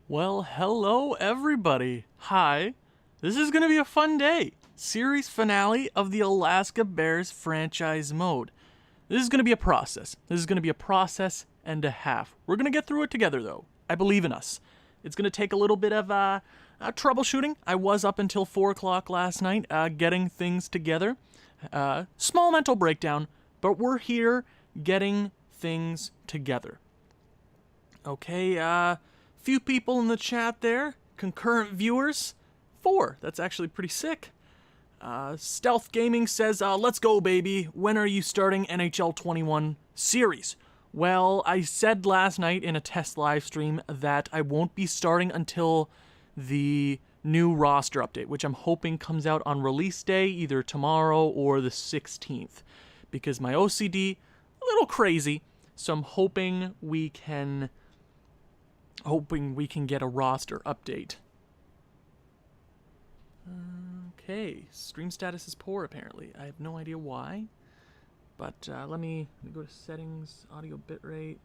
Well, hello everybody. Hi. This is going to be a fun day. Series finale of the Alaska Bears franchise mode. This is going to be a process. This is going to be a process and a half. We're going to get through it together though. I believe in us. It's going to take a little bit of troubleshooting. I was up until 4 o'clock last night getting things together. Small mental breakdown, but we're here getting things together. Okay, few people in the chat there. Concurrent viewers. 4. That's actually pretty sick. Stealth Gaming says, let's go, baby. When are you starting NHL 21 series? Well, I said last night in a test live stream that I won't be starting until the new roster update, which I'm hoping comes out on release day, either tomorrow or the 16th. Because my OCD, a little crazy, so I'm hoping we can get a roster update. Okay, stream status is poor apparently. I have no idea why, but let me go to settings, audio bitrate.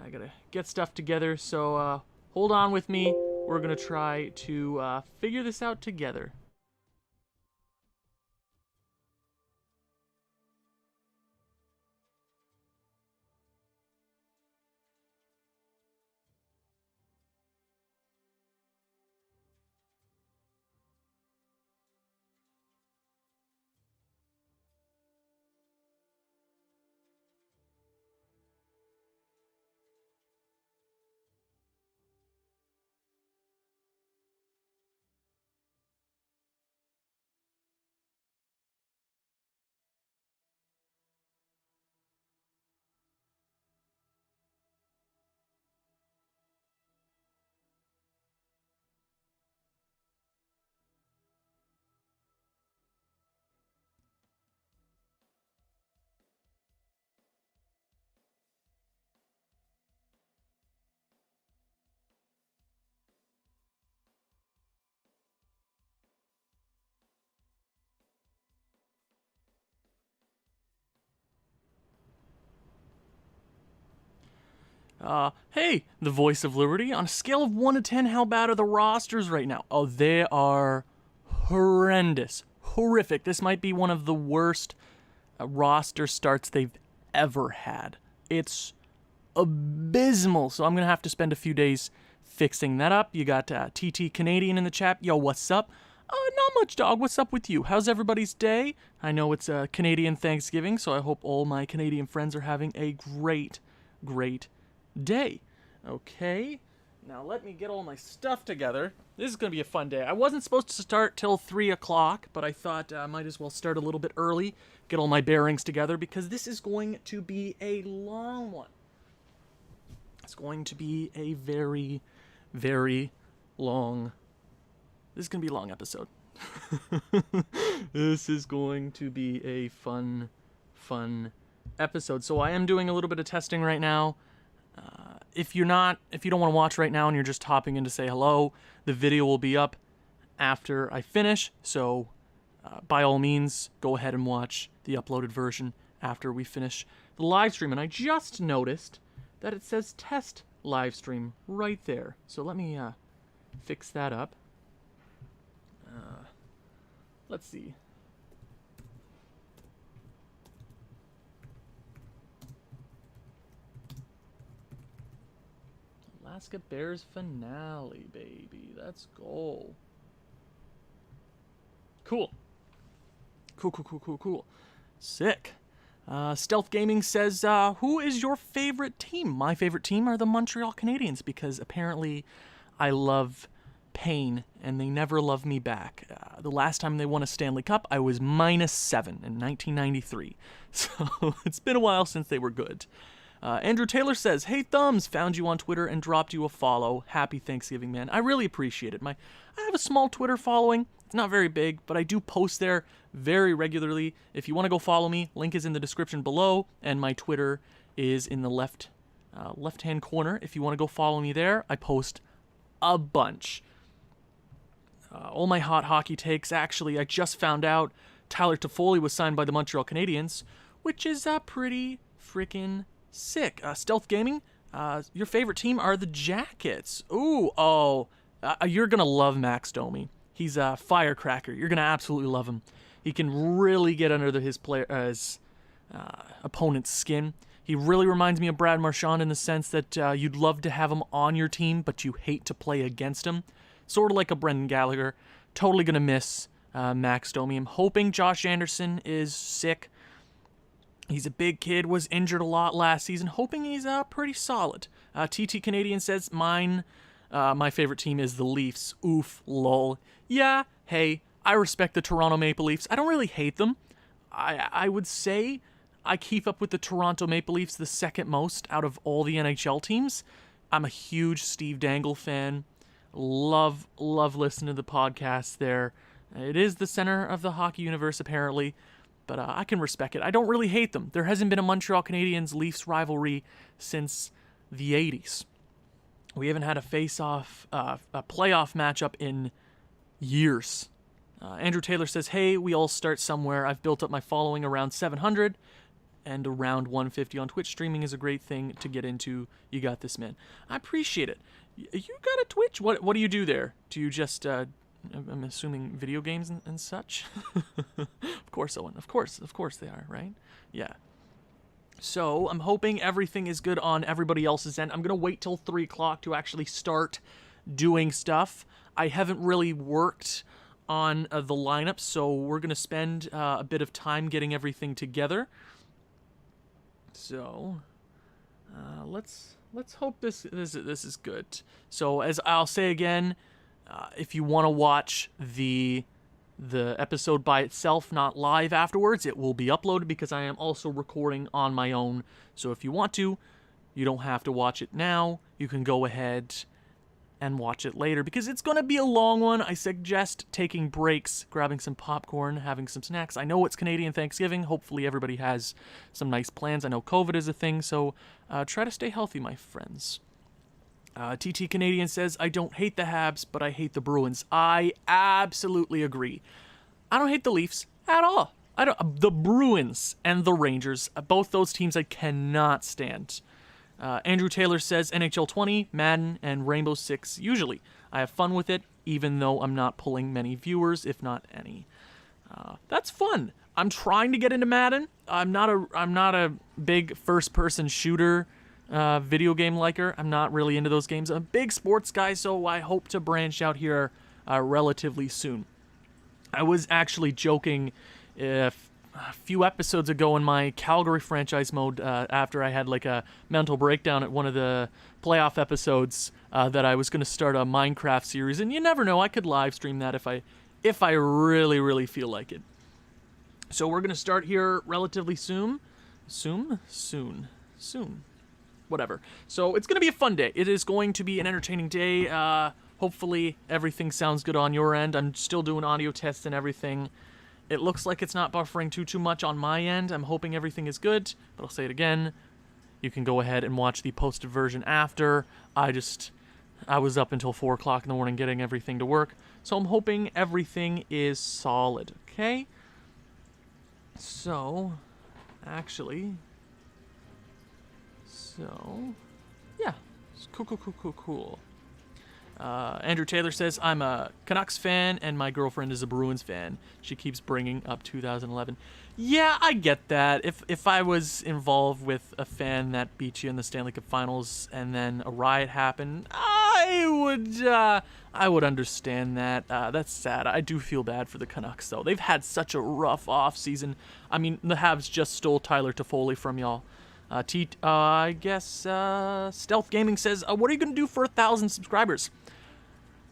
I gotta get stuff together, so hold on with me. We're gonna try to figure this out together. Hey, the voice of Liberty. On a scale of 1 to 10, how bad are the rosters right now? Oh, they are horrendous. Horrific. This might be one of the worst roster starts they've ever had. It's abysmal, so I'm going to have to spend a few days fixing that up. You got TT Canadian in the chat. Yo, what's up? Not much, dog. What's up with you? How's everybody's day? I know it's Canadian Thanksgiving, so I hope all my Canadian friends are having a great day. Okay, now let me get all my stuff together. This is going to be a fun day. I wasn't supposed to start till 3 o'clock, but I thought I might as well start a little bit early, get all my bearings together, because this is going to be a long one. It's going to be a very, very long... This is going to be a long episode. This is going to be a fun episode. So I am doing a little bit of testing right now. If you don't want to watch right now and you're just hopping in to say hello, the video will be up after I finish. So by all means, go ahead and watch the uploaded version after we finish the live stream. And I just noticed that it says test live stream right there. So let me fix that up. Let's see. Alaska Bears finale, baby. Let's go. Cool. Cool. Sick. Stealth Gaming says, who is your favorite team? My favorite team are the Montreal Canadiens, because apparently I love pain and they never love me back. The last time they won a Stanley Cup, I was -7 in 1993. So it's been a while since they were good. Andrew Taylor says, hey Thumbs, found you on Twitter and dropped you a follow. Happy Thanksgiving, man. I really appreciate it. I have a small Twitter following. It's not very big, but I do post there very regularly. If you want to go follow me, link is in the description below, and my Twitter is in the left-hand corner. If you want to go follow me there, I post a bunch. All my hot hockey takes. Actually, I just found out Tyler Toffoli was signed by the Montreal Canadiens, which is pretty freaking sick. Stealth Gaming, Your favorite team are the Jackets. You're going to love Max Domi. He's a firecracker. You're going to absolutely love him. He can really get under his opponent's skin. He really reminds me of Brad Marchand in the sense that you'd love to have him on your team, but you hate to play against him. Sort of like a Brendan Gallagher. Totally going to miss Max Domi. I'm hoping Josh Anderson is sick. He's a big kid, was injured a lot last season. Hoping he's pretty solid. TT Canadian says, my favorite team is the Leafs. Oof, lol. Yeah, hey, I respect the Toronto Maple Leafs. I don't really hate them. I would say I keep up with the Toronto Maple Leafs the second most out of all the NHL teams. I'm a huge Steve Dangle fan. Love listening to the podcast there. It is the center of the hockey universe, apparently. But I can respect it. I don't really hate them. There hasn't been a Montreal Canadiens-Leafs rivalry since the 80s. We haven't had a face-off, a playoff matchup in years. Andrew Taylor says, hey, we all start somewhere. I've built up my following around 700 and around 150 on Twitch. Streaming is a great thing to get into. You got this, man. I appreciate it. You got a Twitch? What do you do there? Do you just... I'm assuming video games and such. Of course, Owen. Of course they are, right? Yeah. So I'm hoping everything is good on everybody else's end. I'm gonna wait till 3 o'clock to actually start doing stuff. I haven't really worked on the lineup, so we're gonna spend a bit of time getting everything together. So let's hope this is good. So as I'll say again. If you want to watch the episode by itself, not live afterwards, it will be uploaded because I am also recording on my own. So if you want to, you don't have to watch it now. You can go ahead and watch it later because it's going to be a long one. I suggest taking breaks, grabbing some popcorn, having some snacks. I know it's Canadian Thanksgiving. Hopefully everybody has some nice plans. I know COVID is a thing, so try to stay healthy, my friends. TT Canadian says, I don't hate the Habs, but I hate the Bruins. I absolutely agree. I don't hate the Leafs at all. The Bruins and the Rangers, both those teams I cannot stand. Andrew Taylor says, NHL 20, Madden, and Rainbow Six usually. I have fun with it, even though I'm not pulling many viewers, if not any. That's fun. I'm trying to get into Madden. I'm not a big first-person shooter video game liker. I'm not really into those games. I'm a big sports guy, so I hope to branch out here relatively soon. I was actually joking a few episodes ago in my Calgary franchise mode after I had like a mental breakdown at one of the playoff episodes that I was going to start a Minecraft series, and you never know, I could live stream that if I really feel like it. So we're going to start here relatively soon. Soon. Whatever. So it's going to be a fun day. It is going to be an entertaining day. Hopefully everything sounds good on your end. I'm still doing audio tests and everything. It looks like it's not buffering too much on my end. I'm hoping everything is good, but I'll say it again. You can go ahead and watch the posted version after. I was up until 4 o'clock in the morning getting everything to work. So I'm hoping everything is solid, okay? So, actually... So, yeah, cool. Andrew Taylor says, I'm a Canucks fan and my girlfriend is a Bruins fan. She keeps bringing up 2011. Yeah, I get that. If I was involved with a fan that beat you in the Stanley Cup Finals and then a riot happened, I would understand that. That's sad. I do feel bad for the Canucks, though. They've had such a rough off season. I mean, the Habs just stole Tyler Toffoli from y'all. I guess Stealth Gaming says, what are you going to do for 1,000 subscribers?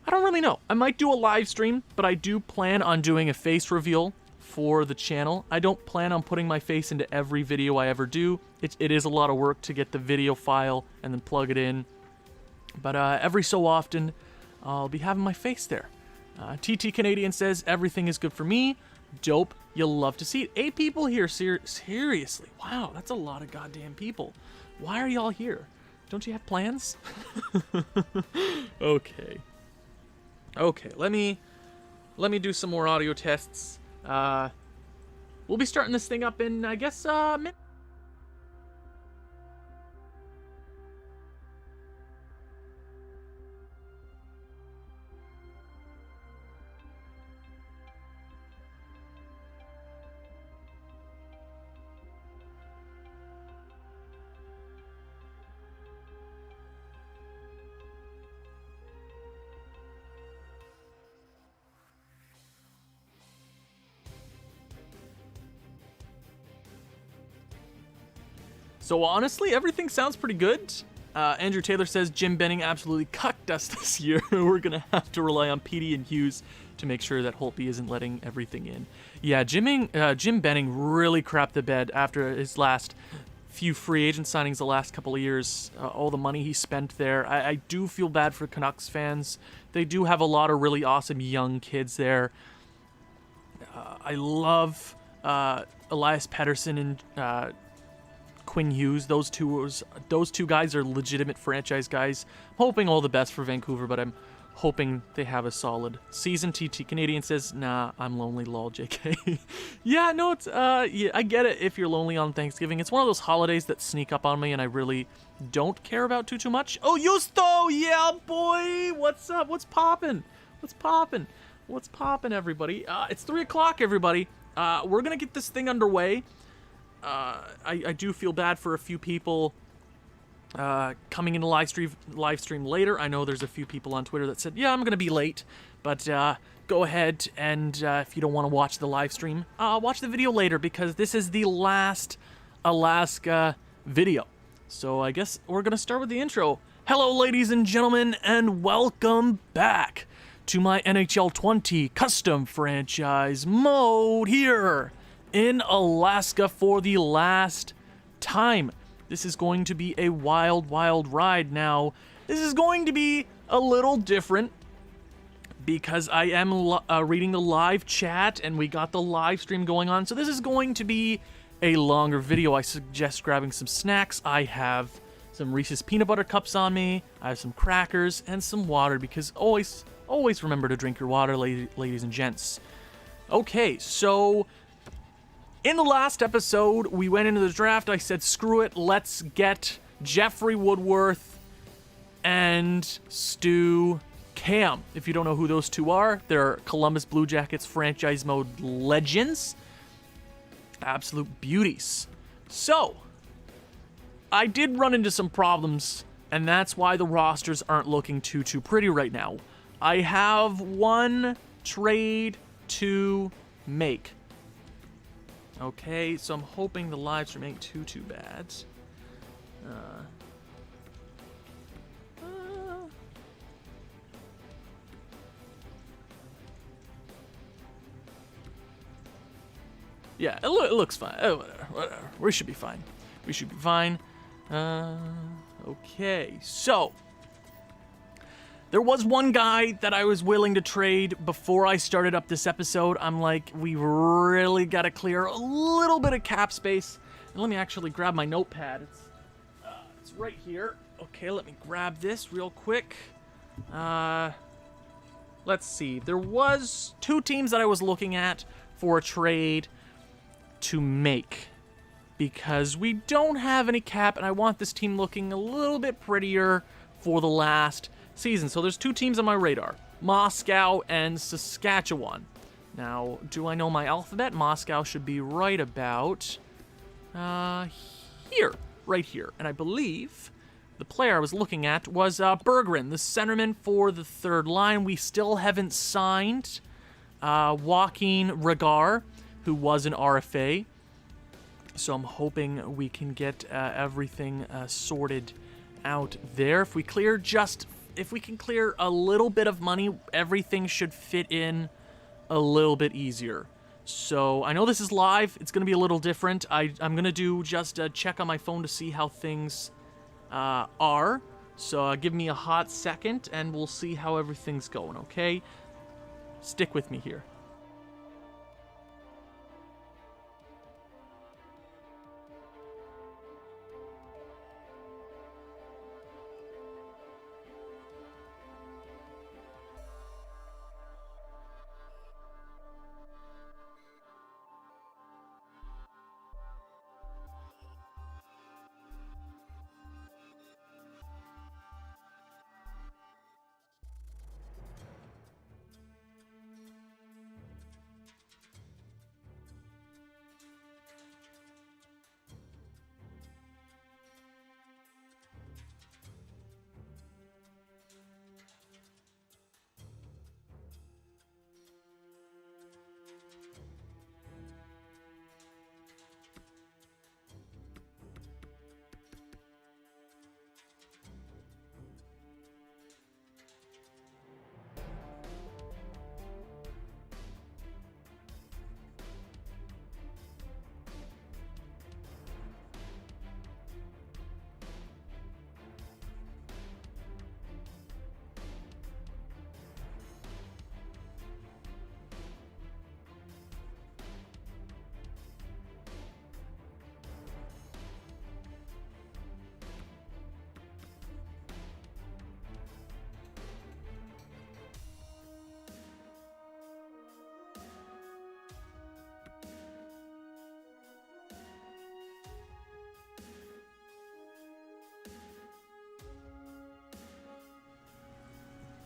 I don't really know. I might do a live stream, but I do plan on doing a face reveal for the channel. I don't plan on putting my face into every video I ever do. It is a lot of work to get the video file and then plug it in. But every so often, I'll be having my face there. TT Canadian says, everything is good for me. Dope. You'll love to see it. 8 people here. Seriously. Wow, that's a lot of goddamn people. Why are y'all here? Don't you have plans? Okay. Let me do some more audio tests. We'll be starting this thing up in, I guess, So honestly, everything sounds pretty good. Andrew Taylor says Jim Benning absolutely cucked us this year. We're going to have to rely on Petey and Hughes to make sure that Holtby isn't letting everything in. Yeah, Jim Benning really crapped the bed after his last few free agent signings the last couple of years. All the money he spent there. I do feel bad for Canucks fans. They do have a lot of really awesome young kids there. I love Elias Pettersson and Quinn Hughes. Those two guys are legitimate franchise guys. I'm hoping all the best for Vancouver, but I'm hoping they have a solid season. TT Canadian says, nah, I'm lonely, lol, JK. Yeah, no, it's, yeah, I get it if you're lonely on Thanksgiving. It's one of those holidays that sneak up on me and I really don't care about too much. Oh, Justo! Yeah, boy! What's up? What's poppin'? What's poppin'? What's poppin', everybody? It's 3 o'clock, everybody. We're gonna get this thing underway. I do feel bad for a few people coming into live stream later. I know there's a few people on Twitter that said, yeah, I'm going to be late, but go ahead and if you don't want to watch the live stream, watch the video later because this is the last Alaska video. So I guess we're going to start with the intro. Hello, ladies and gentlemen, and welcome back to my NHL 20 custom franchise mode here in Alaska for the last time. This is going to be a wild, wild ride. Now, this is going to be a little different because I am reading the live chat and we got the live stream going on. So this is going to be a longer video. I suggest grabbing some snacks. I have some Reese's peanut butter cups on me. I have some crackers and some water because always remember to drink your water, ladies and gents. Okay, so in the last episode, we went into the draft. I said, screw it, let's get Jeffrey Woodworth and Stu Cam. If you don't know who those two are, they're Columbus Blue Jackets franchise mode legends. Absolute beauties. So, I did run into some problems, and that's why the rosters aren't looking too pretty right now. I have one trade to make. Okay, so I'm hoping the live stream ain't too bad. Yeah, it looks fine. Oh, whatever. We should be fine. We should be fine. Okay, so there was one guy that I was willing to trade before I started up this episode. I'm like, we really got to clear a little bit of cap space. And let me actually grab my notepad. It's right here. Okay, let me grab this real quick. Let's see. There was 2 teams that I was looking at for a trade to make because we don't have any cap and I want this team looking a little bit prettier for the last season. So there's 2 teams on my radar, Moscow and Saskatchewan. Now, do I know my alphabet? Moscow should be right about here, right here. And I believe the player I was looking at was Berggren, the centerman for the third line. We still haven't signed Joaquin Regar, who was an RFA. So I'm hoping we can get everything sorted out there. If we can clear a little bit of money, everything should fit in a little bit easier. So I know this is live. It's going to be a little different. I'm going to do just a check on my phone to see how things are. So give me a hot second and we'll see how everything's going, okay? Stick with me here.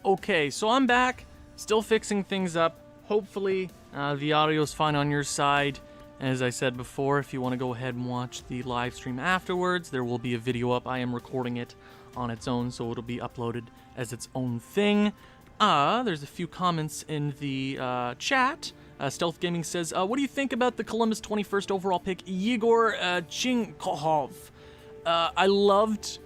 Okay, so I'm back, still fixing things up. Hopefully, the audio's fine on your side. As I said before, if you want to go ahead and watch the live stream afterwards, there will be a video up. I am recording it on its own, so it'll be uploaded as its own thing. There's a few comments in the chat. Stealth Gaming says, what do you think about the Columbus 21st overall pick, Yegor Chinkohov? I loved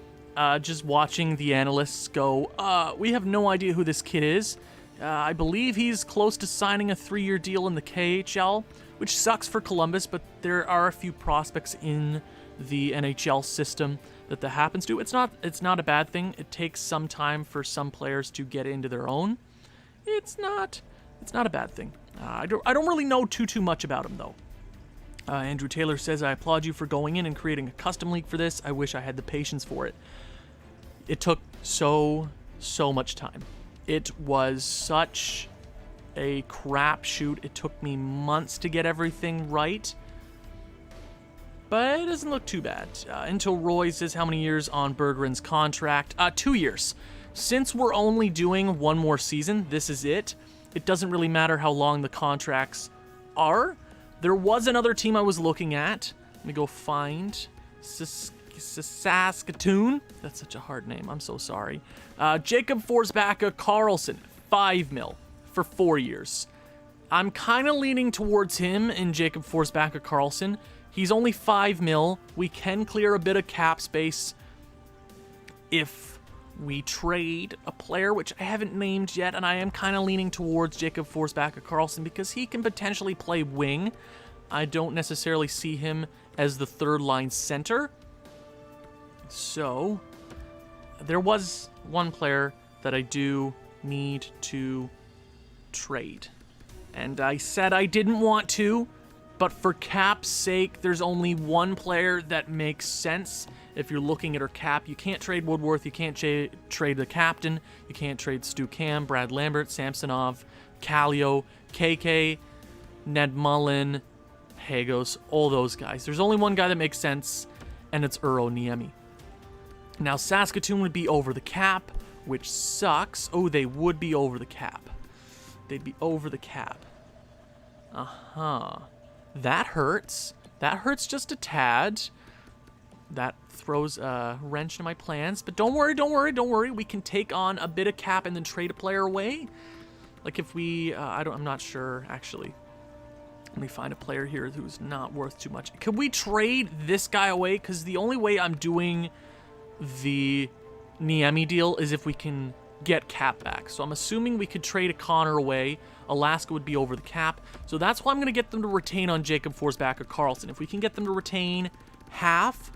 just watching the analysts go, we have no idea who this kid is. I believe he's close to signing a 3-year deal in the KHL, which sucks for Columbus, but there are a few prospects in the NHL system that happens to. It's not a bad thing. It takes some time for some players to get into their own. It's not a bad thing. I don't really know too much about him though. Andrew Taylor says, I applaud you for going in and creating a custom league for this. I wish I had the patience for it. It took so much time. It was such a crapshoot. It took me months to get everything right. But it doesn't look too bad. Until Roy says, how many years on Berggren's contract? 2 years. Since we're only doing one more season, this is it. It doesn't really matter how long the contracts are. There was another team I was looking at. Let me go find Saskatoon. That's such a hard name. I'm so sorry. Jacob Forsbacka Carlson, 5 mil for 4 years. I'm kind of leaning towards him in Jacob Forsbacka Carlson. He's only 5 mil. We can clear a bit of cap space if we trade a player, which I haven't named yet, and I am kind of leaning towards Jacob Forsbacka Carlson because he can potentially play wing. I don't necessarily see him as the third line center. So, there was one player that I do need to trade. And I said I didn't want to, but for cap's sake, there's only one player that makes sense. If you're looking at her cap, you can't trade Woodworth, you can't trade the captain, you can't trade Stu Cam, Brad Lambert, Samsonov, Kallio, KK, Ned Mullen, Hagos, all those guys. There's only one guy that makes sense, and it's Urho Niemi. Now, Saskatoon would be over the cap, which sucks. Oh, they would be over the cap. They'd be over the cap. That hurts. That hurts just a tad. That throws a wrench in my plans. But don't worry. We can take on a bit of cap and then trade a player away. Like if we, I'm not sure, actually. Let me find a player here who's not worth too much. Could we trade this guy away? Because the only way I'm doing the Niemi deal is if we can get cap back. So I'm assuming we could trade a Connor away. Alaska would be over the cap. So that's why I'm going to get them to retain on Jacob Forsbacka Carlson. If we can get them to retain half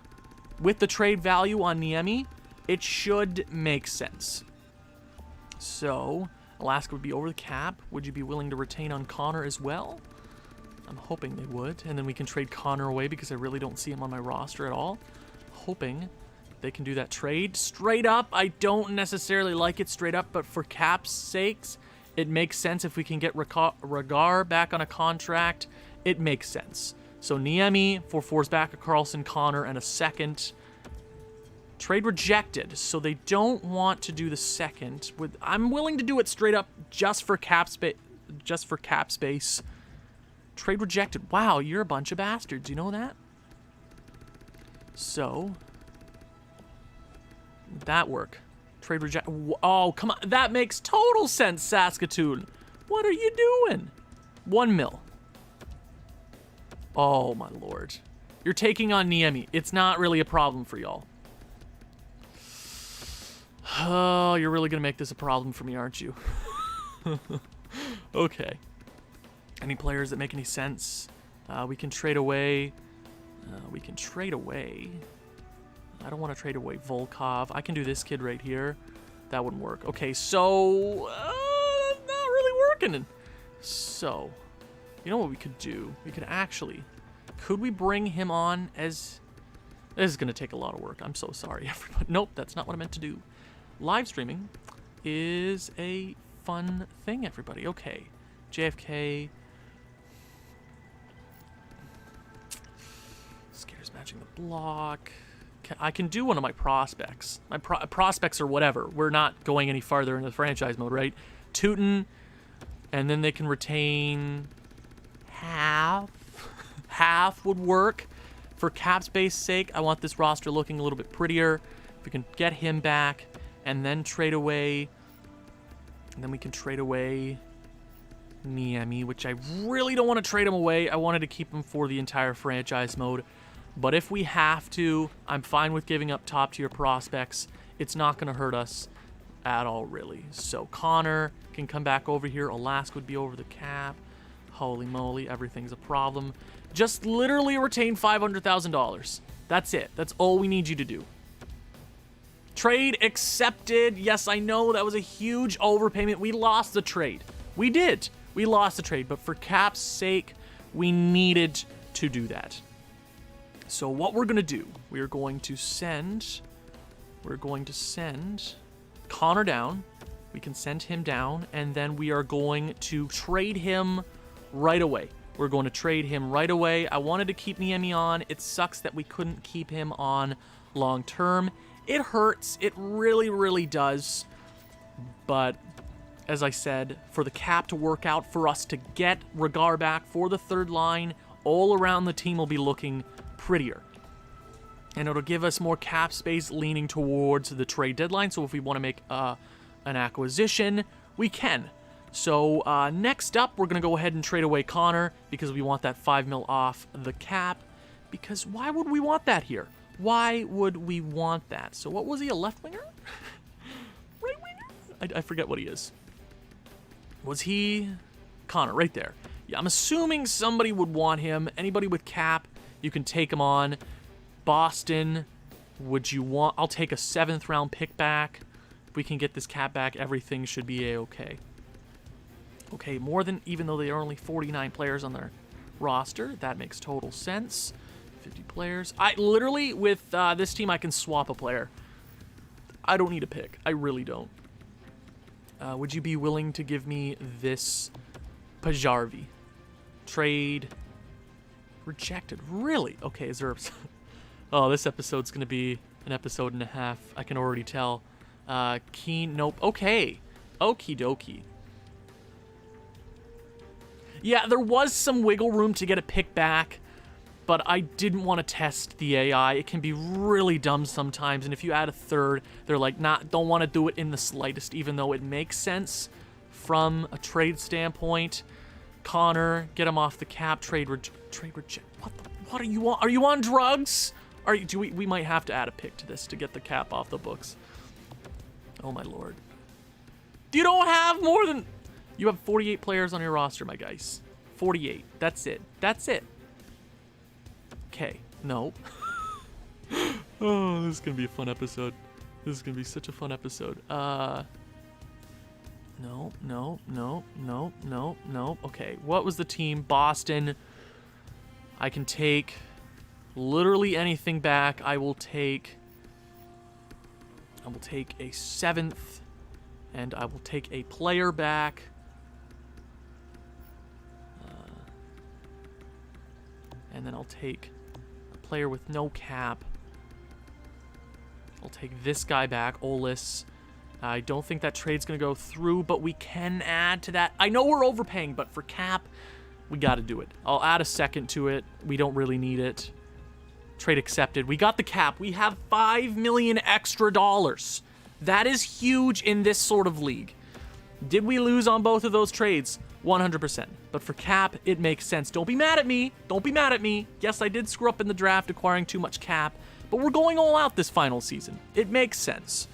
with the trade value on Niemi, it should make sense. So Alaska would be over the cap. Would you be willing to retain on Connor as well? I'm hoping they would. And then we can trade Connor away because I really don't see him on my roster at all. Hoping they can do that trade. Straight up, I don't necessarily like it straight up, but for cap's sakes, it makes sense if we can get Regar back on a contract. It makes sense. So Niemi for Forsbacka, Carlson, Connor, and a second. Trade rejected, so they don't want to do the second. I'm willing to do it straight up just for cap space. Trade rejected. Wow, you're a bunch of bastards. You know that? So would that work? Trade reject. Oh, come on. That makes total sense, Saskatoon. What are you doing? 1 mil. Oh, my lord. You're taking on Niemi. It's not really a problem for y'all. Oh, you're really going to make this a problem for me, aren't you? Okay. Any players that make any sense? We can trade away. I don't want to trade away Volkov. I can do this kid right here. That wouldn't work. Okay, so not really working. So, you know what we could do? We could actually, could we bring him on as? This is gonna take a lot of work. I'm so sorry, everybody. Nope, that's not what I meant to do. Live streaming is a fun thing, everybody. Okay, JFK. Scares matching the block. I can do one of my prospects. My prospects or whatever. We're not going any farther into the franchise mode, right? Tootin, and then they can retain half. Half would work. For cap space sake, I want this roster looking a little bit prettier. If we can get him back and then trade away, and then we can trade away Niemi, which I really don't want to trade him away. I wanted to keep him for the entire franchise mode. But if we have to, I'm fine with giving up top tier prospects. It's not going to hurt us at all, really. So Connor can come back over here. Alaska would be over the cap. Holy moly, everything's a problem. Just literally retain $500,000. That's it. That's all we need you to do. Trade accepted. Yes, I know that was a huge overpayment. We lost the trade. We did. We lost the trade, but for cap's sake, we needed to do that. So what we're going to do, we're going to send Connor down. We can send him down, and then we are going to trade him right away. We're going to trade him right away. I wanted to keep Niemi on. It sucks that we couldn't keep him on long term. It hurts. It really, really does. But as I said, for the cap to work out, for us to get Regar back for the third line, all around the team will be looking prettier. And it'll give us more cap space leaning towards the trade deadline. So if we want to make an acquisition, we can. So next up, we're going to go ahead and trade away Connor because we want that 5 mil off the cap. Because why would we want that here? Why would we want that? So what was he, a left winger? Right winger? I forget what he is. Was he Connor right there? Yeah, I'm assuming somebody would want him. Anybody with cap, you can take him on. Boston, would you want? I'll take a 7th round pick back. If we can get this cap back, everything should be a-okay. Okay, more than, even though there are only 49 players on their roster, that makes total sense. 50 players. I literally, with this team, I can swap a player. I don't need a pick. I really don't. Would you be willing to give me this Pajarvi? Trade rejected. Really? Okay, is there... Oh, this episode's going to be an episode and a half. I can already tell. Keen, nope. Okay. Okie dokie. Yeah, there was some wiggle room to get a pick back, but I didn't want to test the AI. It can be really dumb sometimes, and if you add a third, they're like, nah, don't want to do it in the slightest, even though it makes sense from a trade standpoint. Connor, get him off the cap. Trade reject. What are you on? Are you on drugs? We might have to add a pick to this to get the cap off the books. Oh my lord. You don't have more than... You have 48 players on your roster, my guys. 48. That's it. That's it. Okay. No. Oh, this is going to be a fun episode. This is going to be such a fun episode. No. Okay. What was the team? Boston. I can take literally anything back. I will take a 7th, and I will take a player back. And then I'll take a player with no cap. I'll take this guy back, Olis. I don't think that trade's going to go through, but we can add to that. I know we're overpaying, but for cap, we got to do it. I'll add a 2nd to it. We don't really need it. Trade accepted. We got the cap. We have $5 million extra dollars. That is huge in this sort of league. Did we lose on both of those trades? 100%. But for cap, it makes sense. Don't be mad at me. Don't be mad at me. Yes, I did screw up in the draft acquiring too much cap, but we're going all out this final season. It makes sense.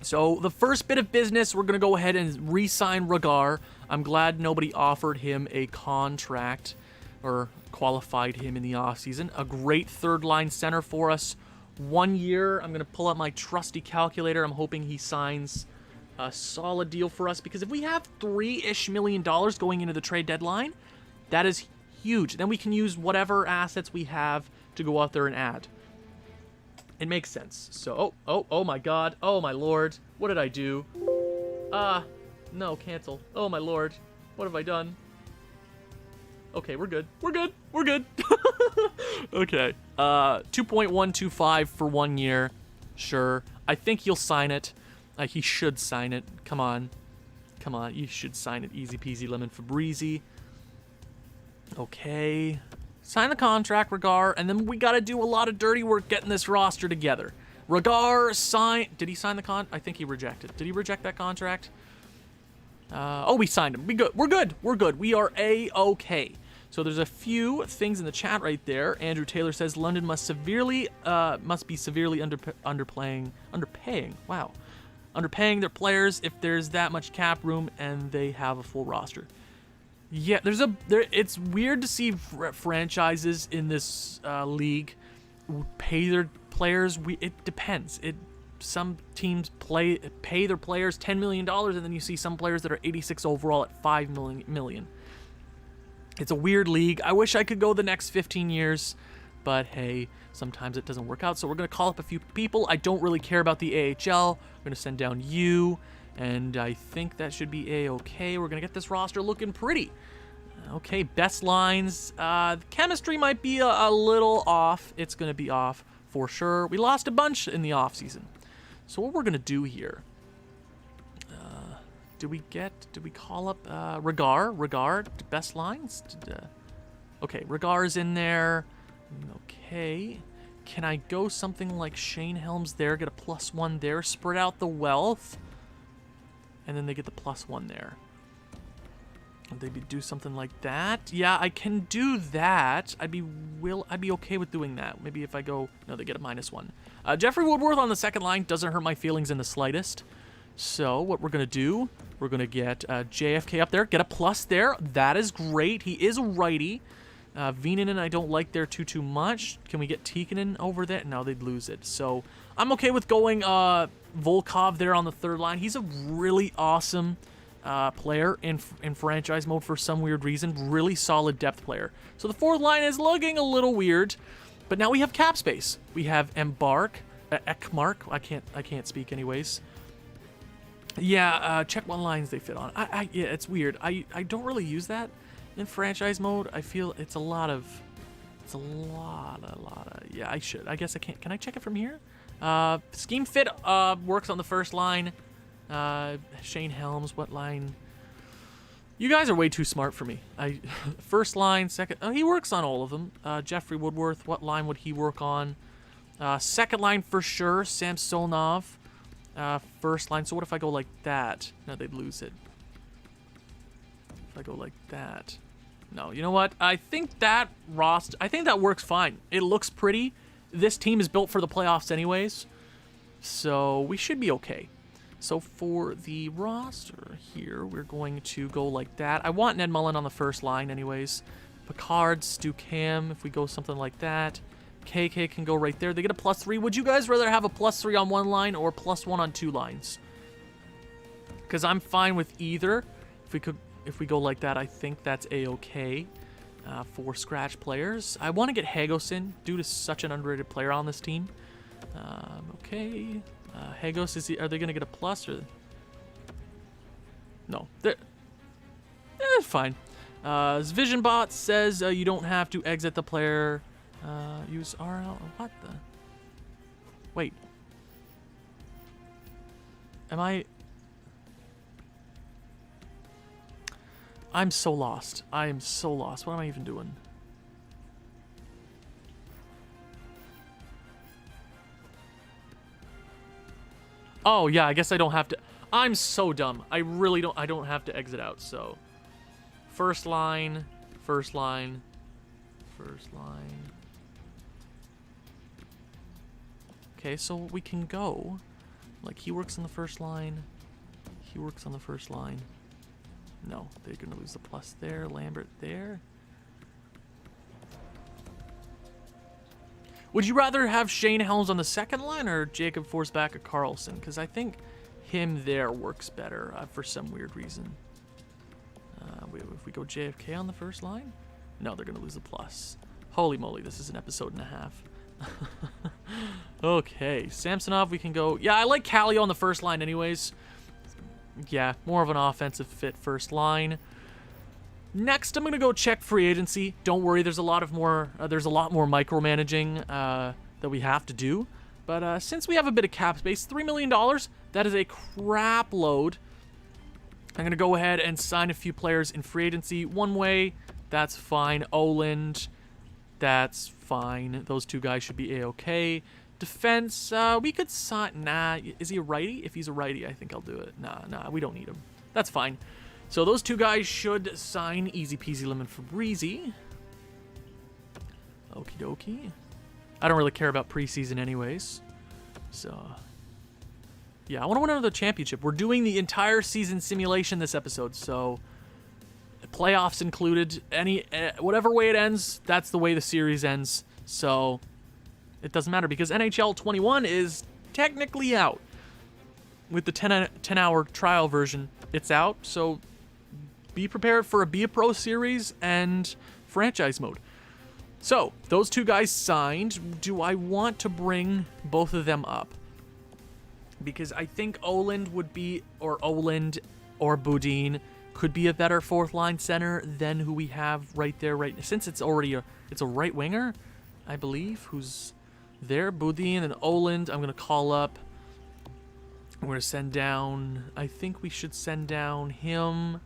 So the first bit of business, we're going to go ahead and re-sign Regar. I'm glad nobody offered him a contract or qualified him in the offseason. A great third-line center for us. 1 year. I'm going to pull out my trusty calculator. I'm hoping he signs a solid deal for us, because if we have $3-ish million going into the trade deadline, that is huge. Then we can use whatever assets we have to go out there and add. It makes sense. So, oh my god. Oh my lord. What did I do? No, cancel. Oh my lord. What have I done? Okay, we're good. We're good. We're good. Okay. 2.125 for 1 year. Sure. I think he'll sign it. He should sign it. Come on. Come on. You should sign it. Easy peasy lemon Febreze. Okay. Sign the contract, Regar, and then we got to do a lot of dirty work getting this roster together. Regar sign. Did he sign the I think he rejected. Did he reject that contract? Oh, we signed him. We good. We're good. We're good. We are A-okay. So there's a few things in the chat right there. Andrew Taylor says London must be severely underpaying. Wow, underpaying their players if there's that much cap room and they have a full roster. Yeah, it's weird to see franchises in this league pay their players. It depends. Some teams pay their players $10 million, and then you see some players that are 86 overall at $5 million. It's a weird league. I wish I could go the next 15 years, but hey, sometimes it doesn't work out. So we're going to call up a few people. I don't really care about the AHL. We're going to send down you, and I think that should be A-okay. We're going to get this roster looking pretty. Okay, best lines. The chemistry might be a little off. It's going to be off for sure. We lost a bunch in the offseason. So what we're going to do here, did we call up Regar, best lines? Okay, Regar's in there. Okay. Can I go something like Shane Helms there, get a +1 there, spread out the wealth, and then they get the +1 there? Would they do something like that? Yeah, I can do that. I'd be okay with doing that. Maybe if I go, no, they get a -1. Jeffrey Woodworth on the second line doesn't hurt my feelings in the slightest. So what we're gonna do, we're gonna get JFK up there, get a plus there. That is great. He is a righty. Veenanen I don't like there too much. Can we get Tikkanen over there? No, they'd lose it. So I'm okay with going Volkov there on the third line. He's a really awesome player in franchise mode for some weird reason. Really solid depth player. So the fourth line is looking a little weird, but now we have cap space. We have Ekmark. I can't speak anyways. Yeah, check what lines they fit on. Yeah, it's weird. I don't really use that in franchise mode. I feel it's a lot of. Yeah, I should. I guess I can't. Can I check it from here? Scheme fit works on the first line. Shane Helms, what line? You guys are way too smart for me. First line, second. Oh, he works on all of them. Jeffrey Woodworth, what line would he work on? Second line for sure. Samsonov. First line. So what if I go like that? No, they'd lose it. If I go like that. No, you know what? I think that works fine. It looks pretty. This team is built for the playoffs anyways. So we should be okay. So for the roster here, we're going to go like that. I want Ned Mullen on the first line anyways. Picard, Stu Cam, if we go something like that. KK can go right there. They get a +3. Would you guys rather have a +3 on one line or +1 on two lines? Because I'm fine with either. If we go like that, I think that's A-okay for scratch players. I want to get Hagos in due to such an underrated player on this team. Okay. Hagos, are they going to get a plus or? No. It's fine. Visionbot says you don't have to exit the player. Use RL. What the? Wait. I'm so lost. I am so lost. What am I even doing? Oh, yeah, I guess I don't have to. I'm so dumb. I really don't. I don't have to exit out, so. First line. First line. First line. Okay, so we can go. Like, he works on the first line. He works on the first line. No, they're going to lose the plus there. Lambert there. Would you rather have Shane Helms on the second line or Jacob Forsback or Carlson? Because I think him there works better for some weird reason. If we go JFK on the first line? No, they're going to lose the plus. Holy moly, this is an episode and a half. Okay, Samsonov, we can go. Yeah, I like Kallio on the first line anyways. Yeah, more of an offensive fit first line. Next, I'm gonna go check free agency. Don't worry, there's a lot more micromanaging that we have to do. But since we have a bit of cap space, $3 million, that is a crap load. I'm gonna go ahead and sign a few players in free agency. One way, that's fine. Oland, that's fine. Those two guys should be a-okay. Defense, we could sign. Nah, is he a righty? If he's a righty, I think I'll do it. Nah, we don't need him. That's fine. So those two guys should sign easy peasy lemon for breezy. Okie dokie. I don't really care about preseason anyways. So, yeah, I want to win another championship. We're doing the entire season simulation this episode, so playoffs included. Whatever way it ends, that's the way the series ends. So it doesn't matter because NHL 21 is technically out. With the 10-hour trial version, it's out. So be prepared for Be a Pro series and franchise mode. So those two guys signed. Do I want to bring both of them up? Because I think Oland or Boudin could be a better fourth line center than who we have right there. Since it's already it's a right winger, I believe, who's there. Boudin and Oland. I'm gonna call up. We're gonna send down. I think we should send down him,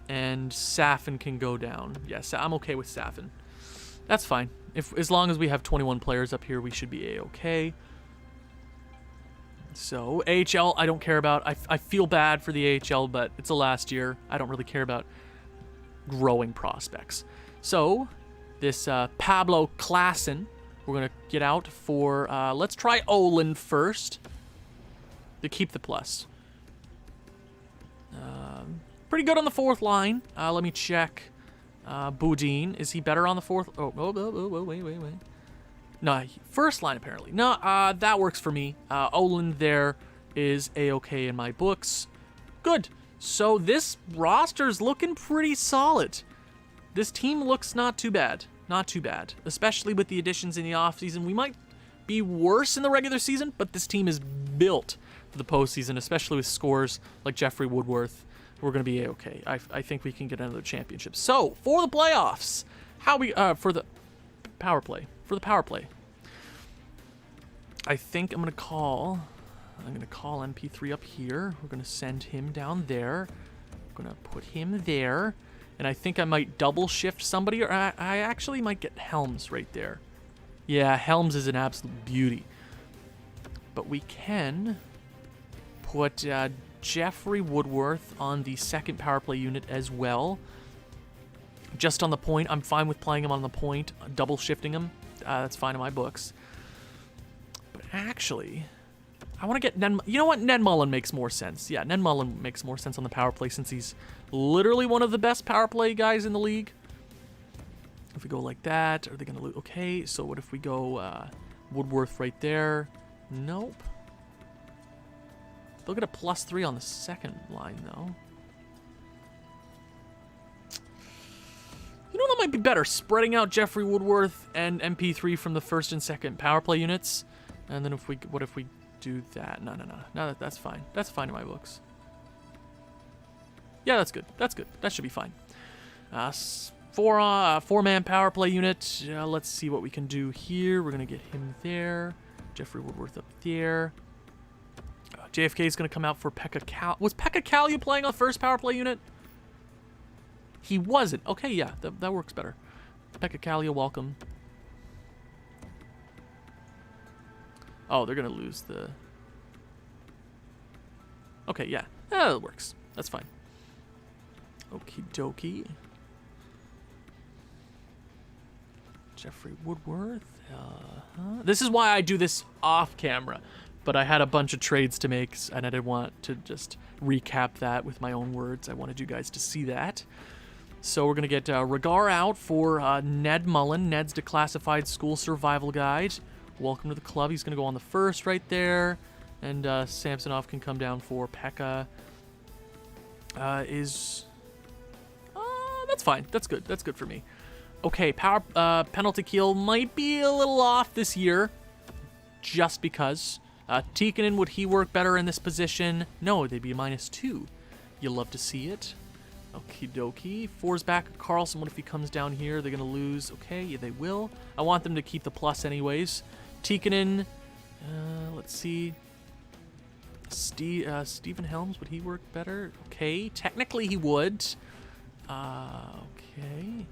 and Safin can go down. Yes, I'm okay with Safin. That's fine. As long as we have 21 players up here, we should be a-okay. So, AHL, I don't care about. I feel bad for the AHL, but it's the last year. I don't really care about growing prospects. So, this Pablo Klassen, we're going to get out for... let's try Oland first to keep the plus. Pretty good on the fourth line. Let me check. Boudin, is he better on the fourth? Oh, wait. No, first line apparently. No, that works for me. Oland there is a-okay in my books. Good. So this roster's looking pretty solid. This team looks not too bad. Not too bad. Especially with the additions in the offseason. We might be worse in the regular season, but this team is built for the postseason, especially with scores like Jeffrey Woodworth. We're going to be a-okay. I think we can get another championship. So, for the playoffs, for the power play. I think I'm going to call MP3 up here. We're going to send him down there. I'm going to put him there. And I think I might double shift somebody, or I actually might get Helms right there. Yeah, Helms is an absolute beauty. But we can put Jeffrey Woodworth on the second power play unit as well. Just on the point. I'm fine with playing him on the point, double shifting him. That's fine in my books. But actually, I want to get Ned... You know what? Ned Mullen makes more sense. Yeah, Ned Mullen makes more sense on the power play since he's literally one of the best power play guys in the league. If we go like that, are they going to lose? Okay, so what if we go Woodworth right there? Nope. They'll get a +3 on the second line, though. You know what might be better? Spreading out Jeffrey Woodworth and MP3 from the first and second power play units. And then what if we do that? No. That's fine. That's fine in my books. Yeah, that's good. That should be fine. Four-man power play unit. Let's see what we can do here. We're going to get him there. Jeffrey Woodworth up there. JFK is going to come out for Pekka Cal. Was Pekka Kalju playing on the first power play unit? He wasn't. Okay, yeah, that works better. Pekka Kalju, welcome. Oh, they're going to lose the... Okay, yeah. That works. That's fine. Okie dokie. Jeffrey Woodworth. This is why I do this off camera. But I had a bunch of trades to make, and I didn't want to just recap that with my own words. I wanted you guys to see that. So we're going to get Regar out for Ned Mullen, Ned's Declassified School Survival Guide. Welcome to the club. He's going to go on the first right there. And Samsonov can come down for Pekka. That's fine. That's good. That's good for me. Okay, penalty kill might be a little off this year. Just because... Tikkanen, would he work better in this position? No, they'd be -2. You love to see it. Okie dokie. 4's back. Carlson, what if he comes down here? They're going to lose. Okay, yeah, they will. I want them to keep the plus anyways. Tikkanen. Let's see. Stephen Helms, would he work better? Okay, technically he would. Okay.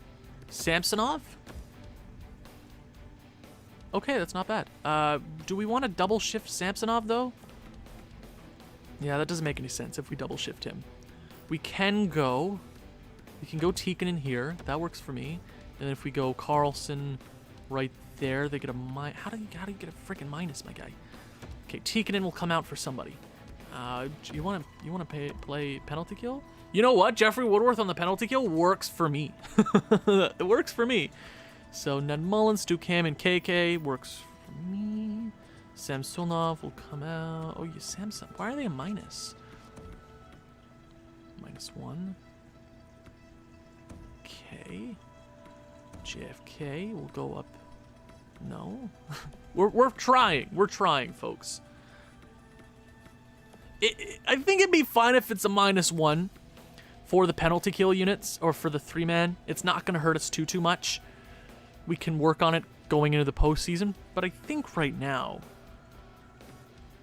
Samsonov? Okay, that's not bad. Do we want to double shift Samsonov, though? Yeah, that doesn't make any sense if we double shift him. We can go Tikkanen here. That works for me. And then if we go Carlson right there, they get a minus. How do you get a freaking minus, my guy? Okay, Tikkanen will come out for somebody. You want to play penalty kill? You know what? Jeffrey Woodworth on the penalty kill works for me. It works for me. So Ned Mullins, Stu Cam, and KK works for me. Samsonov will come out. Oh, yeah, Samson. Why are they a minus? -1. Okay. JFK will go up. No. We're trying. We're trying, folks. I think it'd be fine if it's a -1 for the penalty kill units or for the 3-man. It's not going to hurt us too much. We can work on it going into the postseason, but I think right now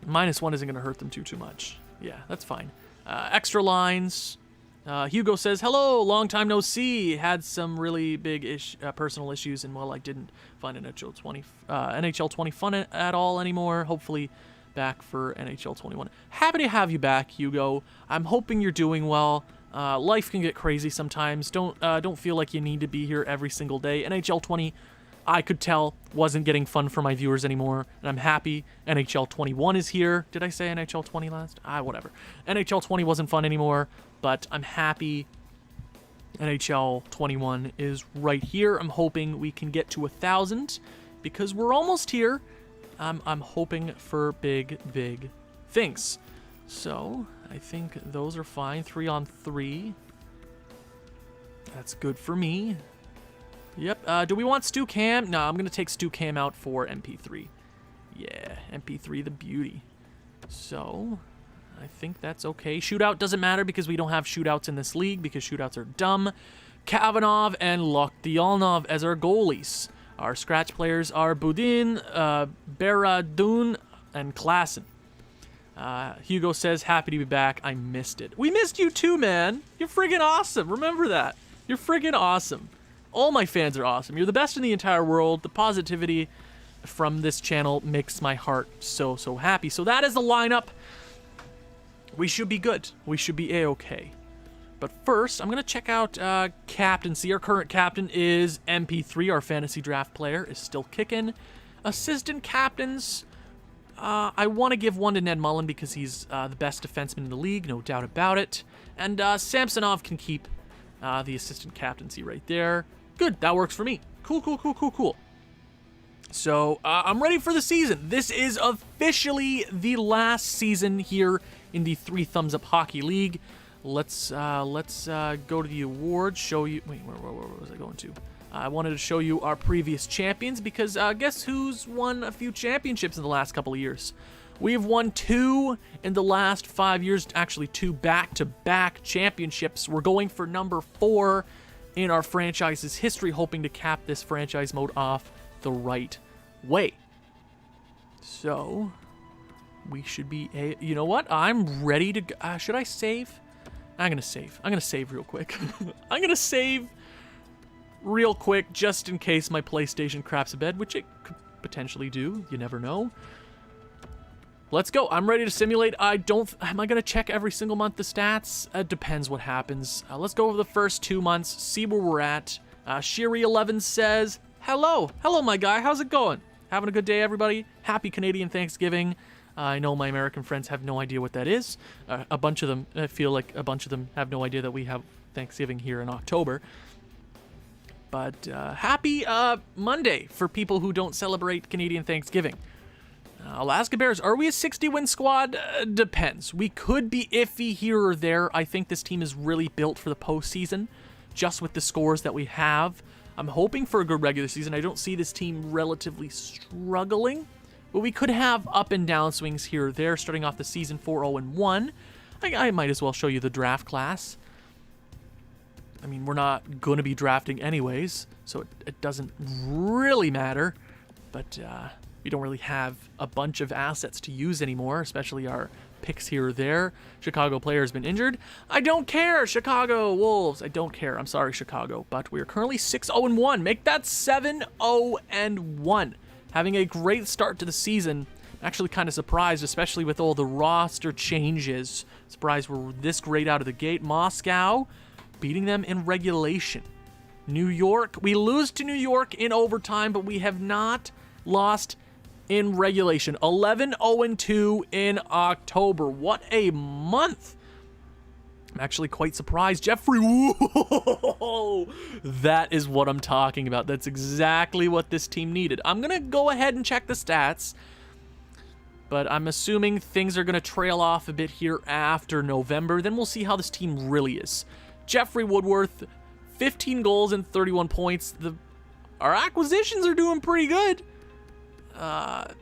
-1 isn't going to hurt them too much. Yeah, that's fine. Extra lines. Hugo says, hello, long time no see. Had some really big personal issues, and well, I didn't find NHL 20 fun at all anymore. Hopefully back for NHL 21. Happy to have you back, Hugo. I'm hoping you're doing well. Life can get crazy sometimes. Don't feel like you need to be here every single day. NHL 20, I could tell, wasn't getting fun for my viewers anymore, and I'm happy NHL 21 is here. Did I say NHL 20 last? Whatever. NHL 20 wasn't fun anymore, but I'm happy NHL 21 is right here. I'm hoping we can get to 1,000 because we're almost here. I'm hoping for big, big things. So I think those are fine. 3-on-3. That's good for me. Yep. Do we want Stu Cam? No, I'm going to take Stu Cam out for MP3. Yeah, MP3 the beauty. So I think that's okay. Shootout doesn't matter because we don't have shootouts in this league because shootouts are dumb. Kavanov and Lokdialnov as our goalies. Our scratch players are Budin, Baradun, and Klassen. Hugo says, happy to be back. I missed it. We missed you too, man. You're friggin' awesome. Remember that. You're friggin' awesome. All my fans are awesome. You're the best in the entire world. The positivity from this channel makes my heart so, so happy. So that is the lineup. We should be good. We should be A-okay. But first, I'm going to check out captaincy. Our current captain is MP3. Our fantasy draft player is still kicking. Assistant captains, I want to give one to Ned Mullen because he's the best defenseman in the league, no doubt about it. And Samsonov can keep the assistant captaincy right there. Good, that works for me. Cool. So I'm ready for the season. This is officially the last season here in the 3 Thumbs Up Hockey League. Let's go to the awards. Show you. Wait, where was I going to? I wanted to show you our previous champions because guess who's won a few championships in the last couple of years? We've won 2 in the last 5 years. Actually, 2 back-to-back championships. We're going for number 4 in our franchise's history, hoping to cap this franchise mode off the right way. So we should be you know what? I'm ready to. Should I save? I'm gonna save real quick. I'm gonna save real quick just in case my PlayStation craps a bed, which it could potentially do. You never know. Let's go. I'm ready to simulate. Am I gonna check every single month the stats? It depends what happens. Let's go over the first 2 months, see where we're at. Shiri11 says, hello, my guy. How's it going? Having a good day, everybody. Happy Canadian Thanksgiving. I know my American friends have no idea what that is. A bunch of them, I feel like a bunch of them have no idea that we have Thanksgiving here in October. But happy Monday for people who don't celebrate Canadian Thanksgiving. Alaska Bears, are we a 60-win squad? Depends. We could be iffy here or there. I think this team is really built for the postseason, just with the scores that we have. I'm hoping for a good regular season. I don't see this team relatively struggling. But we could have up and down swings here or there, starting off the season 4-0-1. I might as well show you the draft class. I mean, we're not going to be drafting anyways, so it doesn't really matter. But we don't really have a bunch of assets to use anymore, especially our picks here or there. Chicago player has been injured. I don't care, Chicago Wolves. I don't care. I'm sorry, Chicago. But we are currently 6-0-1. Make that 7-0-1. Having a great start to the season. I'm actually kind of surprised, especially with all the roster changes. Surprised we're this great out of the gate. Moscow beating them in regulation. New York, we lose to New York in overtime, but we have not lost in regulation. 11-0-2 in October. What a month. I'm actually quite surprised. Jeffrey, whoa, that is what I'm talking about. That's exactly what this team needed. I'm going to go ahead and check the stats, but I'm assuming things are going to trail off a bit here after November. Then we'll see how this team really is. Jeffrey Woodworth, 15 goals and 31 points. Our acquisitions are doing pretty good. Our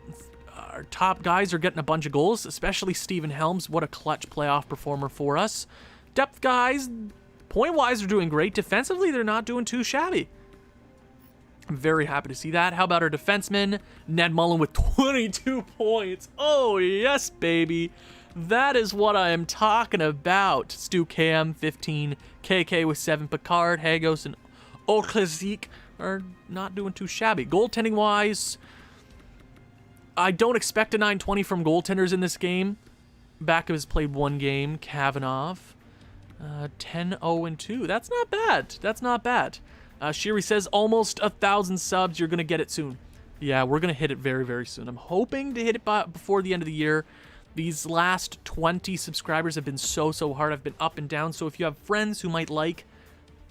top guys are getting a bunch of goals, especially Steven Helms. What a clutch playoff performer for us. Depth guys, point-wise, are doing great. Defensively, they're not doing too shabby. I'm very happy to see that. How about our defenseman, Ned Mullen with 22 points? Oh, yes, baby. That is what I am talking about. Stu Cam, 15. KK with 7. Picard, Hagos, and Oklazik are not doing too shabby. Goaltending-wise, I don't expect a 920 from goaltenders in this game. Backup has played one game. Kavanagh, 10-0-2. That's not bad. That's not bad. Shiri says almost 1,000 subs. You're going to get it soon. Yeah, we're going to hit it very, very soon. I'm hoping to hit it before the end of the year. These last 20 subscribers have been so hard. I've been up and down. So if you have friends who might like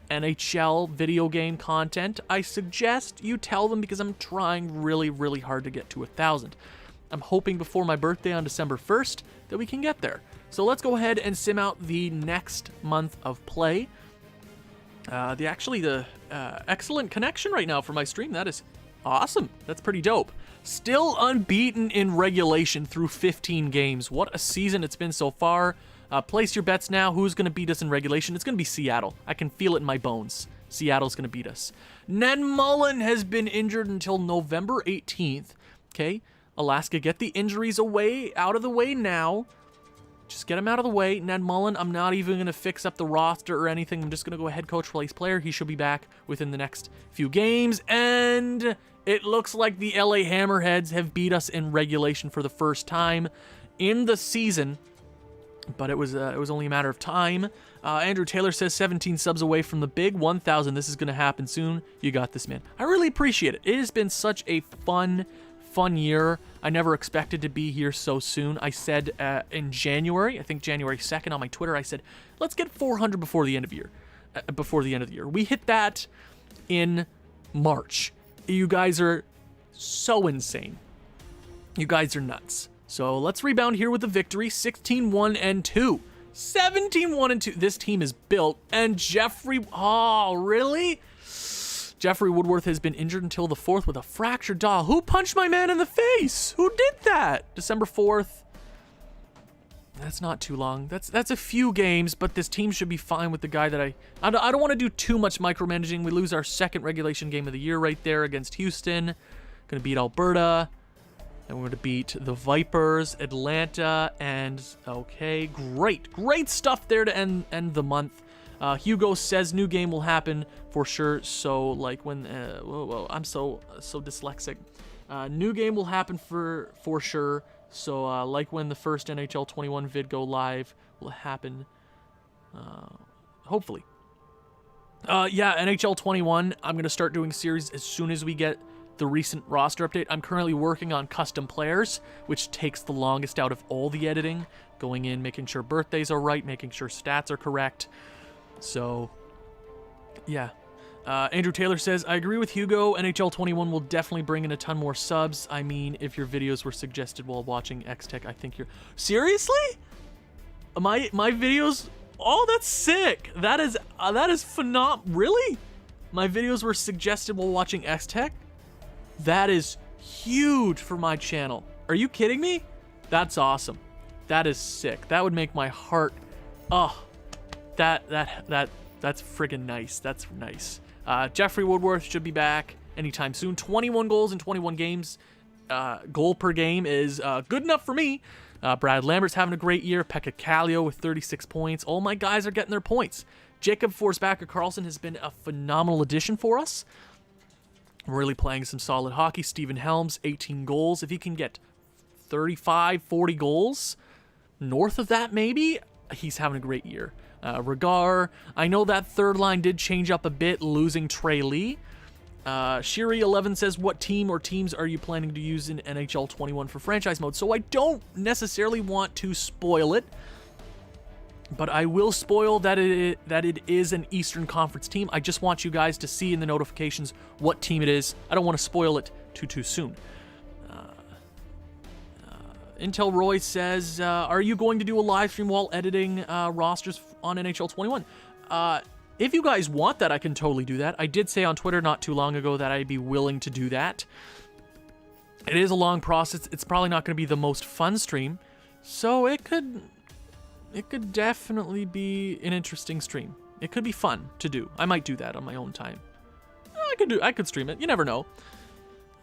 NHL video game content, I suggest you tell them, because I'm trying really, really hard to get to 1,000. I'm hoping before my birthday on December 1st that we can get there. So let's go ahead and sim out the next month of play. The excellent connection right now for my stream. That is awesome. That's pretty dope. Still unbeaten in regulation through 15 games. What a season it's been so far. Place your bets now. Who's going to beat us in regulation? It's going to be Seattle. I can feel it in my bones. Seattle's going to beat us. Ned Mullen has been injured until November 18th. Okay, Alaska, get the injuries out of the way now. Just get him out of the way. Ned Mullen, I'm not even going to fix up the roster or anything. I'm just going to go head coach, release player. He should be back within the next few games. And it looks like the LA Hammerheads have beat us in regulation for the first time in the season. But it was only a matter of time. Andrew Taylor says 17 subs away from the big 1,000. This is going to happen soon. You got this, man. I really appreciate it. It has been such a fun year. I never expected to be here so soon. I said in January, I think January 2nd on my Twitter, I said, let's get 400 before the end of the year. We hit that in March. You guys are so insane. You guys are nuts. So let's rebound here with the victory. 16-1-2. 17-1-2. This team is built. And Jeffrey... Oh, really? Jeffrey Woodworth has been injured until the 4th with a fractured jaw. Who punched my man in the face? Who did that? December 4th. That's not too long. That's a few games, but this team should be fine with the guy that I don't want to do too much micromanaging. We lose our second regulation game of the year right there against Houston. Gonna beat Alberta. And we're going to beat the Vipers, Atlanta, and okay, great stuff there to end the month. Hugo says new game will happen for sure. So like when, I'm so dyslexic. New game will happen for sure. So like when the first NHL 21 vid go live will happen, hopefully. Yeah, NHL 21. I'm going to start doing series as soon as we get the recent roster update. I'm currently working on custom players, which takes the longest out of all the editing. Going in, making sure birthdays are right, making sure stats are correct. So, yeah. Andrew Taylor says, I agree with Hugo. NHL 21 will definitely bring in a ton more subs. I mean, if your videos were suggested while watching X-Tech, I think you're... Seriously? My videos... Oh, that's sick. That is phenomenal. Really? My videos were suggested while watching X-Tech? That is huge for my channel. Are you kidding me? That's awesome. That is sick. That would make my heart... Oh, that That's friggin' nice. That's nice. Jeffrey Woodworth should be back anytime soon. 21 goals in 21 games. Goal per game is good enough for me. Brad Lambert's having a great year. Pekka Kallio with 36 points. All my guys are getting their points. Jacob Forsbacher-Carlson has been a phenomenal addition for us. Really playing some solid hockey. Stephen Helms, 18 goals. If he can get 35, 40 goals, north of that maybe, he's having a great year. Regar, I know that third line did change up a bit, losing Trey Lee. Shiri11 says, what team or teams are you planning to use in NHL 21 for franchise mode? So I don't necessarily want to spoil it, but I will spoil that it is an Eastern Conference team. I just want you guys to see in the notifications what team it is. I don't want to spoil it too soon. Intel Roy says, are you going to do a live stream while editing rosters on NHL 21? If you guys want that, I can totally do that. I did say on Twitter not too long ago that I'd be willing to do that. It is a long process. It's probably not going to be the most fun stream, so it could definitely be an interesting stream. It could be fun to do. I might do that on my own time. I could stream it. You never know.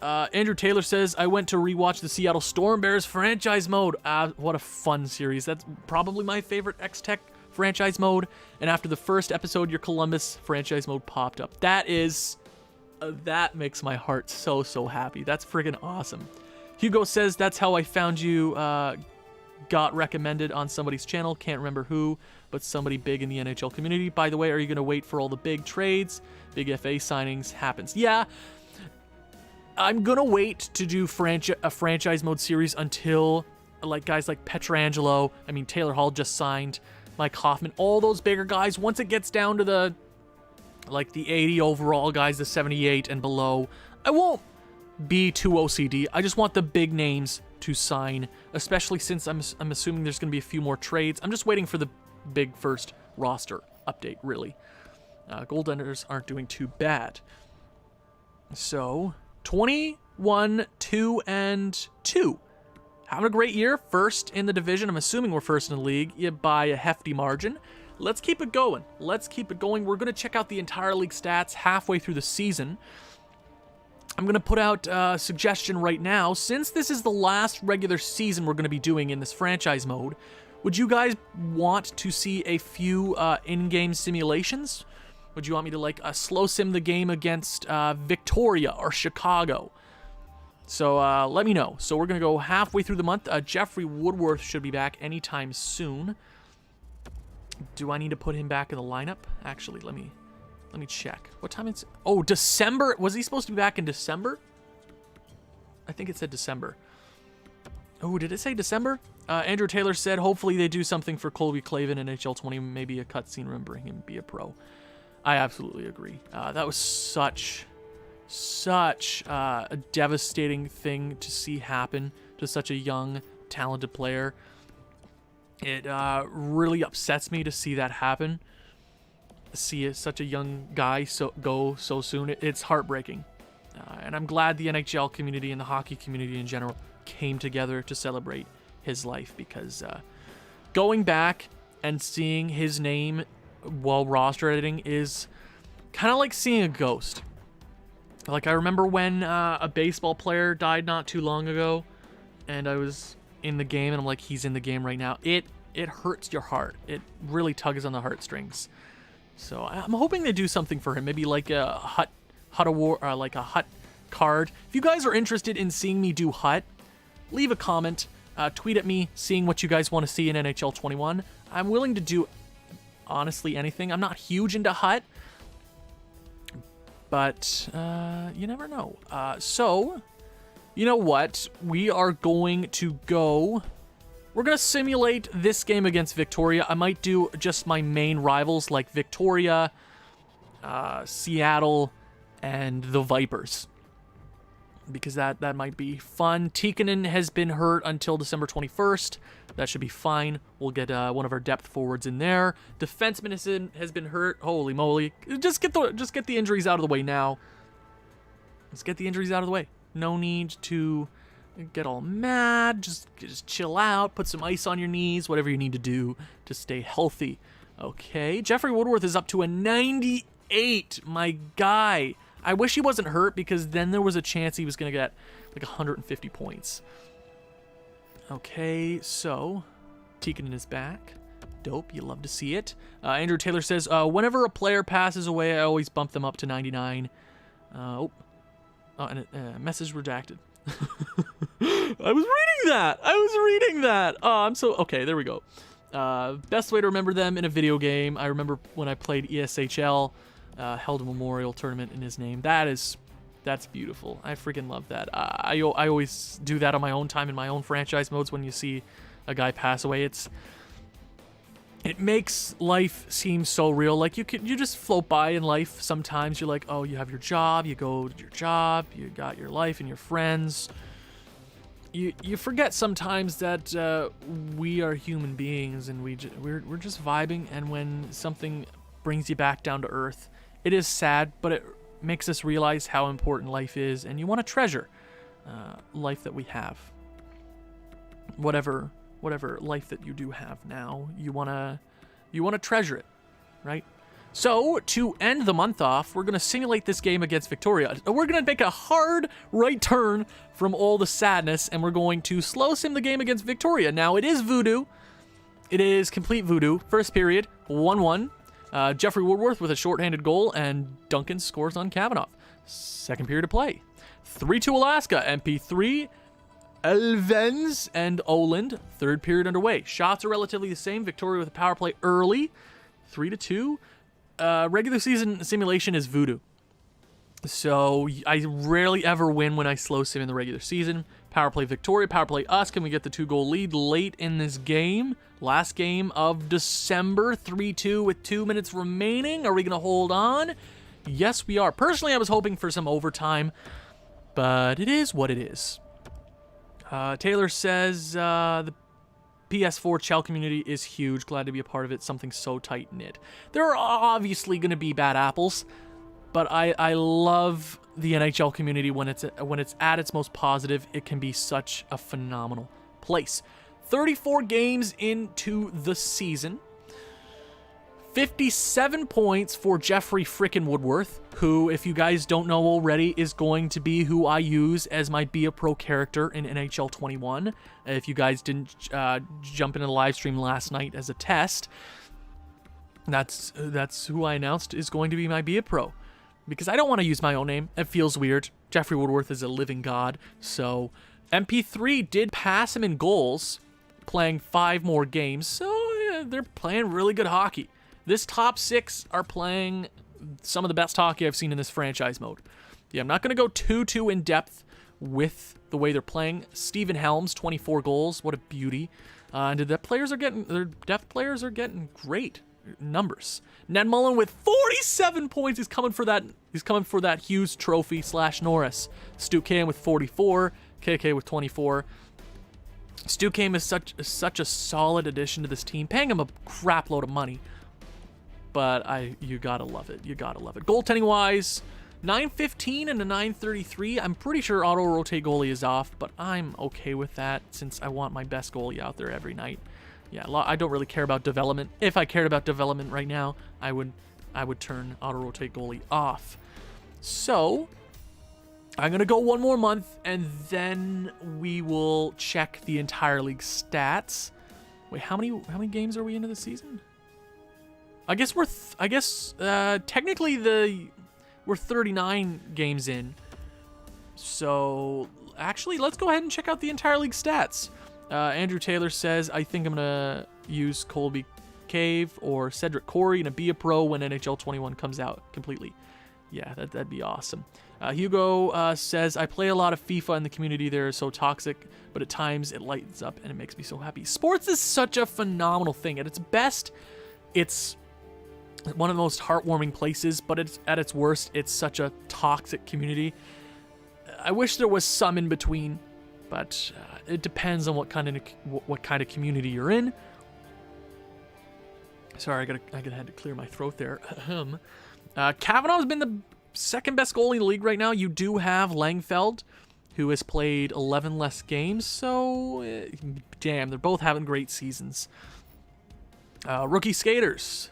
Andrew Taylor says, I went to rewatch the Seattle Storm Bears franchise mode. What a fun series. That's probably my favorite X-Tech franchise mode. And after the first episode, your Columbus franchise mode popped up. That makes my heart so happy. That's friggin' awesome. Hugo says, that's how I found you. Got recommended on somebody's channel. Can't remember who, but somebody big in the NHL community. By the way, are you going to wait for all the big trades, big FA signings happens? Yeah. I'm going to wait to do a franchise mode series until guys like Pietrangelo, Taylor Hall just signed, Mike Hoffman, all those bigger guys. Once it gets down to the 80 overall guys, the 78 and below, I won't be too OCD. I just want the big names to sign, especially since I'm assuming there's going to be a few more trades. I'm just waiting for the big first roster update, really. Goaltenders aren't doing too bad. So 21, 2-2. Having a great year. First in the division. I'm assuming we're first in the league by a hefty margin. Let's keep it going. We're going to check out the entire league stats halfway through the season. I'm going to put out a suggestion right now. Since this is the last regular season we're going to be doing in this franchise mode, would you guys want to see a few in-game simulations? Would you want me to slow sim the game against Victoria or Chicago? So let me know. So we're going to go halfway through the month. Jeffrey Woodworth should be back anytime soon. Do I need to put him back in the lineup? Actually, let me check. What time is it? Oh, December. Was he supposed to be back in December? I think it said December. Oh, did it say December? Andrew Taylor said, hopefully they do something for Colby Clavin in NHL 20, maybe a cutscene remembering him be a pro. I absolutely agree. That was such a devastating thing to see happen to such a young, talented player. It really upsets me to see that happen. See such a young guy go so soon. It's heartbreaking. And I'm glad the NHL community and the hockey community in general came together to celebrate his life, because going back and seeing his name while roster editing is kind of like seeing a ghost. I remember when a baseball player died not too long ago, and I was in the game, and I'm like, he's in the game right now. It hurts your heart. It really tugs on the heartstrings. So I'm hoping they do something for him, maybe like a hut award, like a hut card. If you guys are interested in seeing me do hut, leave a comment, tweet at me, seeing what you guys want to see in NHL 21. I'm willing to do honestly anything. I'm not huge into hut, but you never know. So you know what? We are going to go. We're going to simulate this game against Victoria. I might do just my main rivals like Victoria, Seattle, and the Vipers, because that might be fun. Tikkanen has been hurt until December 21st. That should be fine. We'll get one of our depth forwards in there. Defenseman has been hurt. Holy moly. Just get the injuries out of the way now. Let's get the injuries out of the way. No need to get all mad. Just chill out. Put some ice on your knees. Whatever you need to do to stay healthy. Okay, Jeffrey Woodworth is up to a 98. My guy. I wish he wasn't hurt because then there was a chance he was going to get like 150 points. Okay, so Tikkanen is back. Dope, you love to see it. Andrew Taylor says, whenever a player passes away, I always bump them up to 99. And message redacted. I was reading that. Oh, I'm so... Okay, there we go. Best way to remember them in a video game. I remember when I played ESHL, held a memorial tournament in his name. That's beautiful. I freaking love that. I always do that on my own time in my own franchise modes when you see a guy pass away. It makes life seem so real. Like you just float by in life. Sometimes you're like, oh, you have your job, you go to your job, you got your life and your friends. You forget sometimes that we are human beings and we're just vibing. And when something brings you back down to earth, it is sad, but it makes us realize how important life is, and you want to treasure life that we have. Whatever life that you do have now, you wanna treasure it, right? So to end the month off, we're gonna simulate this game against Victoria. We're gonna make a hard right turn from all the sadness, and we're going to slow sim the game against Victoria. Now it is voodoo. It is complete voodoo. First period, 1-1. Jeffrey Woodworth with a shorthanded goal, and Duncan scores on Kavanaugh. Second period of play. 3-2 Alaska. MP3, Elvens, and Oland. Third period underway. Shots are relatively the same. Victoria with a power play early. 3-2. Regular season simulation is voodoo. So I rarely ever win when I slow sim in the regular season. Power play Victoria, power play us. Can we get the 2-goal lead late in this game? Last game of December, 3-2 with 2 minutes remaining. Are we going to hold on? Yes, we are. Personally, I was hoping for some overtime, but it is what it is. Taylor says, the PS4 Chell community is huge. Glad to be a part of it. Something so tight-knit. There are obviously going to be bad apples, but I love the NHL community when it's at its most positive. It can be such a phenomenal place. 34 games into the season. 57 points for Jeffrey frickin' Woodworth, who, if you guys don't know already, is going to be who I use as my Be a Pro character in NHL 21. If you guys didn't jump into the live stream last night as a test, that's who I announced is going to be my Be a Pro. Because I don't want to use my own name. It feels weird. Jeffrey Woodworth is a living god. So MP3 did pass him in goals, playing 5 more games. So yeah, they're playing really good hockey. This top 6 are playing some of the best hockey I've seen in this franchise mode. Yeah, I'm not going to go too in depth with the way they're playing. Steven Helms, 24 goals. What a beauty. And their depth players are getting great numbers. Ned Mullen with 47 points. He's coming for that Hughes Trophy / Norris. Stu Kane with 44. KK with 24. Stu Kane is such a solid addition to this team, paying him a crap load of money. But you gotta love it. You gotta love it. Goaltending wise, 915 and a 933. I'm pretty sure auto rotate goalie is off, but I'm okay with that since I want my best goalie out there every night. Yeah, I don't really care about development. If I cared about development right now, I would turn auto rotate goalie off. So I'm gonna go one more month, and then we will check the entire league stats. Wait, how many games are we into the season? I guess technically we're 39 games in. So actually, let's go ahead and check out the entire league stats. Andrew Taylor says, I think I'm gonna use Colby Cave or Cedric Corey and be a pro when NHL 21 comes out completely. Yeah, that'd be awesome. Hugo says, I play a lot of FIFA and the community there is so toxic, but at times it lightens up and it makes me so happy. Sports is such a phenomenal thing. At its best, it's one of the most heartwarming places, but at its worst, it's such a toxic community. I wish there was some in between, but it depends on what kind of community you're in. Sorry, I had to clear my throat there. Kavanaugh's been the second best goalie in the league right now. You do have Langfeld, who has played 11 less games, so damn, they're both having great seasons. Rookie skaters.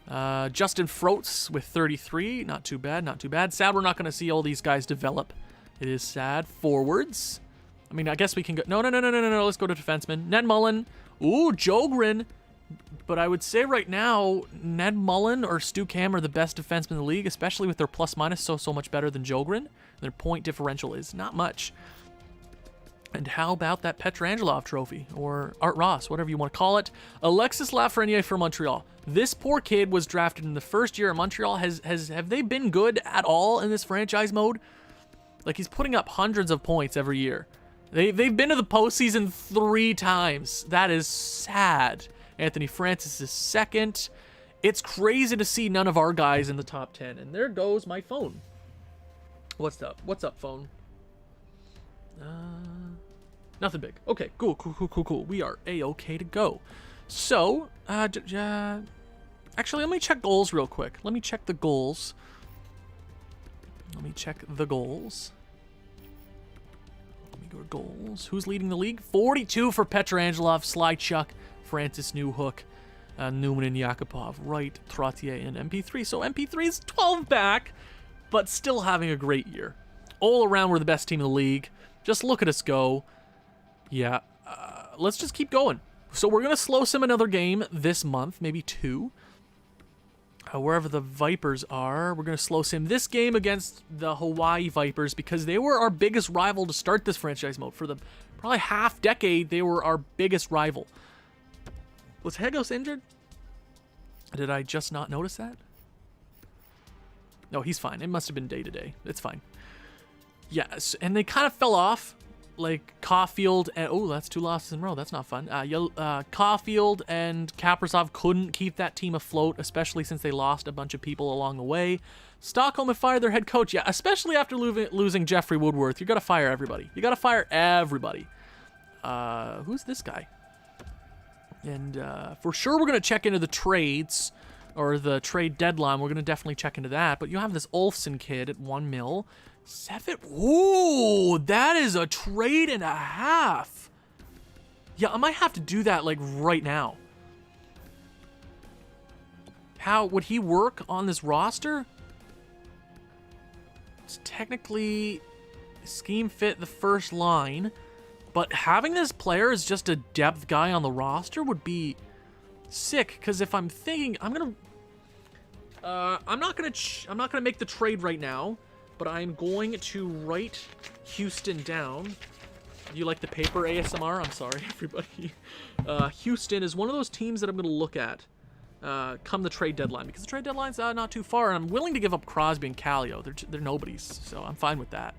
Justin Froats with 33. Not too bad, not too bad. Sad we're not going to see all these guys develop. It is sad. Forwards. I mean, I guess we can go... No. Let's go to defensemen. Ned Mullen. Ooh, Jogren. But I would say right now, Ned Mullen or Stu Cam are the best defensemen in the league, especially with their plus-minus so much better than Jogren. Their point differential is not much. And how about that Petrangelov trophy, or Art Ross, whatever you want to call it? Alexis Lafreniere for Montreal. This poor kid was drafted in the first year in Montreal. Have they been good at all in this franchise mode? Like, he's putting up hundreds of points every year. They've been to the postseason 3 times. That is sad. Anthony Francis is second. It's crazy to see none of our guys in the top 10. And there goes my phone. What's up? What's up, phone? Nothing big. Okay, cool. We are A-okay to go. So, actually, let me check goals real quick. Let me check the goals. Let me check the goals. Let me go to goals. Who's leading the league? 42 for Petrangelov, Slychuk, Francis Newhook, Newman and Yakupov, Wright, Trottier, and MP3. So MP3 is 12 back, but still having a great year. All around, we're the best team in the league. Just look at us go. Yeah, let's just keep going. So we're going to slow sim another game this month, maybe 2. Wherever the Vipers are, we're going to slow sim this game against the Hawaii Vipers because they were our biggest rival to start this franchise mode. For the probably half decade, they were our biggest rival. Was Hegos injured? Did I just not notice that? No, he's fine. It must have been day-to-day. It's fine. Yes, and they kind of fell off. Like Caulfield and... Oh, that's 2 losses in a row. That's not fun. Caulfield and Kaprizov couldn't keep that team afloat, especially since they lost a bunch of people along the way. Stockholm have fired their head coach. Yeah, especially after losing Jeffrey Woodworth. You got to fire everybody. You got to fire everybody. Who's this guy? And for sure we're going to check into the trades or the trade deadline. We're going to definitely check into that. But you have this Olfson kid at 1 mil. 7. Ooh, that is a trade and a half. Yeah, I might have to do that like right now. How would he work on this roster? It's technically scheme fit the first line, but having this player as just a depth guy on the roster would be sick. Because if I'm thinking, I'm not gonna make the trade right now. But I'm going to write Houston down. You like the paper ASMR? I'm sorry, everybody. Houston is one of those teams that I'm going to look at come the trade deadline. Because the trade deadline's not too far. And I'm willing to give up Crosby and Kallio. They're nobodies. So I'm fine with that.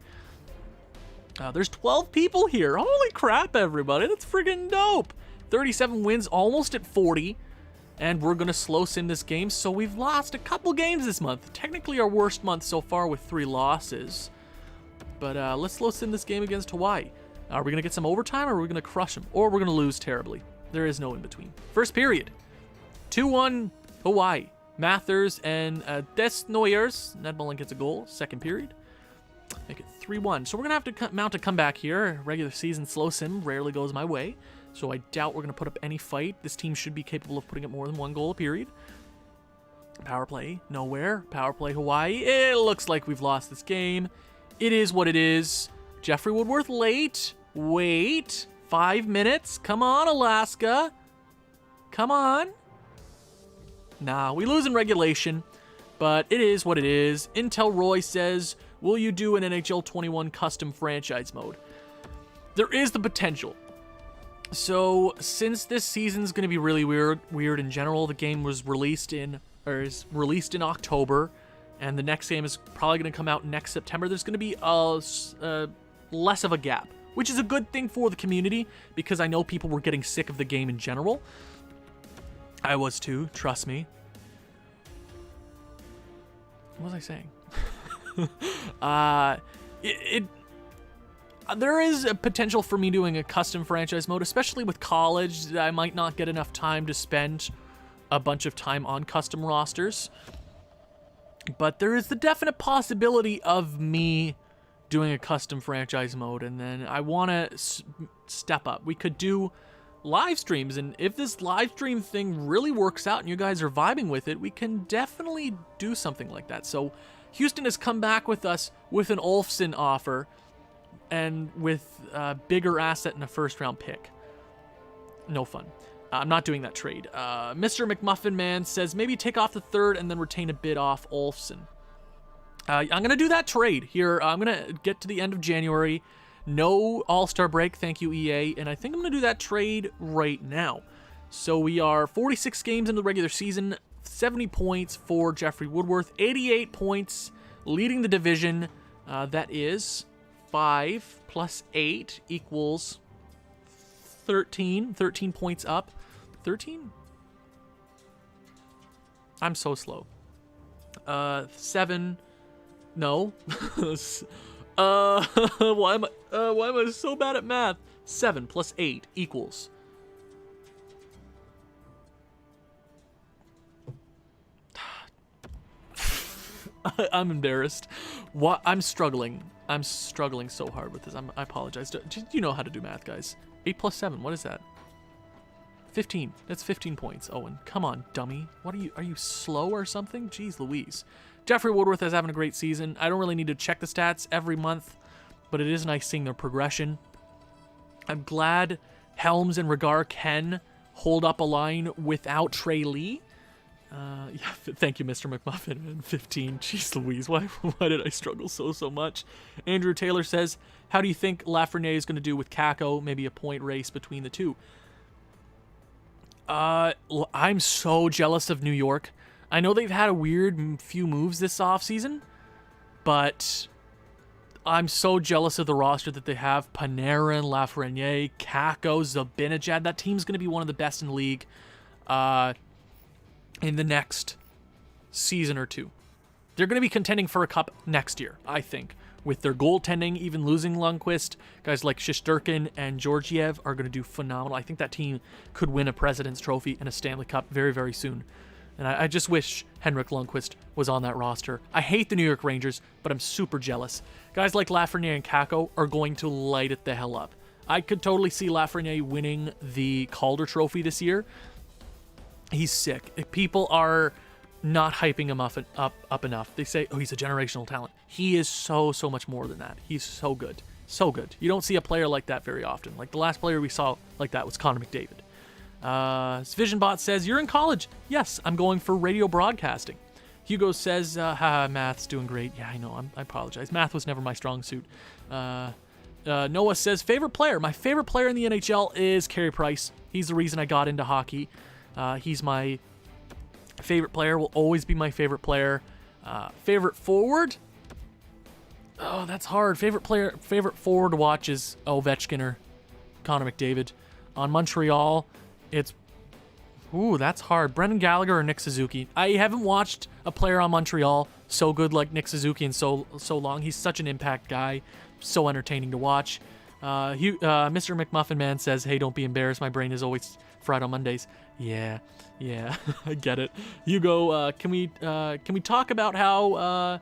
There's 12 people here. Holy crap, everybody. That's friggin' dope. 37 wins, almost at 40. And we're going to slow sim this game, so we've lost a couple games this month. Technically our worst month so far with 3 losses. But let's slow sim this game against Hawaii. Are we going to get some overtime, or are we going to crush them? Or we're going to lose terribly. There is no in-between. First period. 2-1 Hawaii. Mathers and Desnoyers. Ned Mullen gets a goal. Second period. Make it 3-1. So we're going to have to mount a comeback here. Regular season slow sim rarely goes my way. So I doubt we're going to put up any fight. This team should be capable of putting up more than 1 goal a period. Power play, nowhere. Power play, Hawaii. It looks like we've lost this game. It is what it is. Jeffrey Woodworth late. Wait. 5 minutes. Come on, Alaska. Come on. Nah, we lose in regulation. But it is what it is. Intel Roy says, will you do an NHL 21 custom franchise mode? There is the potential. So, since this season's going to be really weird in general, the game was released in October, and the next game is probably going to come out next September. There's going to be less of a gap, which is a good thing for the community, because I know people were getting sick of the game in general. I was too, trust me. What was I saying? There is a potential for me doing a custom franchise mode, especially with college. I might not get enough time to spend a bunch of time on custom rosters. But there is the definite possibility of me doing a custom franchise mode, and then I want to step up. We could do live streams. And if this live stream thing really works out and you guys are vibing with it, we can definitely do something like that. So Houston has come back with us with an Olfson offer and with a bigger asset and a first-round pick. No fun. I'm not doing that trade. Mr. McMuffin Man says maybe take off the third and then retain a bid off Olfson. I'm going to do that trade here. I'm going to get to the end of January. No All-Star break, thank you, EA. And I think I'm going to do that trade right now. So we are 46 games in the regular season, 70 points for Jeffrey Woodworth, 88 points, leading the division. That is 5 plus 8 equals 13. 13 points up. 13? I'm so slow. 7. No. Why am I so bad at math? 7 plus 8 equals. I'm embarrassed. What? I'm struggling. I'm struggling so hard with this. I apologize. Do you know how to do math, guys? 8 plus 7. What is that? 15. That's 15 points. Owen, come on, dummy. What are you slow or something? Jeez Louise. Jeffrey Woodworth is having a great season. I don't really need to check the stats every month, but it is nice seeing their progression. I'm glad Helms and Regar can hold up a line without Trey Lee. Yeah, thank you, Mr. McMuffin. 15. Jeez Louise, why did I struggle so much? Andrew Taylor says, how do you think Lafreniere is going to do with Kako? Maybe a point race between the two. I'm so jealous of New York. I know they've had a weird few moves this offseason, but I'm so jealous of the roster that they have. Panarin, Lafreniere, Kako, Zibanejad. That team's going to be one of the best in the league in the next season or two. They're going to be contending for a cup next year, I think. With their goaltending, even losing Lundqvist, guys like Shesterkin and Georgiev are going to do phenomenal. I think that team could win a President's Trophy and a Stanley Cup very, very soon. And I just wish Henrik Lundqvist was on that roster. I hate the New York Rangers, but I'm super jealous. Guys like Lafreniere and Kako are going to light it the hell up. I could totally see Lafreniere winning the Calder Trophy this year. He's sick. People are not hyping him up enough. They say, oh, he's a generational talent. He is so much more than that. He's so good. So good. You don't see a player like that very often. Like the last player we saw like that was Connor McDavid. Visionbot says, you're in college. Yes, I'm going for radio broadcasting. Hugo says, math's doing great. Yeah, I know. I apologize. Math was never my strong suit. Noah says, favorite player. My favorite player in the NHL is Carey Price. He's the reason I got into hockey. He's my favorite player, will always be my favorite player. Favorite forward? Oh, that's hard. Favorite forward to watch is Ovechkin or Connor McDavid. On Montreal, it's... Ooh, that's hard. Brendan Gallagher or Nick Suzuki. I haven't watched a player on Montreal so good like Nick Suzuki in so long. He's such an impact guy. So entertaining to watch. Mr. McMuffin Man says, hey, don't be embarrassed. My brain is always fried on Mondays. Yeah, I get it. Hugo, can we talk about how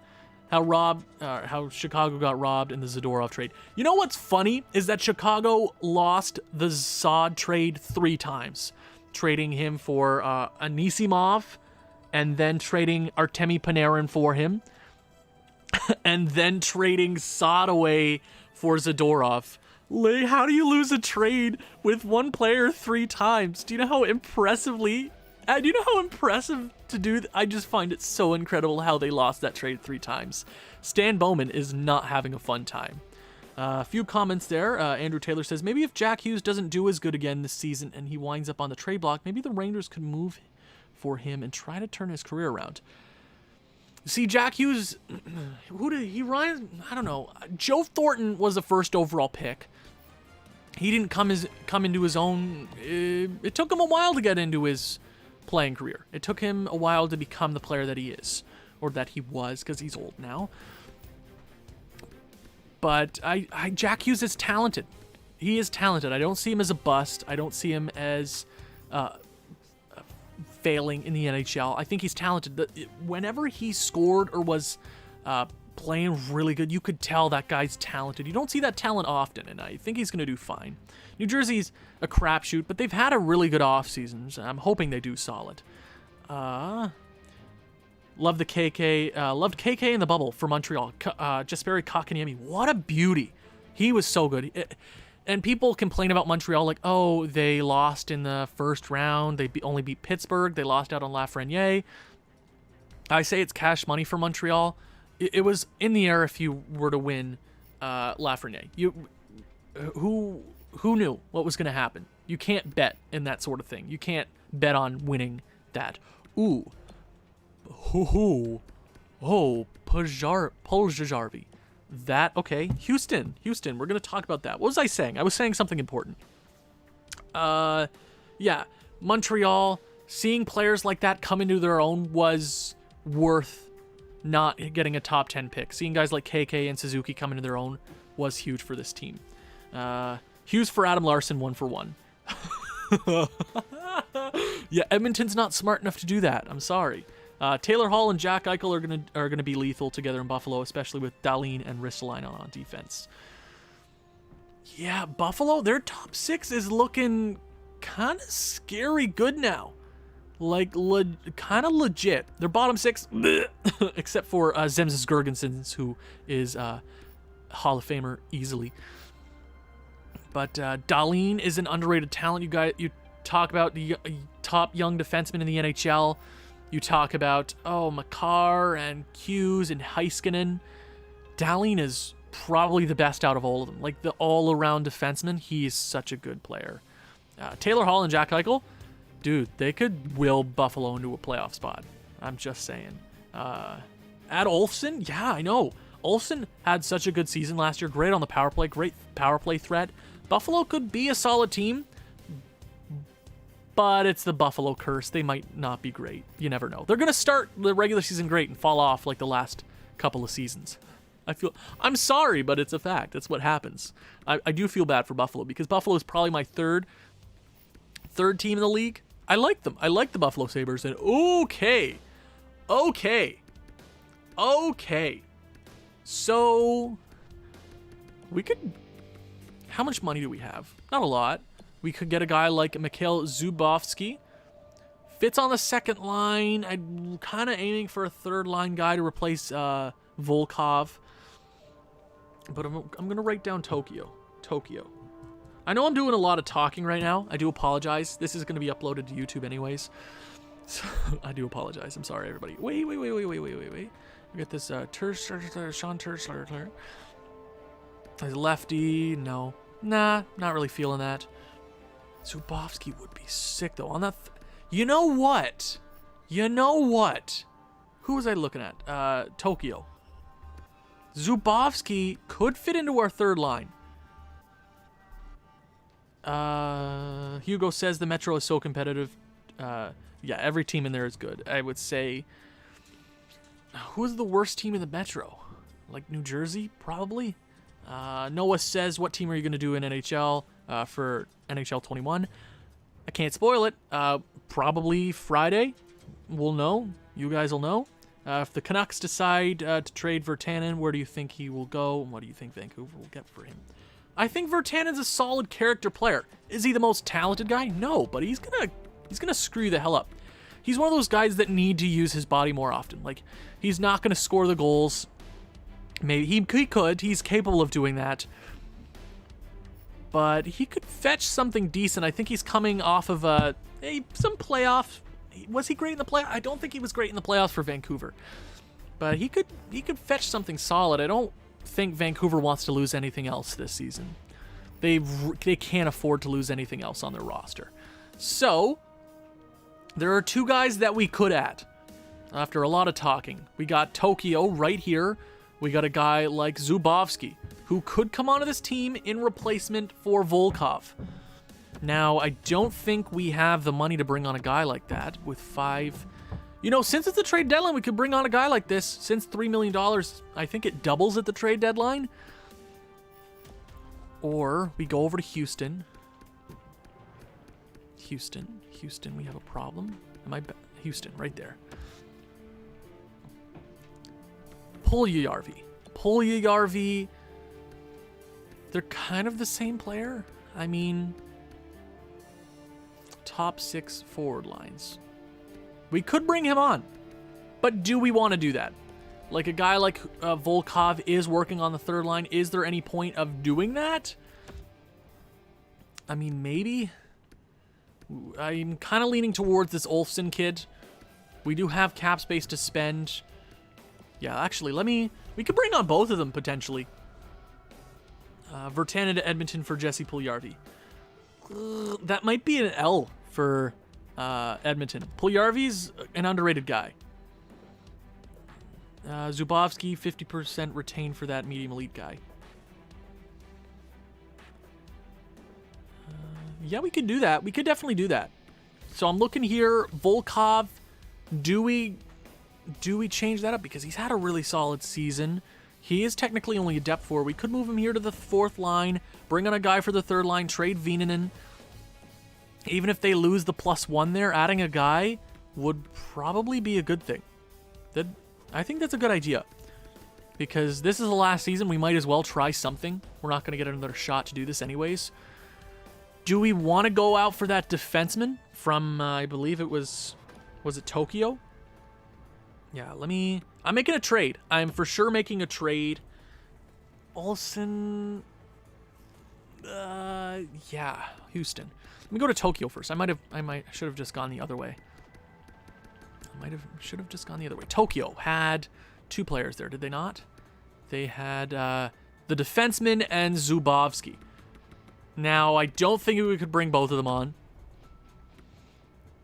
Chicago got robbed in the Zadorov trade? You know what's funny is that Chicago lost the Zod trade 3 times, trading him for Anisimov, and then trading Artemi Panarin for him, and then trading Zod away for Zadorov. How do you lose a trade with one player 3 times? Do you know how impressive to do? I just find it so incredible how they lost that trade 3 times. Stan Bowman is not having a fun time. A few comments there. Andrew Taylor says, maybe if Jack Hughes doesn't do as good again this season and he winds up on the trade block, maybe the Rangers could move for him and try to turn his career around. See, Jack Hughes, who did he run? I don't know. Joe Thornton was the first overall pick. He didn't come into his own. It took him a while to get into his playing career. It took him a while to become the player that he is, or that he was, because he's old now. But Jack Hughes is talented. He is talented. I don't see him as a bust. I don't see him as failing in the NHL. I think he's talented. Whenever he scored or was playing really good. You could tell that guy's talented. You don't see that talent often, and I think he's going to do fine. New Jersey's a crapshoot, but they've had a really good offseason, so I'm hoping they do solid. Love the KK. Loved KK in the bubble for Montreal. Jesperi Kotkaniemi. What a beauty. He was so good. And people complain about Montreal like, oh, they lost in the first round. They only beat Pittsburgh. They lost out on Lafreniere. I say it's cash money for Montreal. It was in the air if you were to win Lafreniere. Who knew what was going to happen? You can't bet in that sort of thing. You can't bet on winning that. Ooh. Oh, Pojjarvi. That, okay. Houston, we're going to talk about that. What was I saying? I was saying something important. Yeah, Montreal, seeing players like that come into their own was worth not getting a top 10 pick. Seeing guys like KK and Suzuki come into their own was huge for this team. Hughes for Adam Larson, 1-for-1. Yeah, Edmonton's not smart enough to do that. I'm sorry. Taylor Hall and Jack Eichel are gonna be lethal together in Buffalo, especially with Dahlin and Ristolainen on defense. Yeah, Buffalo, their top 6 is looking kind of scary good now. Like, kind of legit. Their bottom 6, except for Zemzis Girgensons, who is Hall of Famer easily. But Dahlin is an underrated talent. You talk about the top young defenseman in the NHL. You talk about, Makar and Hughes and Heiskanen. Dahlin is probably the best out of all of them. Like, the all-around defenseman, he is such a good player. Taylor Hall and Jack Eichel, dude, they could will Buffalo into a playoff spot. I'm just saying. Add Olsen? Yeah, I know. Olsen had such a good season last year. Great on the power play. Great power play threat. Buffalo could be a solid team, but it's the Buffalo curse. They might not be great. You never know. They're going to start the regular season great and fall off like the last couple of seasons. I'm sorry, but it's a fact. That's what happens. I do feel bad for Buffalo because Buffalo is probably my third team in the league. I like them. I like the Buffalo Sabres. And okay. So we could, how much money do we have? Not a lot. We could get a guy like Mikhail Zubovsky. Fits on the second line. I'm kind of aiming for a third line guy to replace Volkov. But I'm going to write down Tokyo. I know I'm doing a lot of talking right now. I do apologize. This is going to be uploaded to YouTube anyways. So I do apologize. I'm sorry, everybody. Wait. We get this Sean Terschler. Lefty. No. Nah, not really feeling that. Zubovsky would be sick, though. On that... You know what? Who was I looking at? Tokyo. Zubovsky could fit into our third line. Hugo says the Metro is so competitive. Yeah, every team in there is good. I would say... Who is the worst team in the Metro? Like New Jersey, probably? Noah says, what team are you going to do in NHL for NHL 21? I can't spoil it. Probably Friday. We'll know. You guys will know. If the Canucks decide to trade Virtanen, where do you think he will go? And what do you think Vancouver will get for him? I think Virtanen's a solid character player. Is he the most talented guy? No, but he's gonna screw the hell up. He's one of those guys that need to use his body more often. Like, he's not gonna score the goals. Maybe he could. He's capable of doing that. But he could fetch something decent. I think he's coming off of some playoff. Was he great in the playoffs? I don't think he was great in the playoffs for Vancouver. But he could fetch something solid. I don't think Vancouver wants to lose anything else this season. They can't afford to lose anything else on their roster. So, there are two guys that we could add. After a lot of talking. We got Tokyo right here. We got a guy like Zubovsky, who could come onto this team in replacement for Volkov. Now, I don't think we have the money to bring on a guy like that with 5... You know, since it's the trade deadline, we could bring on a guy like this. Since $3 million, I think it doubles at the trade deadline. Or we go over to Houston. Houston, we have a problem. Houston, right there. Pojjarvi. Puljujärvi, they're kind of the same player. I mean, top 6 forward lines. We could bring him on, but do we want to do that? Like a guy like Volkov is working on the third line. Is there any point of doing that? I mean, maybe. I'm kind of leaning towards this Olfsson kid. We do have cap space to spend. Yeah, actually, we could bring on both of them potentially. Virtanen to Edmonton for Jesse Puljujärvi. That might be an L for Edmonton. Puljujärvi's an underrated guy. Zubovsky, 50% retained for that medium elite guy. Yeah, we could do that. We could definitely do that. So I'm looking here. Volkov, do we change that up? Because he's had a really solid season. He is technically only a depth forward. We could move him here to the 4th line, bring on a guy for the 3rd line, trade Veenanen. Even if they lose the +1 there, adding a guy would probably be a good thing. I think that's a good idea. Because this is the last season, we might as well try something. We're not going to get another shot to do this anyways. Do we want to go out for that defenseman from, I believe it was it Tokyo? Yeah, I'm making a trade. I'm for sure making a trade. Olsen, yeah, Houston. Let me go to Tokyo first. I should have just gone the other way. Should have just gone the other way. Tokyo had 2 players there, did they not? They had the defenseman and Zubovsky. Now, I don't think we could bring both of them on.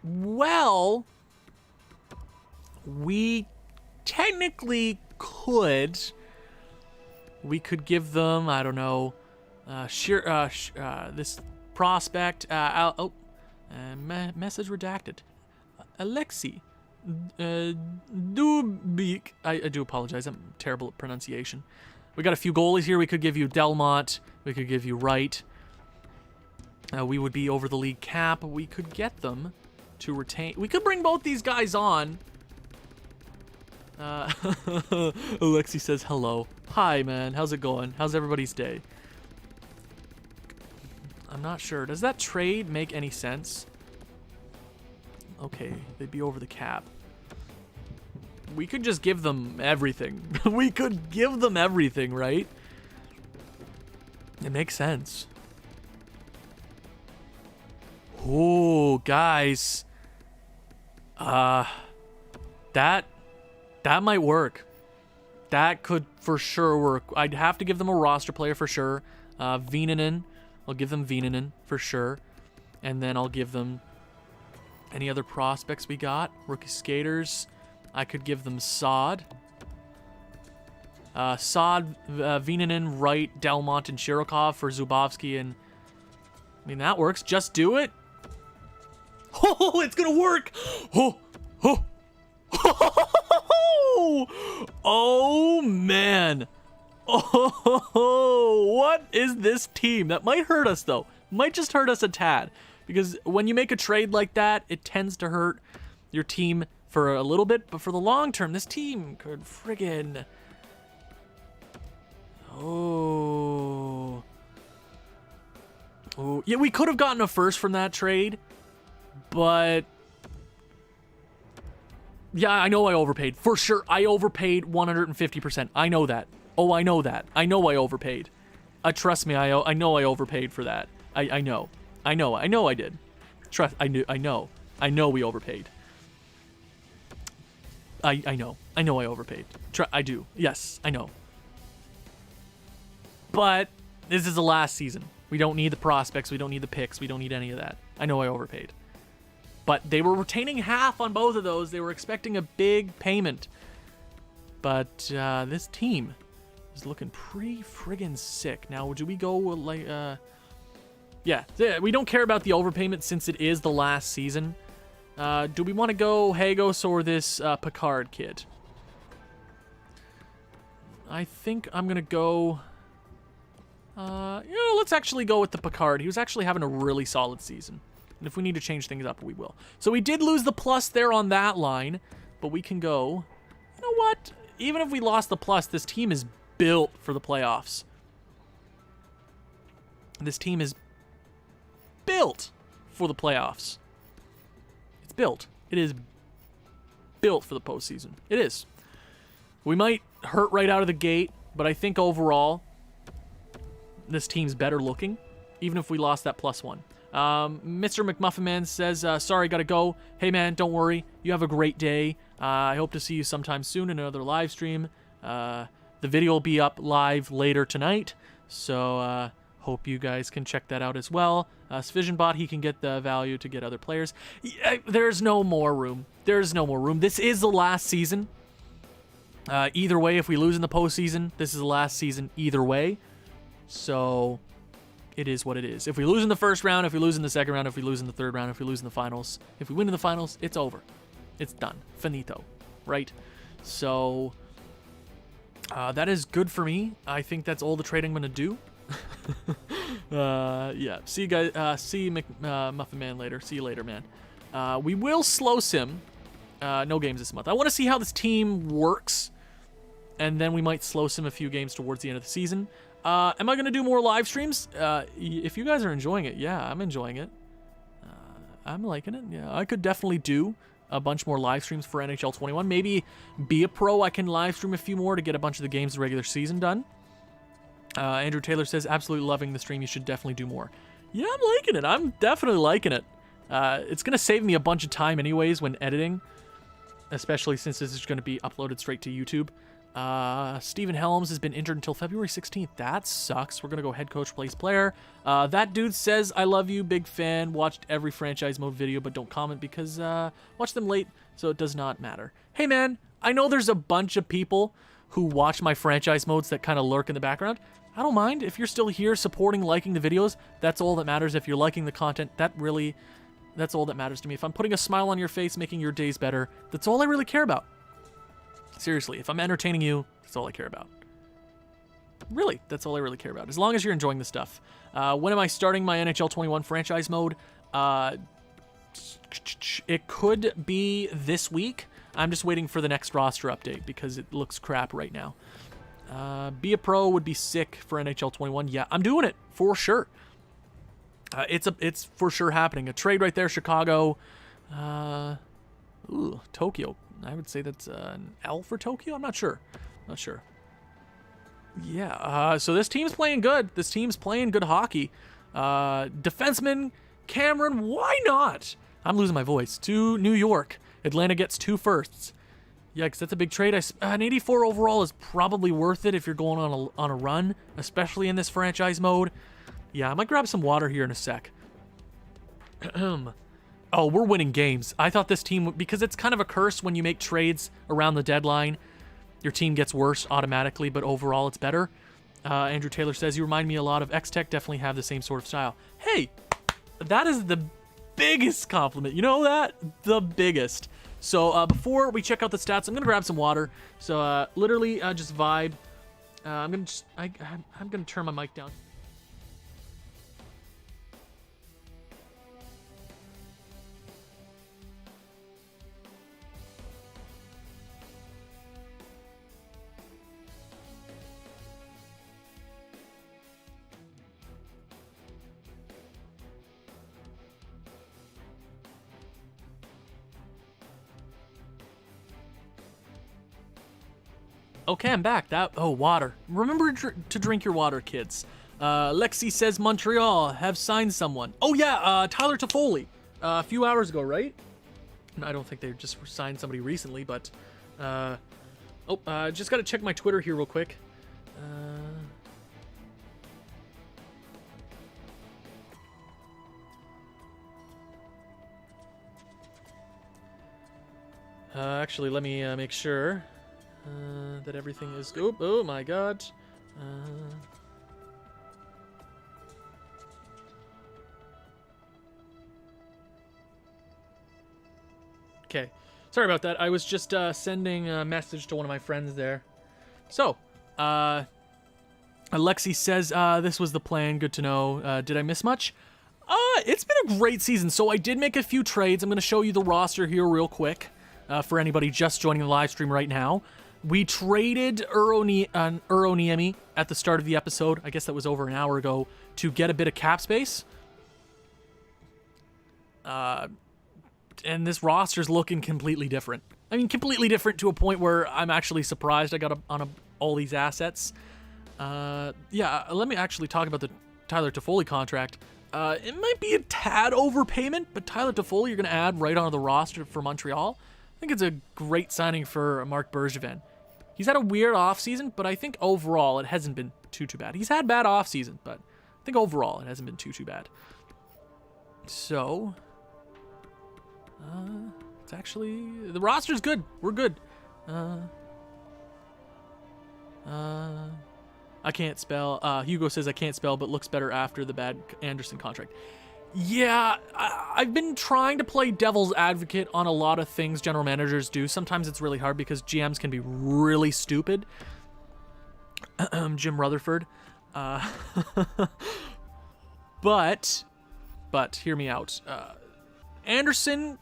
Well, we technically could. We could give them, I don't know, this prospect. Message redacted. Alexei Dubik. I do apologize. I'm terrible at pronunciation. We got a few goalies here. We could give you Delmont. We could give you Wright. We would be over the league cap. We could get them to retain. We could bring both these guys on. Alexi says hello. Hi, man. How's it going? How's everybody's day? I'm not sure. Does that trade make any sense? Okay, they'd be over the cap. We could just give them everything. We could give them everything, right? It makes sense. Oh, guys. That might work. That could for sure work. I'd have to give them a roster player for sure. Veenanen. I'll give them Veenanen for sure. And then I'll give them any other prospects we got. Rookie skaters. I could give them Sod. Sod, Veenanen, Wright, Delmont, and Shirokov for Zubovsky. And I mean, that works. Just do it. Oh, it's going to work. Oh, oh. Oh, man. Oh, what is this team? That might hurt us, though. Might just hurt us a tad. Because when you make a trade like that, it tends to hurt your team for a little bit. But for the long term, this team could friggin'... Oh. Oh. Yeah, we could have gotten a first from that trade. But... yeah, I know I overpaid. For sure, I overpaid 150%. I know that. Oh, I know that. I know I overpaid. Trust me, I know I overpaid for that. I know. I know I did. Trust, I know. I know we overpaid. I know. I know I overpaid. I do. Yes, I know. But this is the last season. We don't need the prospects. We don't need the picks. We don't need any of that. I know I overpaid. But they were retaining half on both of those. They were expecting a big payment. But this team is looking pretty friggin' sick. Now, do we go like... yeah, we don't care about the overpayment since it is the last season. Do we want to go Hagos or this Picard kid? I think I'm going to go... let's actually go with the Picard. He was actually having a really solid season. And if we need to change things up, we will. So we did lose the plus there on that line, but we can go... You know what? Even if we lost the plus, this team is built for the playoffs. This team is built for the playoffs. It's built. It is built for the postseason. It is. We might hurt right out of the gate, but I think overall, this team's better looking, even if we lost that +1. Mr. McMuffin Man says, sorry, gotta go. Hey, man, don't worry. You have a great day. I hope to see you sometime soon in another live stream. The video will be up live later tonight, so hope you guys can check that out as well. Svisionbot, he can get the value to get other players. There's no more room. There's no more room. This is the last season. Either way, if we lose in the postseason, this is the last season either way. So it is what it is. If we lose in the first round, if we lose in the second round, if we lose in the third round, if we lose in the finals, if we win in the finals, it's over. It's done. Finito. Right? So that is good for me. I think that's all the trading I'm going to do. Yeah. See you guys. See Muffin Man later. See you later, man. We will slow sim. No games this month. I want to see how this team works, and then we might slow sim a few games towards the end of the season. Am I going to do more live streams? If you guys are enjoying it, yeah, I'm enjoying it. I'm liking it. Yeah, I could definitely do a bunch more live streams for NHL 21. Maybe be a pro. I can live stream a few more to get a bunch of the games of the regular season done. Andrew Taylor says, absolutely loving the stream. You should definitely do more. Yeah, I'm liking it. I'm definitely liking it. It's going to save me a bunch of time anyways when editing, especially since this is going to be uploaded straight to YouTube. Stephen Helms has been injured until February 16th. That sucks. We're going to go head coach, place player. That dude says, I love you, big fan. Watched every franchise mode video, but don't comment because watch them late, so it does not matter. Hey, man, I know there's a bunch of people who watch my franchise modes that kind of lurk in the background. I don't mind. If you're still here supporting, liking the videos, that's all that matters. If you're liking the content, that's all that matters to me. If I'm putting a smile on your face, making your days better, that's all I really care about. Seriously, if I'm entertaining you, that's all I care about. Really, that's all I really care about. As long as you're enjoying the stuff. When am I starting my NHL 21 franchise mode? It could be this week. I'm just waiting for the next roster update because it looks crap right now. Be a pro would be sick for NHL 21. Yeah, I'm doing it for sure. It's for sure happening. A trade right there, Chicago. Tokyo. I would say that's an L for Tokyo. I'm not sure. Not sure. Yeah. So this team's playing good. This team's playing good hockey. Defenseman Cameron. Why not? I'm losing my voice. To New York. Atlanta gets 2 firsts. Yikes, that's a big trade. An 84 overall is probably worth it if you're going on a run, especially in this franchise mode. Yeah, I might grab some water here in a sec. Oh, we're winning games. I thought this team, because it's kind of a curse when you make trades around the deadline, your team gets worse automatically, but overall it's better. Andrew Taylor says, you remind me a lot of X-Tech, definitely have the same sort of style. Hey, that is the biggest compliment. You know that? The biggest. So before we check out the stats, I'm gonna grab some water. So literally just vibe. I'm gonna turn my mic down. Okay, I'm back. Water. Remember to drink your water, kids. Lexi says Montreal have signed someone. Oh yeah, Tyler Toffoli. A few hours ago, right? I don't think they just signed somebody recently, but just gotta check my Twitter here real quick. Actually, let me make sure. That everything is... Oh my god. Okay. Sorry about that. I was just sending a message to one of my friends there. So, Alexi says, this was the plan. Good to know. Did I miss much? It's been a great season. So I did make a few trades. I'm going to show you the roster here real quick for anybody just joining the live stream right now. We traded Uroniemi at the start of the episode. I guess that was over an hour ago to get a bit of cap space. And this roster's looking completely different. I mean, completely different to a point where I'm actually surprised I got all these assets. Yeah, let me actually talk about the Tyler Toffoli contract. It might be a tad overpayment, but Tyler Toffoli you're going to add right onto the roster for Montreal. I think it's a great signing for Marc Bergevin. He's had a weird offseason, but I think overall it hasn't been too bad. He's had bad offseason, but I think overall it hasn't been too bad. So, it's actually, the roster's good. We're good. I can't spell. Hugo says I can't spell, but looks better after the bad Anderson contract. Yeah, I've been trying to play devil's advocate on a lot of things general managers do. Sometimes it's really hard because GMs can be really stupid. Jim Rutherford. But hear me out. Anderson,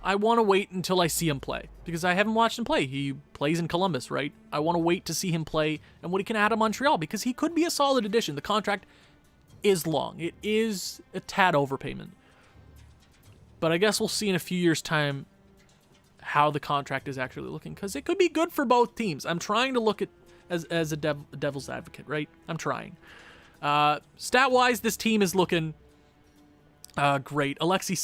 I want to wait until I see him play because I haven't watched him play. He plays in Columbus, right? I want to wait to see him play and what he can add to Montreal because he could be a solid addition. The contract is long. It is a tad overpayment. But I guess we'll see in a few years' time how the contract is actually looking because it could be good for both teams. I'm trying to look at as a devil's advocate, right? I'm trying. Stat-wise, this team is looking great. Alexei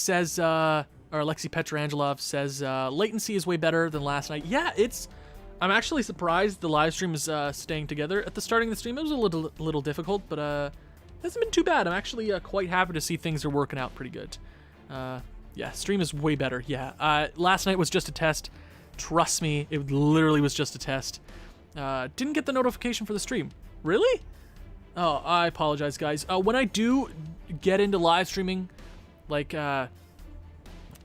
Petrangelov says latency is way better than last night. Yeah, I'm actually surprised the live stream is staying together. At the starting of the stream, it was a little difficult, but it hasn't been too bad. I'm actually quite happy to see things are working out pretty good. Yeah, stream is way better. Yeah, last night was just a test. Trust me, it literally was just a test. Didn't get the notification for the stream. Really? Oh, I apologize, guys. When I do get into live streaming, like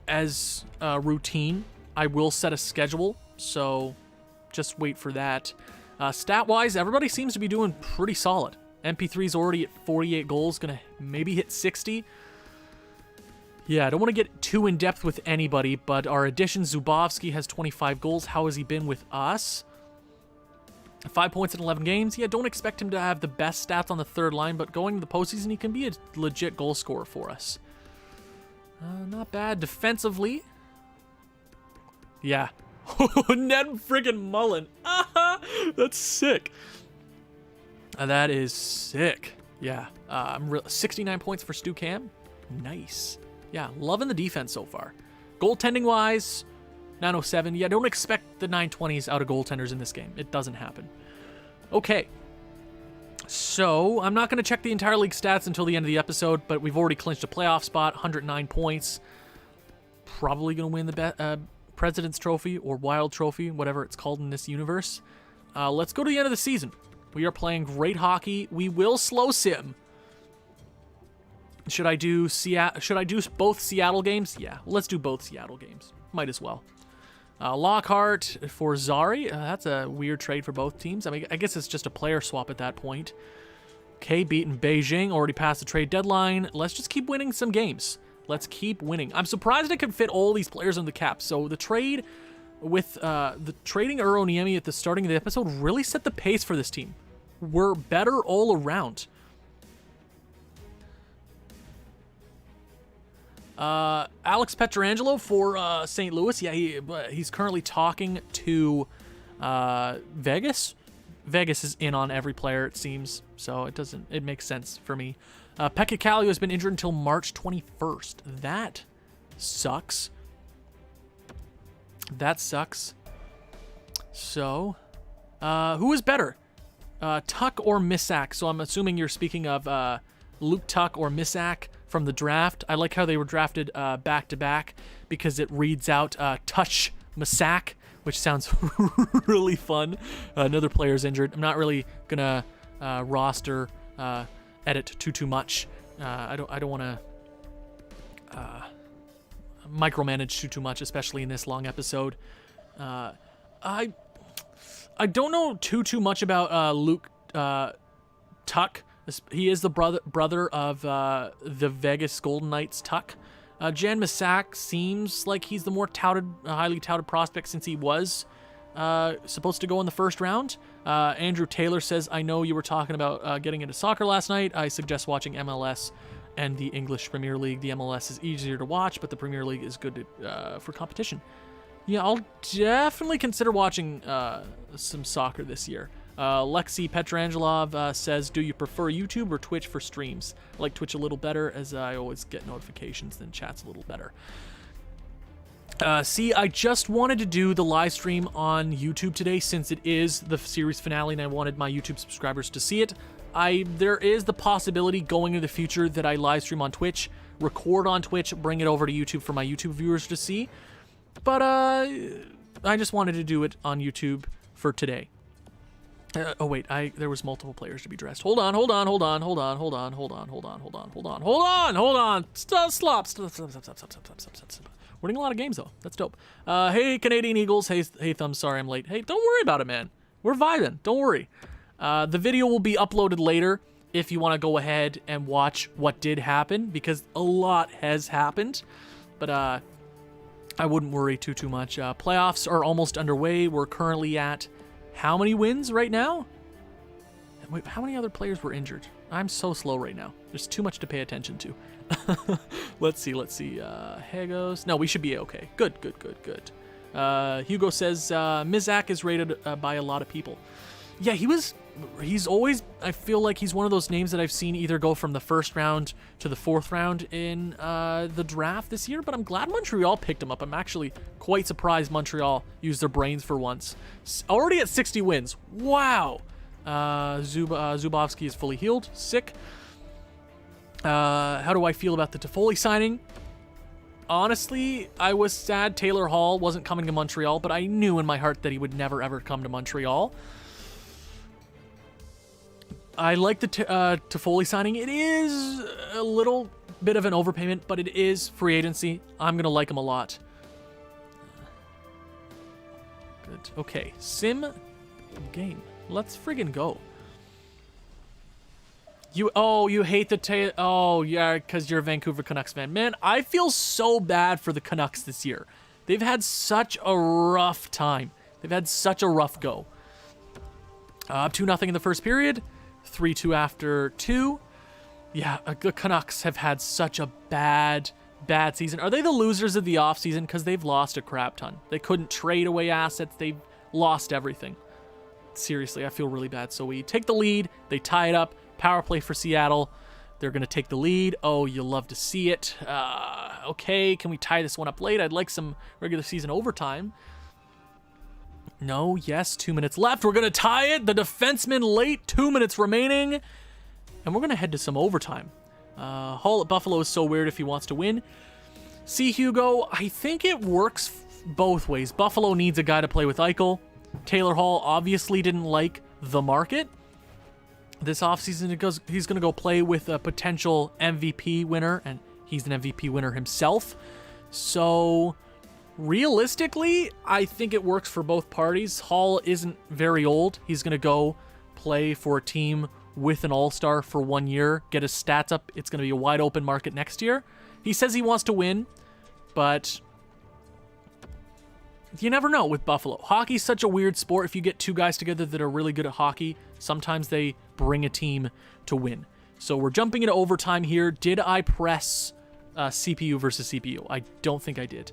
as a routine, I will set a schedule, so just wait for that. Stat-wise, everybody seems to be doing pretty solid. MP3's already at 48 goals, gonna maybe hit 60. Yeah, I don't want to get too in-depth with anybody, but our addition, Zubovsky, has 25 goals. How has he been with us? 5 points in 11 games. Yeah, don't expect him to have the best stats on the third line, but going to the postseason, he can be a legit goal scorer for us. Not bad. Defensively. Yeah. Ned friggin' Mullen. That's sick. That is sick. Yeah. 69 points for Stu Cam. Nice. Yeah, loving the defense so far. Goaltending-wise, 907. Yeah, don't expect the 920s out of goaltenders in this game. It doesn't happen. Okay. So, I'm not going to check the entire league stats until the end of the episode, but we've already clinched a playoff spot, 109 points. Probably going to win the President's Trophy or Wild Trophy, whatever it's called in this universe. Let's go to the end of the season. We are playing great hockey. We will slow sim. Should I do both Seattle games? Yeah, let's do both Seattle games. Might as well. Lockhart for Zari. That's a weird trade for both teams. I mean, I guess it's just a player swap at that point. Okay, beaten Beijing. Already passed the trade deadline. Let's just keep winning some games. Let's keep winning. I'm surprised I could fit all these players on the cap. So the trade with the trading Uroniemi at the starting of the episode really set the pace for this team. We're better all around. Alex Pietrangelo for St. Louis. Yeah, he's currently talking to Vegas. Vegas is in on every player, it seems, so it makes sense for me. Pekka Kallio has been injured until March 21st. That sucks. That sucks. So, who is better? Tuck or Misak? So I'm assuming you're speaking of Luke Tuck or Misak from the draft. I like how they were drafted back-to-back because it reads out Touch Misak, which sounds really fun. Another player's injured. I'm not really going to roster edit too much. I don't want to micromanage too much, especially in this long episode. I don't know too much about Luke Tuck. He is the brother of the Vegas Golden Knights Tuck. Jan Misak seems like he's the more highly touted prospect since he was supposed to go in the first round. Andrew Taylor says, I know you were talking about getting into soccer last night. I suggest watching MLS and the English Premier League. The MLS is easier to watch, but the Premier League is good for competition. Yeah, I'll definitely consider watching some soccer this year. Lexi Petrangelov says, do you prefer YouTube or Twitch for streams? I like Twitch a little better, as I always get notifications, then chat's a little better. See, I just wanted to do the live stream on YouTube today since it is the series finale and I wanted my YouTube subscribers to see it. There is the possibility going into the future that I live stream on Twitch, record on Twitch, bring it over to YouTube for my YouTube viewers to see. But I just wanted to do it on YouTube for today. Oh wait, there was multiple players to be dressed. Hold on. Stop. Winning a lot of games though. That's dope. Hey Canadian Eagles. Hey Thumbs. Sorry I'm late. Hey, don't worry about it, man. We're vibing. Don't worry. The video will be uploaded later if you want to go ahead and watch what did happen, because a lot has happened. But I wouldn't worry too much. Playoffs are almost underway. We're currently at how many wins right now? Wait, how many other players were injured? I'm so slow right now. There's too much to pay attention to. Let's see. Hagos. No, we should be okay. Good. Hugo says, Mizak is rated by a lot of people. Yeah, he's always, I feel like he's one of those names that I've seen either go from the first round to the fourth round in the draft this year, but I'm glad Montreal picked him up. I'm actually quite surprised Montreal used their brains for once. Already at 60 wins. Wow. Zubovsky is fully healed. Sick. How do I feel about the Toffoli signing? Honestly, I was sad Taylor Hall wasn't coming to Montreal, but I knew in my heart that he would never ever come to Montreal. I like the Toffoli signing. It is a little bit of an overpayment, but it is free agency. I'm going to like him a lot. Good. Okay. Sim game. Let's friggin' go. You hate the oh, yeah, because you're a Vancouver Canucks fan. Man, I feel so bad for the Canucks this year. They've had such a rough time. They've had such a rough go. Up 2-0 in the first period. 3-2 after 2. Yeah, the Canucks have had such a bad season. Are they the losers of the offseason? Because they've lost a crap ton. They couldn't trade away assets. They've lost everything. Seriously, I feel really bad. So we take the lead. They tie it up. Power play for Seattle. They're going to take the lead. Oh, you'll love to see it. Okay, can we tie this one up late? I'd like some regular season overtime. No, yes, 2 minutes left. We're going to tie it. The defenseman late, 2 minutes remaining. And we're going to head to some overtime. Hall at Buffalo is so weird if he wants to win. See, Hugo, I think it works both ways. Buffalo needs a guy to play with Eichel. Taylor Hall obviously didn't like the market. This offseason, he's going to go play with a potential MVP winner, and he's an MVP winner himself. So realistically, I think it works for both parties. Hall isn't very old. He's going to go play for a team with an all-star for 1 year, get his stats up. It's going to be a wide open market next year. He says he wants to win, but you never know with Buffalo. Hockey's such a weird sport. If you get two guys together that are really good at hockey, sometimes they bring a team to win. So we're jumping into overtime here. Did I press CPU versus CPU? I don't think I did.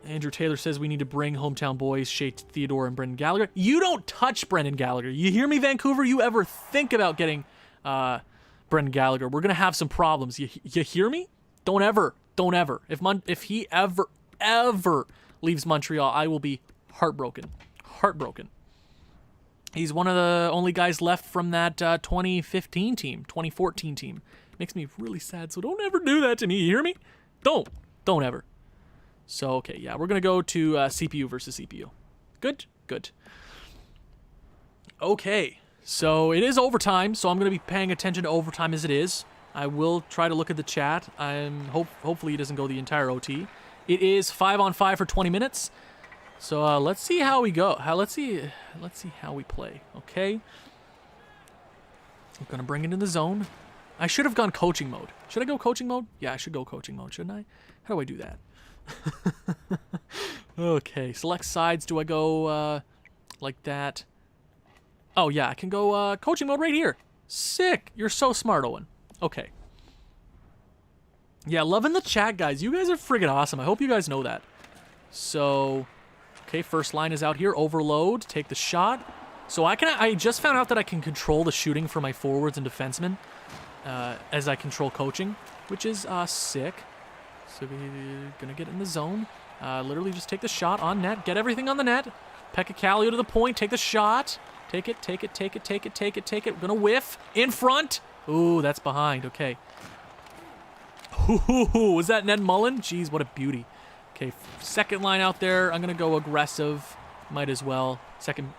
Andrew Taylor says we need to bring hometown boys, Shea Theodore and Brendan Gallagher. You don't touch Brendan Gallagher. You hear me, Vancouver? You ever think about getting Brendan Gallagher? We're going to have some problems. You hear me? Don't ever. If he ever leaves Montreal, I will be heartbroken. He's one of the only guys left from that 2014 team. Makes me really sad, so don't ever do that to me. You hear me? Don't ever. So, okay, yeah, we're going to go to CPU versus CPU. Good. Okay, so it is overtime, so I'm going to be paying attention to overtime as it is. I will try to look at the chat. Hopefully it doesn't go the entire OT. It is 5-on-5 for 20 minutes. So let's see how we go. Let's see how we play. Okay. I'm gonna bring it in the zone. I should have gone coaching mode. Should I go coaching mode? Yeah, I should go coaching mode, shouldn't I? How do I do that? Okay, select sides. Do I go like that? Oh, yeah, I can go coaching mode right here. Sick. You're so smart, Owen. Okay. Yeah, loving the chat, guys. You guys are friggin' awesome. I hope you guys know that. So, okay, first line is out here. Overload. Take the shot. So I just found out that I can control the shooting for my forwards and defensemen as I control coaching, which is sick. So we're gonna get in the zone. Literally just take the shot on net. Get everything on the net. Pekka Kallio to the point. Take the shot. Take it, take it, take it, take it, take it, take it. We're gonna whiff. In front. Ooh, that's behind. Okay. Ooh, was that Ned Mullen? Jeez, what a beauty. Okay, second line out there. I'm gonna go aggressive. Might as well. Second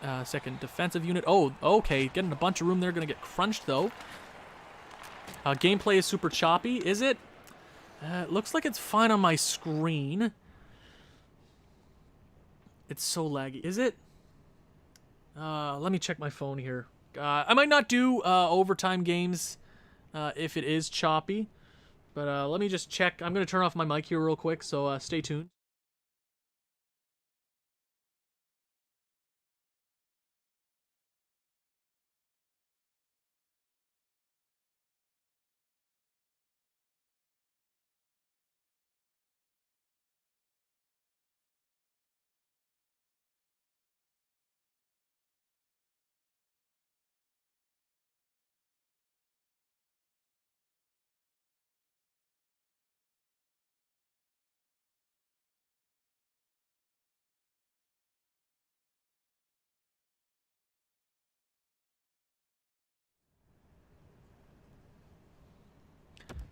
defensive unit. Oh, okay. Getting a bunch of room there. Gonna get crunched though. Gameplay is super choppy. Is it? It looks like it's fine on my screen. It's so laggy. Is it? Let me check my phone here. I might not do overtime games if it is choppy. But let me just check. I'm going to turn off my mic here real quick, so stay tuned.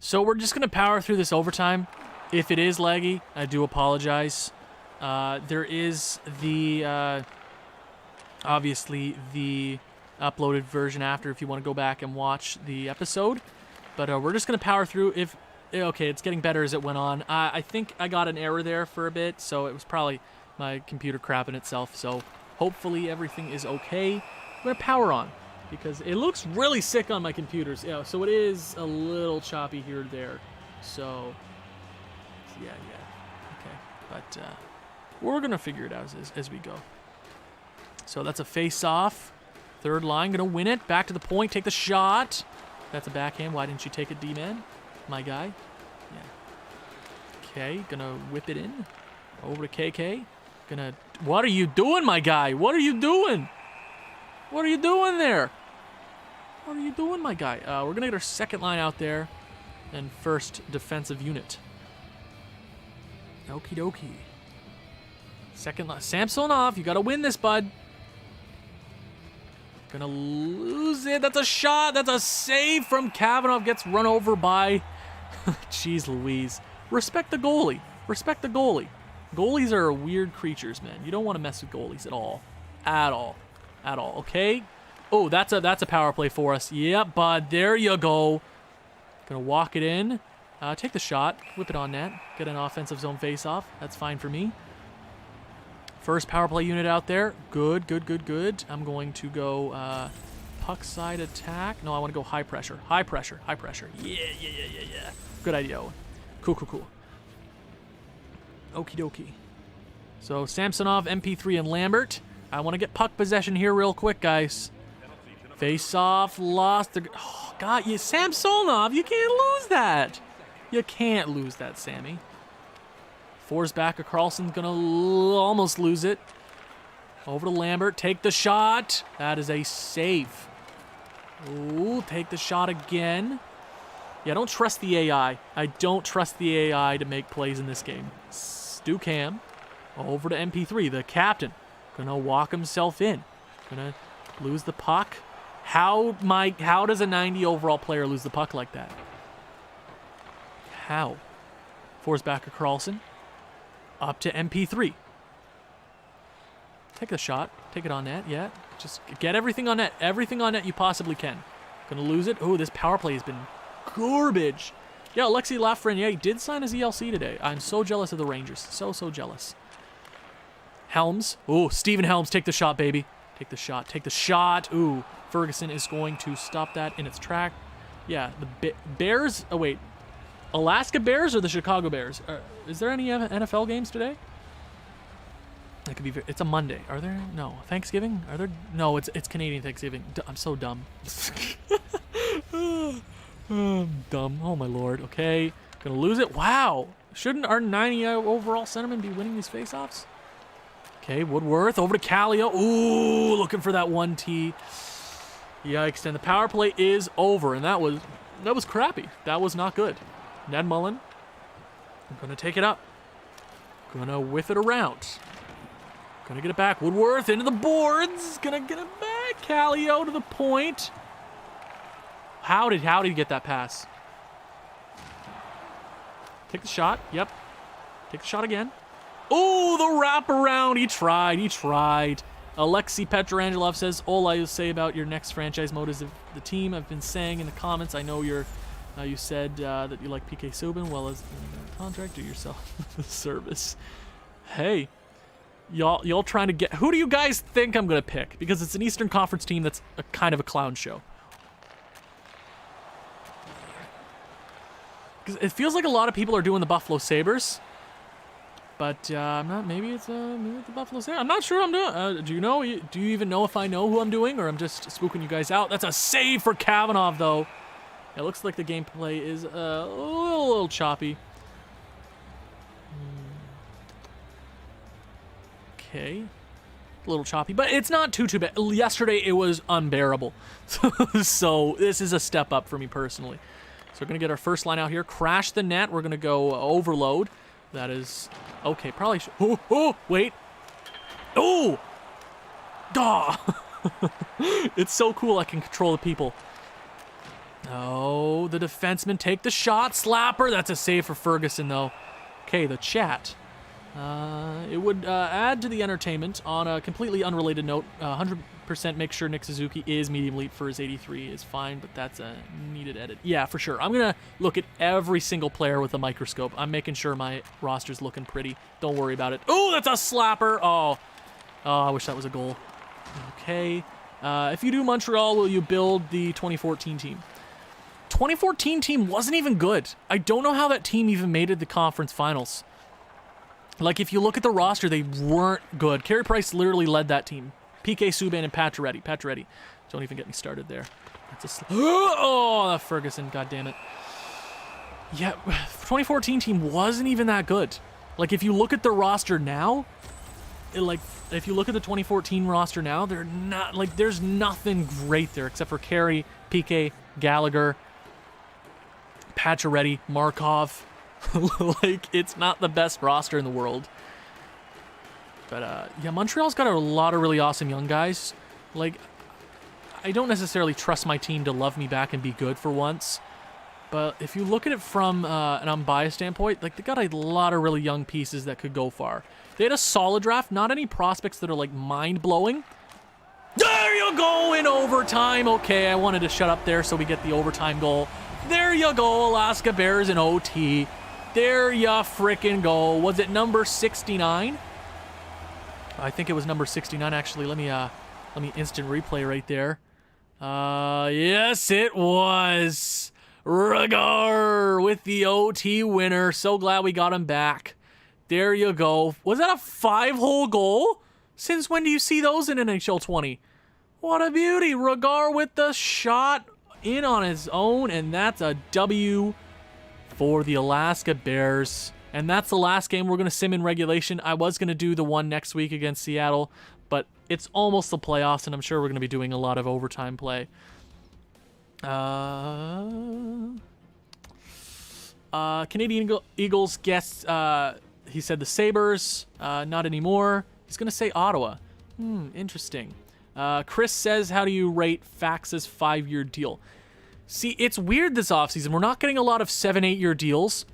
So we're just going to power through this overtime. If it is laggy, I do apologize. There is the, obviously, the uploaded version after if you want to go back and watch the episode. But we're just going to power through. Okay, it's getting better as it went on. I think I got an error there for a bit, so it was probably my computer crapping itself. So hopefully everything is okay. I'm going to power on, because it looks really sick on my computers. Yeah, so it is a little choppy here or there. So, yeah. Okay, but we're going to figure it out as we go. So that's a face-off. Third line, going to win it. Back to the point, take the shot. That's a backhand. Why didn't you take it, D-man? My guy. Yeah. Okay, going to whip it in. Over to KK. Gonna... What are you doing, my guy? What are you doing? What are you doing there? What are you doing, my guy? We're going to get our second line out there and first defensive unit. Okie dokie. Second line. Samsonov, you got to win this, bud. Gonna lose it. That's a shot. That's a save from Kavanagh. Gets run over by... Jeez Louise. Respect the goalie. Respect the goalie. Goalies are weird creatures, man. You don't want to mess with goalies at all. At all. At all. Okay? Oh, that's a power play for us. Yep, bud. There you go. Gonna walk it in. Take the shot. Whip it on net. Get an offensive zone face-off. That's fine for me. First power play unit out there. Good, good, good, good. I'm going to go puck side attack. No, I want to go high pressure. High pressure. High pressure. Yeah. Good idea, Owen. Cool. Okie dokie. So Samsonov, MP3, and Lambert. I want to get puck possession here real quick, guys. Face off, lost. Oh, God, Samsonov, you can't lose that. You can't lose that, Sammy. Four's back. Carlson's going to almost lose it. Over to Lambert. Take the shot. That is a save. Ooh, take the shot again. Yeah, don't trust the AI. I don't trust the AI to make plays in this game. Stu Cam. Over to MP3, the captain. Gonna walk himself in. Gonna lose the puck. How does a 90 overall player lose the puck like that? How? Forsbacker Carlson. Up to MP3. Take the shot. Take it on net. Yeah. Just get everything on net. Everything on net you possibly can. Gonna lose it. Oh, this power play has been garbage. Yeah, Alexei Lafreniere he did sign his ELC today. I'm so jealous of the Rangers. So jealous. Helms. Oh, Steven Helms. Take the shot, baby. Take the shot. Take the shot. Ooh, Ferguson is going to stop that in its track. Yeah, the Bears. Oh, wait. Alaska Bears or the Chicago Bears? Is there any NFL games today? That could be. It's a Monday. Are there? No. Thanksgiving? Are there? No. It's Canadian Thanksgiving. I'm so dumb. I'm dumb. Oh my lord. Okay. Gonna lose it. Wow. Shouldn't our 90 overall centerman be winning these faceoffs? Okay. Woodworth over to Kallio. Ooh, looking for that 1T. Yikes! And the power play is over, and that was crappy. That was not good. Ned Mullen. I'm gonna take it up. Gonna whiff it around. Gonna get it back. Woodworth into the boards. Gonna get it back. Kallio to the point. How did he get that pass? Take the shot. Yep. Take the shot again. Oh, the wraparound. He tried. Alexei Petrangelov says, all I say about your next franchise mode is the team. I've been saying in the comments, I know you said that you like PK Subban well as the contract. Do yourself the service. Hey. Y'all trying to get... Who do you guys think I'm going to pick? Because it's an Eastern Conference team that's a kind of a clown show. Because it feels like a lot of people are doing the Buffalo Sabres. But I'm not... Maybe it's the Buffalo Sabres. I'm not sure I'm doing... do you know? Do you even know if I know who I'm doing? Or I'm just spooking you guys out? That's a save for Kavanagh, though. It looks like the gameplay is a little choppy. Okay. A little choppy, but it's not too bad. Yesterday, it was unbearable. So this is a step up for me personally. So we're going to get our first line out here. Crash the net. We're going to go overload. That is... Okay, probably... Oh, wait. Oh! Duh! It's so cool I can control the people. Oh, the defenseman take the shot. Slapper. That's a save for Ferguson, though. Okay, the chat. It would add to the entertainment. On a completely unrelated note, 100% make sure Nick Suzuki is medium elite for his 83 is fine, but that's a needed edit. Yeah, for sure. I'm going to look at every single player with a microscope. I'm making sure my roster's looking pretty. Don't worry about it. Oh, that's a slapper. Oh, I wish that was a goal. Okay. If you do Montreal, will you build the 2014 team? 2014 team wasn't even good. I don't know how that team even made it to the conference finals. Like, if you look at the roster, they weren't good. Carey Price literally led that team. PK Subban and Pacioretty. Don't even get me started there. That's a oh, Ferguson, goddammit. Yeah, 2014 team wasn't even that good. Like, if you look at the roster now, if you look at the 2014 roster now, they're not, like, there's nothing great there except for Carey, PK, Gallagher, Pacioretty, Markov. Like, it's not the best roster in the world. But, yeah, Montreal's got a lot of really awesome young guys. Like, I don't necessarily trust my team to love me back and be good for once. But if you look at it from an unbiased standpoint, like, they got a lot of really young pieces that could go far. They had a solid draft, not any prospects that are, like, mind-blowing. There you go in overtime. Okay, I wanted to shut up there so we get the overtime goal. There you go, Alaska Bears in OT. There ya frickin' go. Was it number 69? I think it was number 69, actually. Let me instant replay right there. Yes, it was. Ragar with the OT winner. So glad we got him back. There you go. Was that a 5-hole goal? Since when do you see those in NHL 20? What a beauty. Ragar with the shot in on his own, and that's a W for the Alaska Bears. And that's the last game we're going to sim in regulation. I was going to do the one next week against Seattle, but it's almost the playoffs, and I'm sure we're going to be doing a lot of overtime play. Canadian Eagles guess, he said the Sabres, not anymore. He's going to say Ottawa. Interesting. Chris says, how do you rate Fax's 5-year deal? See, it's weird this offseason. We're not getting a lot of 7-8-year deals,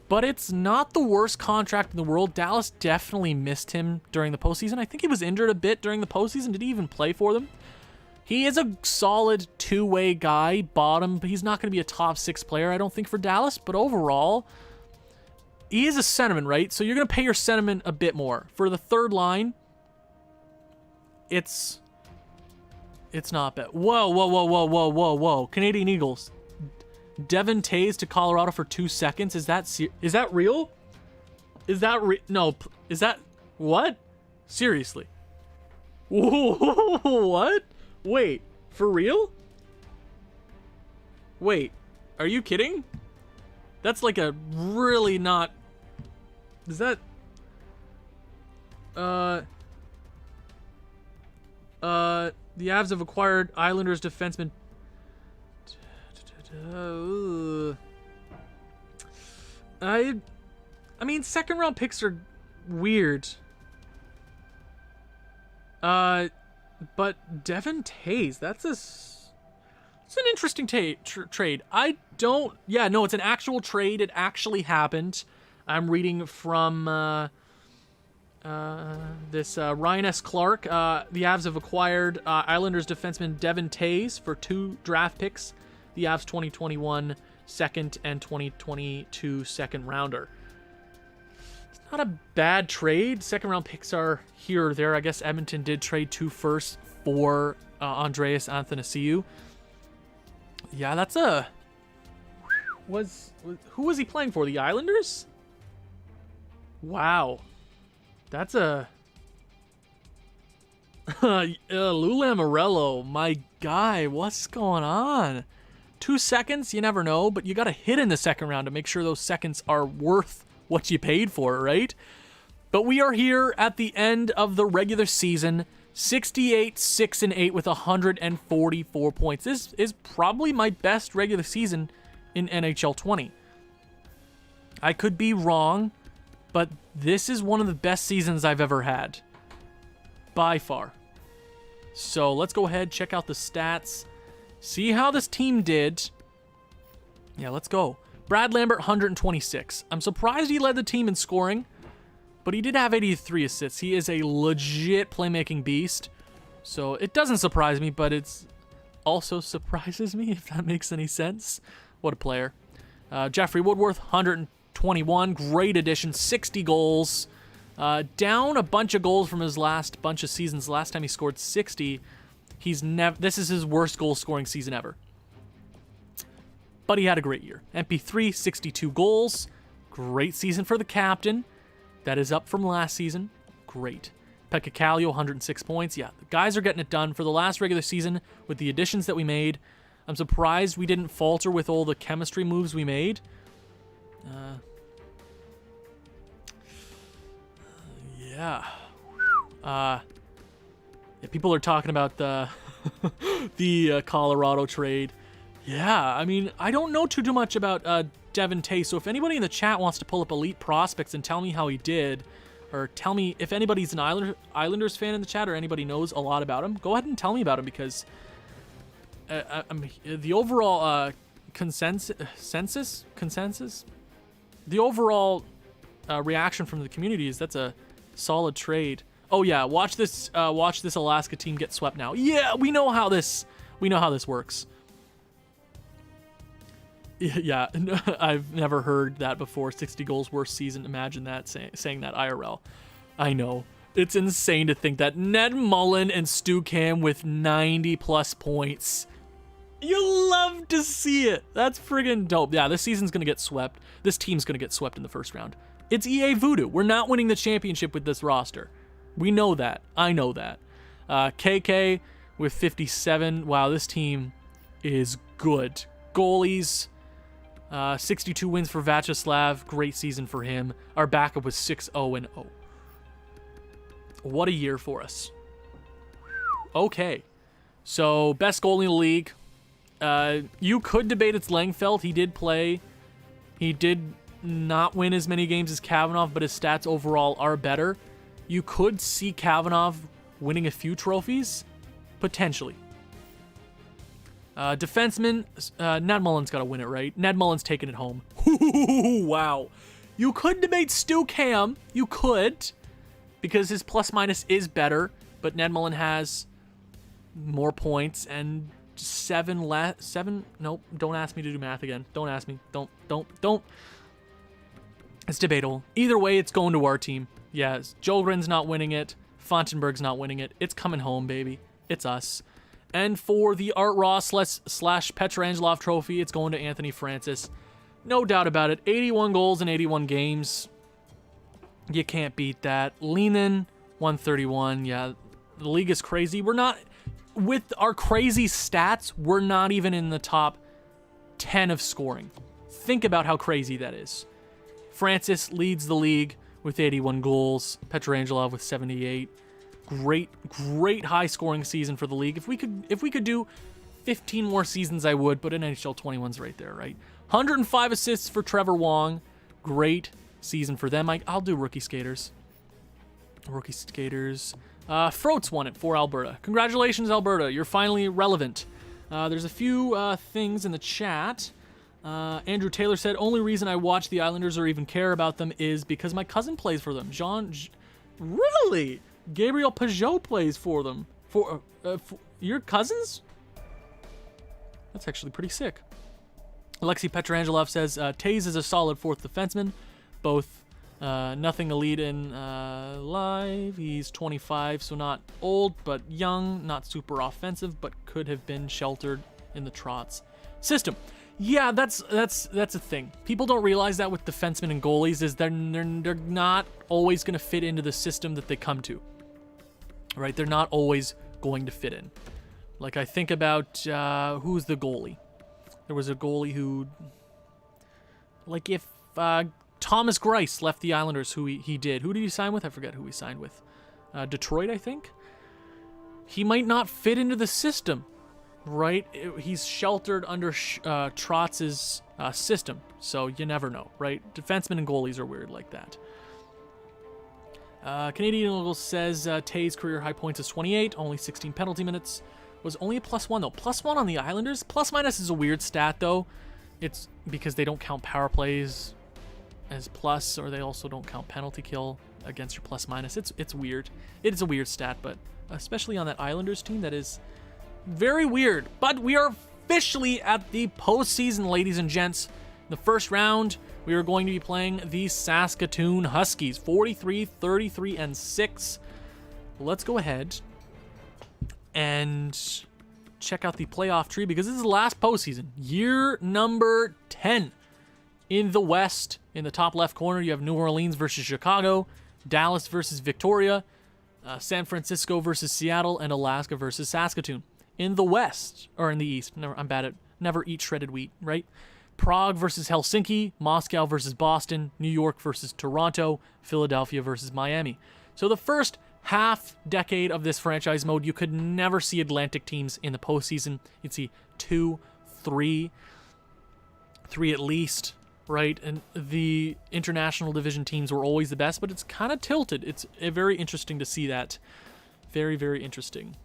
but it's not the worst contract in the world. Dallas definitely missed him during the postseason. I think he was injured a bit during the postseason. Did he even play for them? He is a solid two-way guy, bottom, but he's not going to be a top 6 player, I don't think, for Dallas. But overall, he is a centerman, right? So you're going to pay your centerman a bit more. For the third line, it's not bad. Whoa. Canadian Eagles. Devin Tays to Colorado for 2 seconds. Is that real? No. Is that... What? Seriously. What? Wait, for real? Wait, are you kidding? That's like a really not... Is that... The Avs have acquired Islanders defenseman... I mean, second round picks are weird. But Devin Tays, it's an interesting trade. I don't... Yeah, no, it's an actual trade. It actually happened. I'm reading from this Ryan S. Clark. The Avs have acquired Islanders defenseman Devin Tays for 2 draft picks. The Avs 2021 second and 2022 second rounder. It's not a bad trade. Second round picks are here or there. I guess Edmonton did trade 2 firsts for Andreas Athanasiou. Yeah, that's a... Who was he playing for? The Islanders? Wow. That's a... Lou Lamoriello, my guy, what's going on? 2 seconds, you never know, but you got to hit in the second round to make sure those seconds are worth what you paid for, right? But we are here at the end of the regular season, 68-6-8 with 144 points. This is probably my best regular season in NHL 20. I could be wrong, but this is one of the best seasons I've ever had. By far. So let's go ahead, check out the stats. See how this team did. Yeah, let's go. Brad Lambert, 126. I'm surprised he led the team in scoring, but he did have 83 assists. He is a legit playmaking beast. So it doesn't surprise me, but it's also surprises me, if that makes any sense. What a player. Jeffrey Woodworth, 121. Great addition, 60 goals. Down a bunch of goals from his last bunch of seasons. Last time he scored 60. This is his worst goal scoring season ever. But he had a great year. MP3, 62 goals. Great season for the captain. That is up from last season. Great. Pekka Kallio, 106 points. Yeah, the guys are getting it done for the last regular season with the additions that we made. I'm surprised we didn't falter with all the chemistry moves we made. Yeah. Yeah, people are talking about the the Colorado trade. Yeah, I mean, I don't know too much about Devin Tays, so if anybody in the chat wants to pull up Elite Prospects and tell me how he did, or tell me if anybody's an Islanders fan in the chat or anybody knows a lot about him, go ahead and tell me about him, because the overall consensus, the overall reaction from the community is that's a solid trade. Oh yeah, watch this Alaska team get swept now. Yeah, we know how this works. Yeah, I've never heard that before. 60 goals worst season. Imagine that, saying that IRL. I know. It's insane to think that Ned Mullen and Stu Cam with 90 plus points. You love to see it. That's friggin' dope. Yeah, this season's gonna get swept. This team's gonna get swept in the first round. It's EA Voodoo. We're not winning the championship with this roster. We know that. I know that. KK with 57. Wow, this team is good. Goalies, 62 wins for Vyacheslav. Great season for him. Our backup was 6-0-0. What a year for us. Okay. So, best goalie in the league. You could debate it's Langfeld. He did play. He did not win as many games as Kavanagh, but his stats overall are better. You could see Kavanagh winning a few trophies, potentially. Defenseman, Ned Mullen's got to win it, right? Ned Mullen's taking it home. Wow. You could debate Stu Cam. You could, because his plus-minus is better, but Ned Mullen has more points and 7. Nope, don't ask me to do math again. Don't ask me. Don't. It's debatable. Either way, it's going to our team. Yes, Jolgren's not winning it. Fontenberg's not winning it. It's coming home, baby. It's us. And for the Art Ross / Petrangelov trophy, it's going to Anthony Francis. No doubt about it. 81 goals in 81 games. You can't beat that. Leanin, 131. Yeah, the league is crazy. We're not, with our crazy stats, we're not even in the top 10 of scoring. Think about how crazy that is. Francis leads the league with 81 goals. Petrangelov with 78. Great high scoring season for the league. If we could do 15 more seasons, I would, but NHL 21's right there, right? 105 assists for Trevor Wong. Great season for them. I'll do rookie skaters. Rookie skaters. Froats won it for Alberta. Congratulations, Alberta. You're finally relevant. There's a few things in the chat. Andrew Taylor said, only reason I watch the Islanders or even care about them is because my cousin plays for them. Really? Gabriel Pajot plays for them. For your cousins? That's actually pretty sick. Alexei Petrangelov says, Taze is a solid fourth defenseman. Both nothing elite in live. He's 25, so not old, but young. Not super offensive, but could have been sheltered in the Trotz system. Yeah, that's a thing. People don't realize that with defensemen and goalies is they're not always going to fit into the system that they come to. Right? They're not always going to fit in. Like, I think about who's the goalie. There was a goalie who, like, if Thomas Greiss left the Islanders, who he did. Who did he sign with? I forget who he signed with. Detroit, I think. He might not fit into the system. Right? He's sheltered under Trotz's system, so you never know, right? Defensemen and goalies are weird like that. Canadian Eagle says Tay's career high points is 28, only 16 penalty minutes. Was only a +1 though. +1 on the Islanders. Plus minus is a weird stat though. It's because they don't count power plays as plus, or they also don't count penalty kill against your plus minus. It's weird. It is a weird stat, but especially on that Islanders team, that is very weird. But we are officially at the postseason, ladies and gents. In the first round, we are going to be playing the Saskatoon Huskies, 43-33-6. Let's go ahead and check out the playoff tree because this is the last postseason. Year number 10. In the West, in the top left corner, you have New Orleans versus Chicago, Dallas versus Victoria, San Francisco versus Seattle, and Alaska versus Saskatoon. In the West, or in the East, I'm bad at never eat shredded wheat, right? Prague versus Helsinki, Moscow versus Boston, New York versus Toronto, Philadelphia versus Miami. So the first half decade of this franchise mode, you could never see Atlantic teams in the postseason. You'd see 2, 3 at least, right? And the international division teams were always the best, but it's kind of tilted. It's very interesting to see that. Very, very interesting.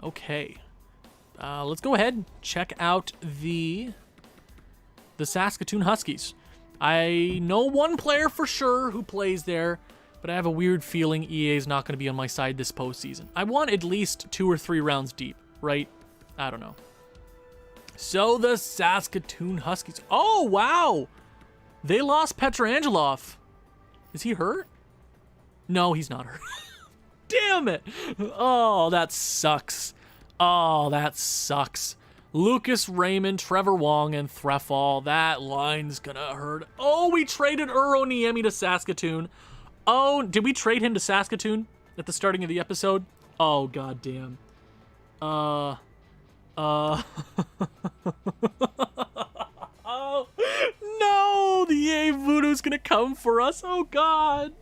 Okay, let's go ahead and check out the Saskatoon Huskies. I know one player for sure who plays there, but I have a weird feeling EA is not going to be on my side this postseason. I want at least 2 or 3 rounds deep, right? I don't know. So the Saskatoon Huskies. Oh, wow! They lost Petrangelov. Is he hurt? No, he's not hurt. Damn it! Oh, that sucks. Oh, that sucks. Lucas Raymond, Trevor Wong, and Threfall. That line's gonna hurt. Oh, we traded Euro Niemi to Saskatoon. Oh, did we trade him to Saskatoon at the starting of the episode? Oh, goddamn. Oh, no! The EA Voodoo's gonna come for us. Oh, God.